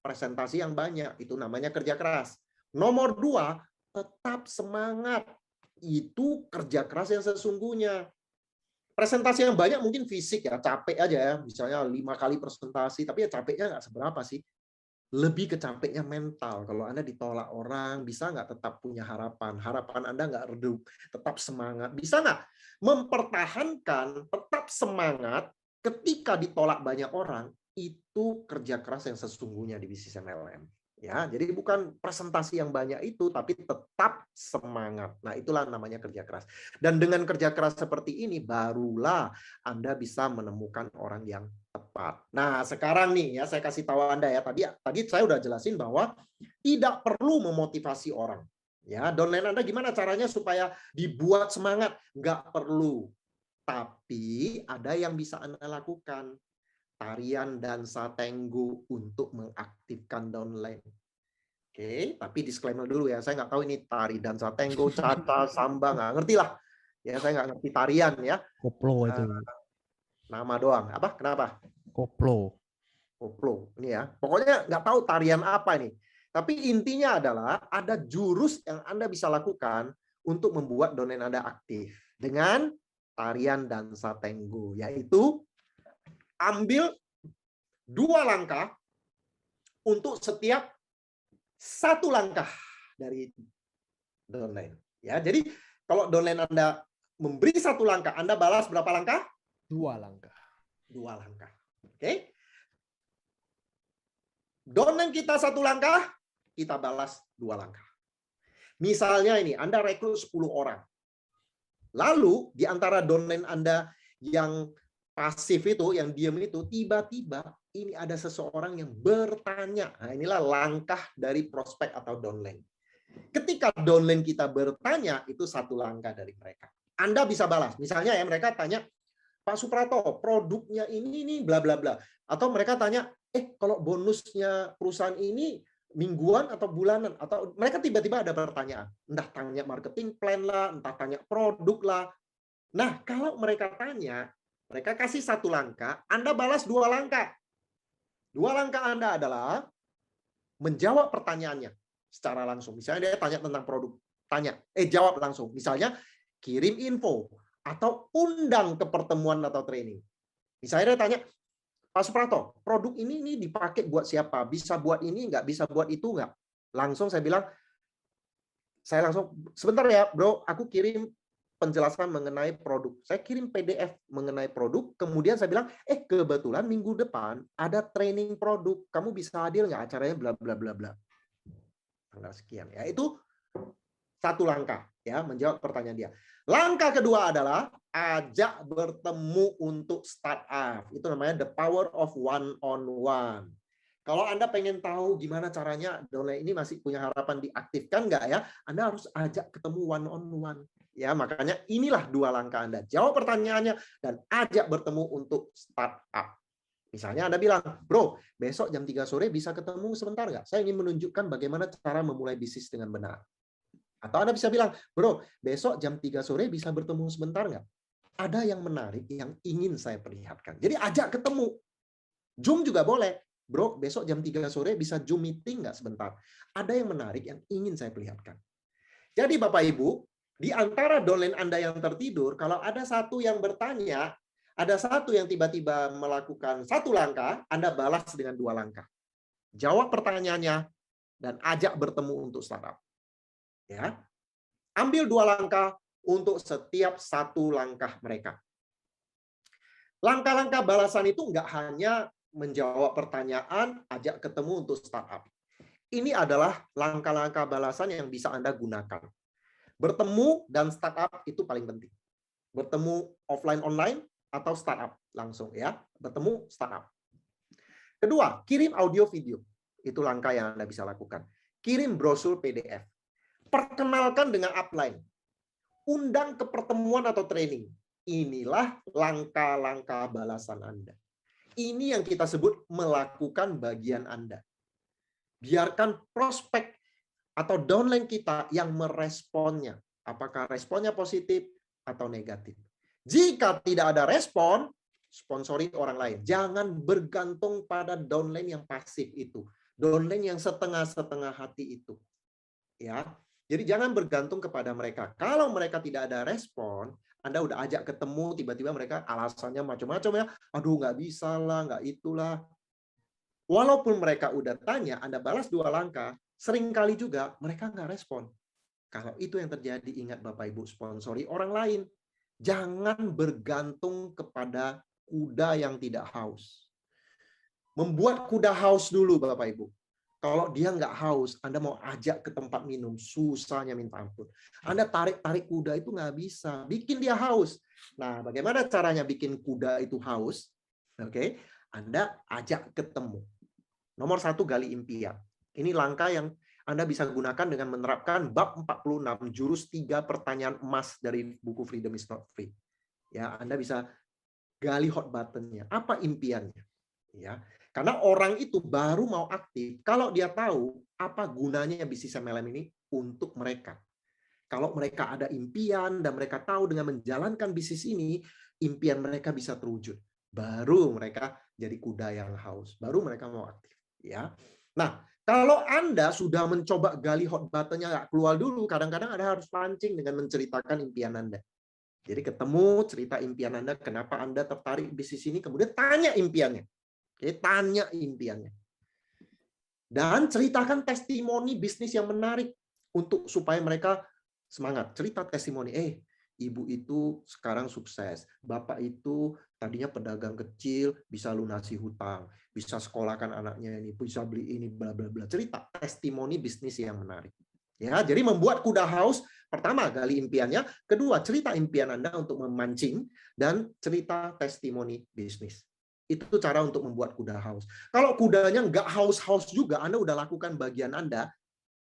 presentasi yang banyak, itu namanya kerja keras. Nomor dua, tetap semangat. Itu kerja keras yang sesungguhnya. Presentasi yang banyak mungkin fisik ya, capek aja ya. Misalnya 5 kali presentasi, tapi ya capeknya nggak seberapa sih. Lebih ke capeknya mental. Kalau Anda ditolak orang, bisa nggak tetap punya harapan? Harapan Anda nggak redup, tetap semangat. Bisa nggak mempertahankan, tetap semangat ketika ditolak banyak orang? Itu kerja keras yang sesungguhnya di bisnis MLM. Ya, jadi bukan presentasi yang banyak itu, tapi tetap semangat. Nah, itulah namanya kerja keras. Dan dengan kerja keras seperti ini, barulah Anda bisa menemukan orang yang tepat. Nah, sekarang nih ya, saya kasih tahu Anda ya, tadi saya udah jelasin bahwa tidak perlu memotivasi orang. Ya, downline Anda gimana caranya supaya dibuat semangat? Nggak perlu. Tapi ada yang bisa Anda lakukan. Tarian dansa tenggo untuk mengaktifkan downline. Oke, tapi disclaimer dulu ya. Saya nggak tahu ini tari dansa tenggo, caca, samba, nggak ngerti lah. Ya, saya nggak ngerti tarian ya. Koplo itu. Nama doang. Apa? Kenapa? Koplo. Koplo. Ini ya. Pokoknya nggak tahu tarian apa ini. Tapi intinya adalah ada jurus yang Anda bisa lakukan untuk membuat downline Anda aktif dengan tarian dansa tenggo, yaitu ambil 2 langkah untuk setiap 1 langkah dari downline. Ya, jadi kalau downline Anda memberi 1 langkah, Anda balas berapa langkah? 2 langkah. 2 langkah. Oke? Downline kita 1 langkah, kita balas 2 langkah. Misalnya ini, Anda rekrut 10 orang. Lalu di antara downline Anda yang pasif itu, yang diam itu, tiba-tiba ini ada seseorang yang bertanya. Nah, inilah langkah dari prospek atau downline. Ketika downline kita bertanya, itu 1 langkah dari mereka. Anda bisa balas. Misalnya ya, mereka tanya, Pak Suprato, produknya ini bla bla bla. Atau mereka tanya, kalau bonusnya perusahaan ini mingguan atau bulanan, atau mereka tiba-tiba ada pertanyaan. Entah tanya marketing plan lah, entah tanya produk lah. Nah, kalau mereka tanya, mereka kasih 1 langkah, Anda balas 2 langkah. 2 langkah Anda adalah menjawab pertanyaannya secara langsung. Misalnya dia tanya tentang produk, jawab langsung. Misalnya kirim info atau undang ke pertemuan atau training. Misalnya dia tanya, Pak Suprato, produk ini dipakai buat siapa? Bisa buat ini nggak? Bisa buat itu nggak? Langsung saya bilang, sebentar ya bro, aku kirim penjelasan mengenai produk. Saya kirim PDF mengenai produk, kemudian saya bilang, kebetulan minggu depan ada training produk, kamu bisa hadir nggak acaranya bla bla bla bla. Tanggal sekian. Ya, itu 1 langkah ya menjawab pertanyaan dia. Langkah kedua adalah ajak bertemu untuk startup. Itu namanya the power of one-on-one. Kalau Anda pengen tahu gimana caranya downline ini masih punya harapan diaktifkan nggak ya, Anda harus ajak ketemu one-on-one. Ya, makanya inilah 2 langkah Anda. Jawab pertanyaannya dan ajak bertemu untuk startup. Misalnya Anda bilang, bro, besok jam 3 sore bisa ketemu sebentar nggak? Saya ingin menunjukkan bagaimana cara memulai bisnis dengan benar. Atau Anda bisa bilang, bro, besok jam 3 sore bisa bertemu sebentar nggak? Ada yang menarik yang ingin saya perlihatkan. Jadi ajak ketemu. Zoom juga boleh. Bro, besok jam 3 sore bisa Zoom meeting nggak sebentar? Ada yang menarik yang ingin saya perlihatkan. Jadi Bapak Ibu, di antara downline Anda yang tertidur, kalau ada satu yang bertanya, ada satu yang tiba-tiba melakukan 1 langkah, Anda balas dengan 2 langkah. Jawab pertanyaannya dan ajak bertemu untuk startup. Ya, ambil 2 langkah untuk setiap 1 langkah mereka. Langkah-langkah balasan itu nggak hanya menjawab pertanyaan, ajak ketemu untuk startup. Ini adalah langkah-langkah balasan yang bisa Anda gunakan. Bertemu dan startup itu paling penting. Bertemu offline online atau startup langsung ya. Bertemu startup. Kedua, kirim audio video. Itu langkah yang Anda bisa lakukan. Kirim brosur PDF. Perkenalkan dengan upline. Undang ke pertemuan atau training. Inilah langkah-langkah balasan Anda. Ini yang kita sebut melakukan bagian Anda. Biarkan prospek atau downline kita yang meresponnya. Apakah responnya positif atau negatif. Jika tidak ada respon, sponsori orang lain. Jangan bergantung pada downline yang pasif itu. Downline yang setengah-setengah hati itu. Ya. Jadi jangan bergantung kepada mereka. Kalau mereka tidak ada respon, Anda udah ajak ketemu, tiba-tiba mereka alasannya macam-macam ya. Aduh, nggak bisa lah, nggak itulah. Walaupun mereka udah tanya, Anda balas 2 langkah, seringkali juga mereka nggak respon. Kalau itu yang terjadi, ingat Bapak Ibu, sponsori orang lain. Jangan bergantung kepada kuda yang tidak haus. Membuat kuda haus dulu Bapak Ibu. Kalau dia nggak haus, Anda mau ajak ke tempat minum, susahnya minta ampun. Anda tarik-tarik kuda itu nggak bisa, bikin dia haus. Nah, bagaimana caranya bikin kuda itu haus? Oke, Anda ajak ketemu. Nomor 1, gali impian. Ini langkah yang Anda bisa gunakan dengan menerapkan bab 46 jurus 3 pertanyaan emas dari buku Freedom is Not Free. Ya, Anda bisa gali hot button-nya. Apa impiannya? Ya, karena orang itu baru mau aktif kalau dia tahu apa gunanya bisnis MLM ini untuk mereka. Kalau mereka ada impian dan mereka tahu dengan menjalankan bisnis ini, impian mereka bisa terwujud. Baru mereka jadi kuda yang haus. Baru mereka mau aktif. Ya. Nah, kalau Anda sudah mencoba gali hot button-nya nggak keluar dulu, kadang-kadang Anda harus pancing dengan menceritakan impian Anda. Jadi ketemu cerita impian Anda, kenapa Anda tertarik bisnis ini, kemudian tanya impiannya. Oke, tanya impiannya. Dan ceritakan testimoni bisnis yang menarik untuk supaya mereka semangat. Cerita testimoni, ibu itu sekarang sukses. Bapak itu tadinya pedagang kecil, bisa lunasi hutang, bisa sekolahkan anaknya ini, bisa beli ini, bla bla bla. Cerita testimoni bisnis yang menarik. Ya, jadi membuat kuda haus, pertama gali impiannya, kedua cerita impian Anda untuk memancing, dan cerita testimoni bisnis. Itu cara untuk membuat kuda haus. Kalau kudanya nggak haus-haus juga, Anda udah lakukan bagian Anda.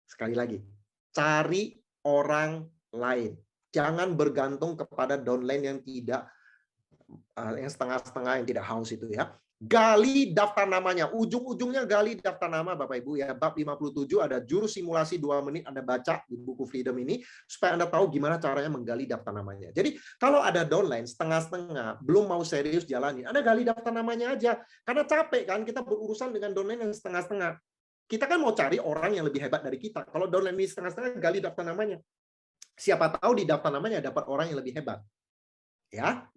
Sekali lagi, cari orang lain. Jangan bergantung kepada downline yang tidak, yang setengah-setengah, yang tidak haus itu ya. Gali daftar namanya. Ujung-ujungnya gali daftar nama Bapak Ibu ya. Bab 57 ada jurus simulasi 2 menit Anda baca di buku Freedom ini supaya Anda tahu gimana caranya menggali daftar namanya. Jadi kalau ada downline setengah-setengah, belum mau serius jalani, Anda gali daftar namanya aja. Karena capek kan kita berurusan dengan downline yang setengah-setengah. Kita kan mau cari orang yang lebih hebat dari kita. Kalau downline ini setengah-setengah, gali daftar namanya. Siapa tahu di daftar namanya dapat orang yang lebih hebat. Ya.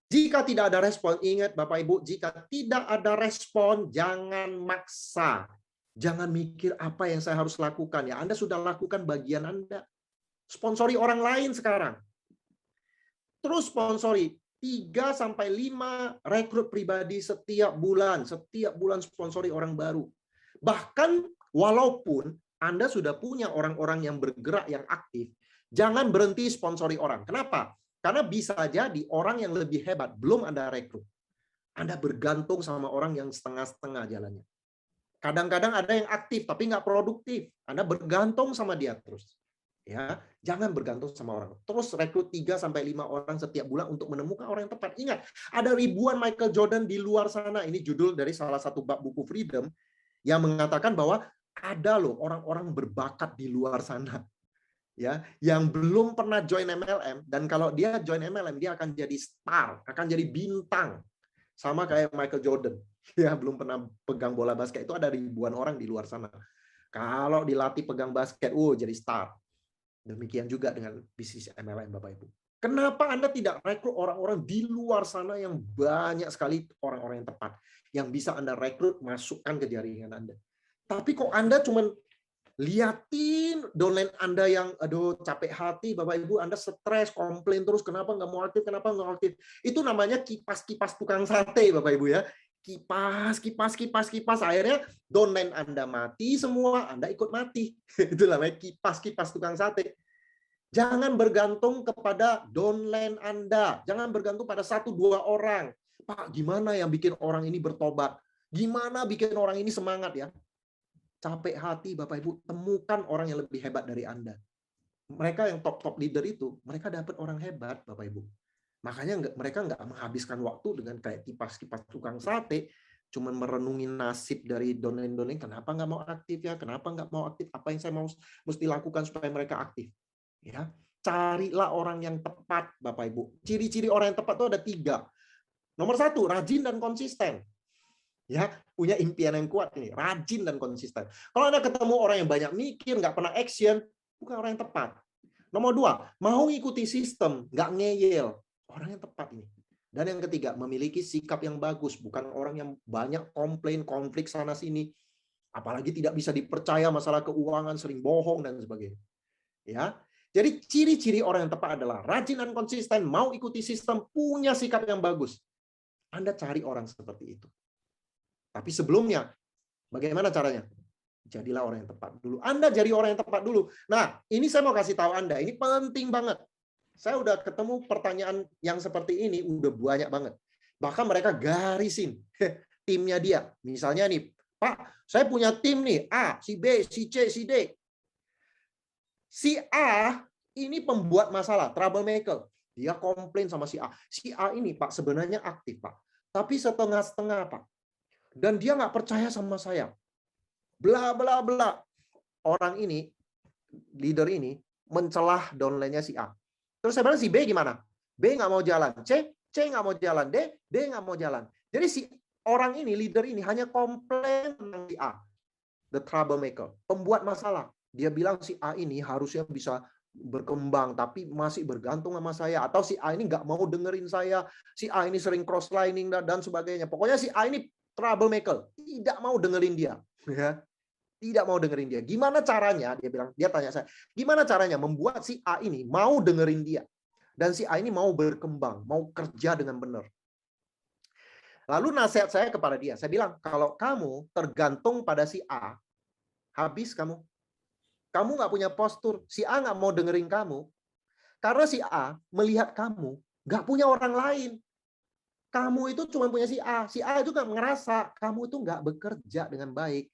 Jika tidak ada respon, ingat Bapak Ibu, jika tidak ada respon, jangan maksa. Jangan mikir apa yang saya harus lakukan. Ya, Anda sudah lakukan bagian Anda. Sponsori orang lain sekarang. Terus sponsori 3-5 rekrut pribadi setiap bulan. Setiap bulan sponsori orang baru. Bahkan walaupun Anda sudah punya orang-orang yang bergerak, yang aktif, jangan berhenti sponsori orang. Kenapa? Karena bisa jadi orang yang lebih hebat belum Anda rekrut. Anda bergantung sama orang yang setengah-setengah jalannya. Kadang-kadang ada yang aktif tapi nggak produktif. Anda bergantung sama dia terus. Ya, jangan bergantung sama orang. Terus rekrut 3-5 orang setiap bulan untuk menemukan orang yang tepat. Ingat, ada ribuan Michael Jordan di luar sana. Ini judul dari salah satu bab buku Freedom yang mengatakan bahwa ada loh orang-orang berbakat di luar sana. Ya, yang belum pernah join MLM, dan kalau dia join MLM dia akan jadi star, akan jadi bintang, sama kayak Michael Jordan. Ya, belum pernah pegang bola basket, itu ada ribuan orang di luar sana. Kalau dilatih pegang basket, jadi star. Demikian juga dengan bisnis MLM Bapak Ibu. Kenapa Anda tidak rekrut orang-orang di luar sana yang banyak sekali orang-orang yang tepat, yang bisa Anda rekrut, masukkan ke jaringan Anda. Tapi kok Anda cuma liatin downline Anda yang capek hati, Bapak Ibu, Anda stres, komplain terus, kenapa nggak mau aktif, kenapa nggak aktif. Itu namanya kipas-kipas tukang sate, Bapak Ibu ya. Kipas, akhirnya downline Anda mati semua, Anda ikut mati. Itu namanya kipas-kipas tukang sate. Jangan bergantung kepada downline Anda. Jangan bergantung pada 1-2 orang. Pak, gimana yang bikin orang ini bertobat? Gimana bikin orang ini semangat ya? Capek hati Bapak Ibu, temukan orang yang lebih hebat dari Anda. Mereka yang top leader itu, mereka dapat orang hebat Bapak Ibu. Makanya mereka nggak menghabiskan waktu dengan kayak kipas-kipas tukang sate, cuma merenungi nasib dari downline, kenapa nggak mau aktif ya, kenapa nggak mau aktif, apa yang saya mesti lakukan supaya mereka aktif. Ya, carilah orang yang tepat Bapak Ibu. Ciri-ciri orang yang tepat itu ada 3. Nomor 1, rajin dan konsisten. Ya, punya impian yang kuat ini, rajin dan konsisten. Kalau Anda ketemu orang yang banyak mikir, nggak pernah action, bukan orang yang tepat. Nomor 2, mau ikuti sistem, nggak ngeyel, orang yang tepat ini. Dan yang ketiga, memiliki sikap yang bagus, bukan orang yang banyak komplain, konflik sana sini, apalagi tidak bisa dipercaya masalah keuangan, sering bohong dan sebagainya. Ya, jadi ciri-ciri orang yang tepat adalah rajin dan konsisten, mau ikuti sistem, punya sikap yang bagus. Anda cari orang seperti itu. Tapi sebelumnya, bagaimana caranya? Jadilah orang yang tepat dulu. Anda jadi orang yang tepat dulu. Nah, ini saya mau kasih tahu Anda, ini penting banget. Saya udah ketemu pertanyaan yang seperti ini, udah banyak banget. Bahkan mereka garisin timnya dia. Misalnya nih, Pak, saya punya tim nih, A, si B, si C, si D. Si A ini pembuat masalah, troublemaker. Dia komplain sama si A. Si A ini, Pak, sebenarnya aktif, Pak. Tapi setengah-setengah, Pak. Dan dia nggak percaya sama saya. Bla, bla, bla. Orang ini, leader ini, mencelah downline-nya si A. Terus saya bilang, si B gimana? B nggak mau jalan. C nggak mau jalan. D nggak mau jalan. Jadi si orang ini, leader ini, hanya komplain tentang si A. The troublemaker. Pembuat masalah. Dia bilang si A ini harusnya bisa berkembang, tapi masih bergantung sama saya. Atau si A ini nggak mau dengerin saya. Si A ini sering crosslining dan sebagainya. Pokoknya si A ini troublemaker. Tidak mau dengerin dia. Ya. Tidak mau dengerin dia. Gimana caranya? Dia bilang, dia tanya saya, gimana caranya membuat si A ini mau dengerin dia? Dan si A ini mau berkembang, mau kerja dengan benar. Lalu nasihat saya kepada dia, saya bilang, kalau kamu tergantung pada si A, habis kamu. Kamu nggak punya postur. Si A nggak mau dengerin kamu. Karena si A melihat kamu nggak punya orang lain. Kamu itu cuma punya si A. Si A itu nggak ngerasa kamu itu nggak bekerja dengan baik.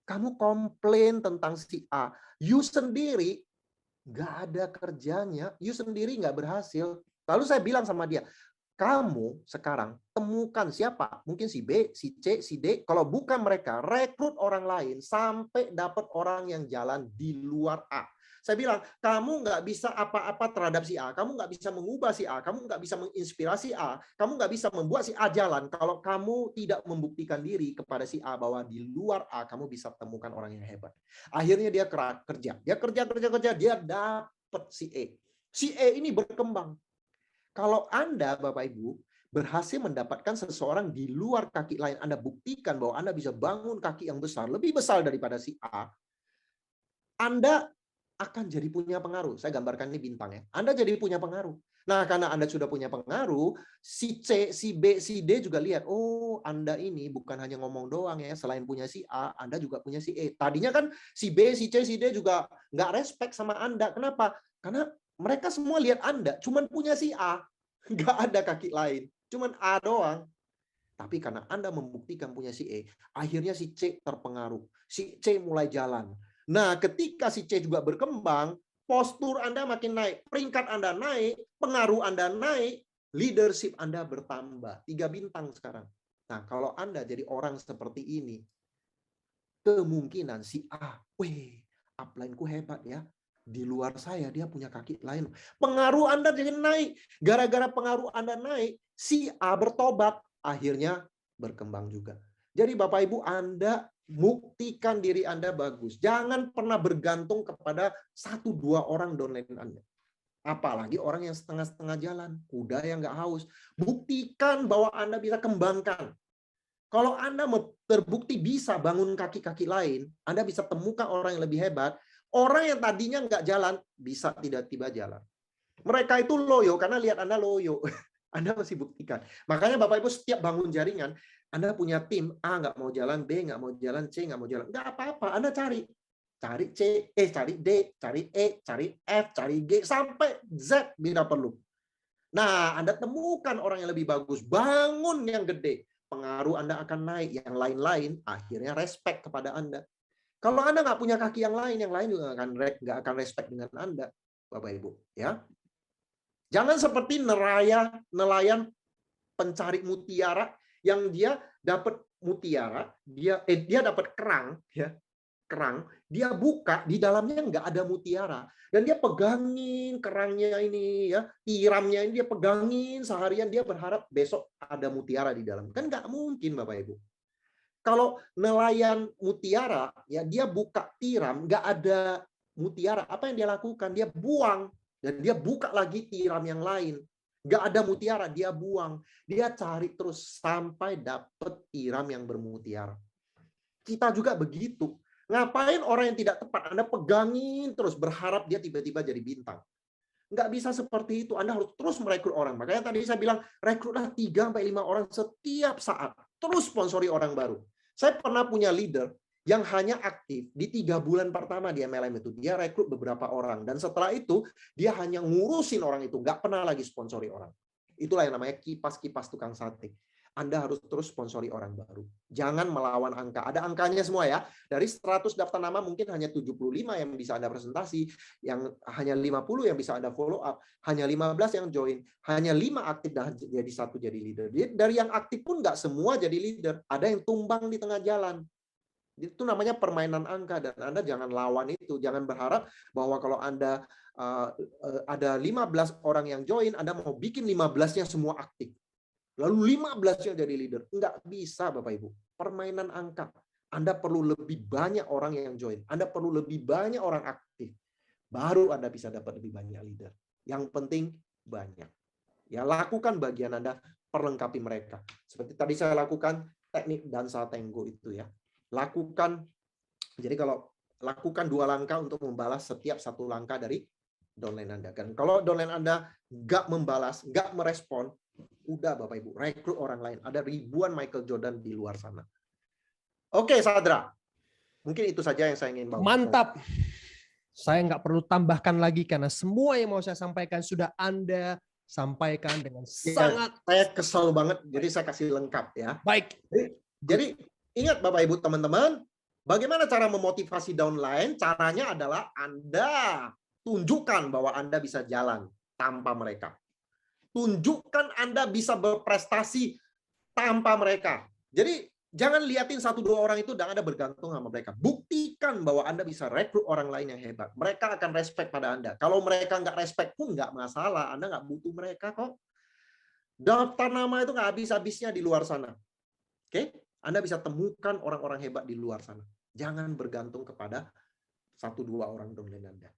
Kamu komplain tentang si A. You sendiri nggak ada kerjanya. You sendiri nggak berhasil. Lalu saya bilang sama dia, kamu sekarang temukan siapa? Mungkin si B, si C, si D. Kalau bukan mereka, rekrut orang lain sampai dapat orang yang jalan di luar A. Saya bilang, kamu nggak bisa apa-apa terhadap si A. Kamu nggak bisa mengubah si A. Kamu nggak bisa menginspirasi A. Kamu nggak bisa membuat si A jalan kalau kamu tidak membuktikan diri kepada si A bahwa di luar A kamu bisa temukan orang yang hebat. Akhirnya dia kerja. Dia kerja. Dia dapat si E. Si E ini berkembang. Kalau Anda, Bapak Ibu, berhasil mendapatkan seseorang di luar kaki lain, Anda buktikan bahwa Anda bisa bangun kaki yang besar, lebih besar daripada si A, Anda akan jadi punya pengaruh. Saya gambarkan ini bintang ya. Anda jadi punya pengaruh. Nah, karena Anda sudah punya pengaruh, si C, si B, si D juga lihat, oh, Anda ini bukan hanya ngomong doang ya, selain punya si A, Anda juga punya si E. Tadinya kan si B, si C, si D juga nggak respect sama Anda. Kenapa? Karena mereka semua lihat Anda cuman punya si A, nggak ada kaki lain, cuman A doang. Tapi karena Anda membuktikan punya si E, akhirnya si C terpengaruh. Si C mulai jalan. Nah, ketika si C juga berkembang, postur Anda makin naik, peringkat Anda naik, pengaruh Anda naik, leadership Anda bertambah. 3 bintang sekarang. Nah, kalau Anda jadi orang seperti ini, kemungkinan si A, weh, upline-ku hebat ya. Di luar saya, dia punya kaki lain. Pengaruh Anda jadi naik. Gara-gara pengaruh Anda naik, si A bertobat. Akhirnya berkembang juga. Jadi Bapak Ibu, Anda buktikan diri Anda bagus. Jangan pernah bergantung kepada 1-2 orang downline Anda. Apalagi orang yang setengah-setengah jalan. Kuda yang nggak haus. Buktikan bahwa Anda bisa kembangkan. Kalau Anda terbukti bisa bangun kaki-kaki lain, Anda bisa temukan orang yang lebih hebat. Orang yang tadinya nggak jalan, bisa tiba-tiba jalan. Mereka itu loyo karena lihat Anda loyo. Anda masih buktikan. Makanya Bapak Ibu setiap bangun jaringan, Anda punya tim, A nggak mau jalan, B nggak mau jalan, C nggak mau jalan. Nggak apa-apa, Anda cari. Cari C, cari D, cari E, cari F, cari G, sampai Z bila perlu. Nah, Anda temukan orang yang lebih bagus. Bangun yang gede. Pengaruh Anda akan naik. Yang lain-lain akhirnya respect kepada Anda. Kalau Anda nggak punya kaki yang lain juga nggak akan respect dengan Anda, Bapak Ibu. Ya, jangan seperti nelayan pencari mutiara yang dia dapat mutiara, dia dapat kerang, ya, dia buka, di dalamnya nggak ada mutiara. Dan dia pegangin kerangnya ini, ya, tiramnya ini dia pegangin seharian, dia berharap besok ada mutiara di dalam. Kan nggak mungkin, Bapak Ibu. Kalau nelayan mutiara, ya dia buka tiram, nggak ada mutiara. Apa yang dia lakukan? Dia buang. Dan dia buka lagi tiram yang lain. Nggak ada mutiara, dia buang. Dia cari terus sampai dapat tiram yang bermutiara. Kita juga begitu. Ngapain orang yang tidak tepat Anda pegangin terus berharap dia tiba-tiba jadi bintang? Nggak bisa seperti itu. Anda harus terus merekrut orang. Makanya tadi saya bilang, rekrutlah 3-5 orang setiap saat. Terus sponsori orang baru. Saya pernah punya leader yang hanya aktif di 3 bulan pertama di MLM itu. Dia rekrut beberapa orang. Dan setelah itu, dia hanya ngurusin orang itu. Nggak pernah lagi sponsori orang. Itulah yang namanya kipas-kipas tukang sate. Anda harus terus sponsori orang baru. Jangan melawan angka. Ada angkanya semua ya. Dari 100 daftar nama mungkin hanya 75 yang bisa Anda presentasi, yang hanya 50 yang bisa Anda follow up, hanya 15 yang join, hanya 5 aktif dan jadi 1 jadi leader. Jadi dari yang aktif pun nggak semua jadi leader. Ada yang tumbang di tengah jalan. Itu namanya permainan angka dan Anda jangan lawan itu. Jangan berharap bahwa kalau Anda ada 15 orang yang join, Anda mau bikin 15-nya semua aktif. Lalu 15-nya jadi leader. Enggak bisa, Bapak Ibu. Permainan angka. Anda perlu lebih banyak orang yang join. Anda perlu lebih banyak orang aktif. Baru Anda bisa dapat lebih banyak leader. Yang penting banyak. Ya, lakukan bagian Anda, perlengkapi mereka. Seperti tadi saya lakukan teknik dansa tango itu ya. Lakukan, jadi kalau lakukan 2 langkah untuk membalas setiap 1 langkah dari downline Anda. Kan kalau downline Anda nggak membalas, nggak merespon, udah Bapak Ibu, rekrut orang lain. Ada ribuan Michael Jordan di luar sana. Oke, Sadra. Mungkin itu saja yang saya ingin bawa. Mantap. Saya nggak perlu tambahkan lagi karena semua yang mau saya sampaikan sudah Anda sampaikan dengan sangat. Saya kesal banget, jadi saya kasih lengkap ya. Baik. Jadi ingat Bapak Ibu teman-teman, bagaimana cara memotivasi downline? Caranya adalah Anda tunjukkan bahwa Anda bisa jalan tanpa mereka. Tunjukkan Anda bisa berprestasi tanpa mereka. Jadi jangan liatin 1-2 orang itu dan Anda bergantung sama mereka. Buktikan bahwa Anda bisa rekrut orang lain yang hebat. Mereka akan respect pada Anda. Kalau mereka nggak respect pun nggak masalah. Anda nggak butuh mereka kok. Daftar nama itu nggak habis-habisnya di luar sana. Oke? Anda bisa temukan orang-orang hebat di luar sana. Jangan bergantung kepada 1-2 orang downline Anda.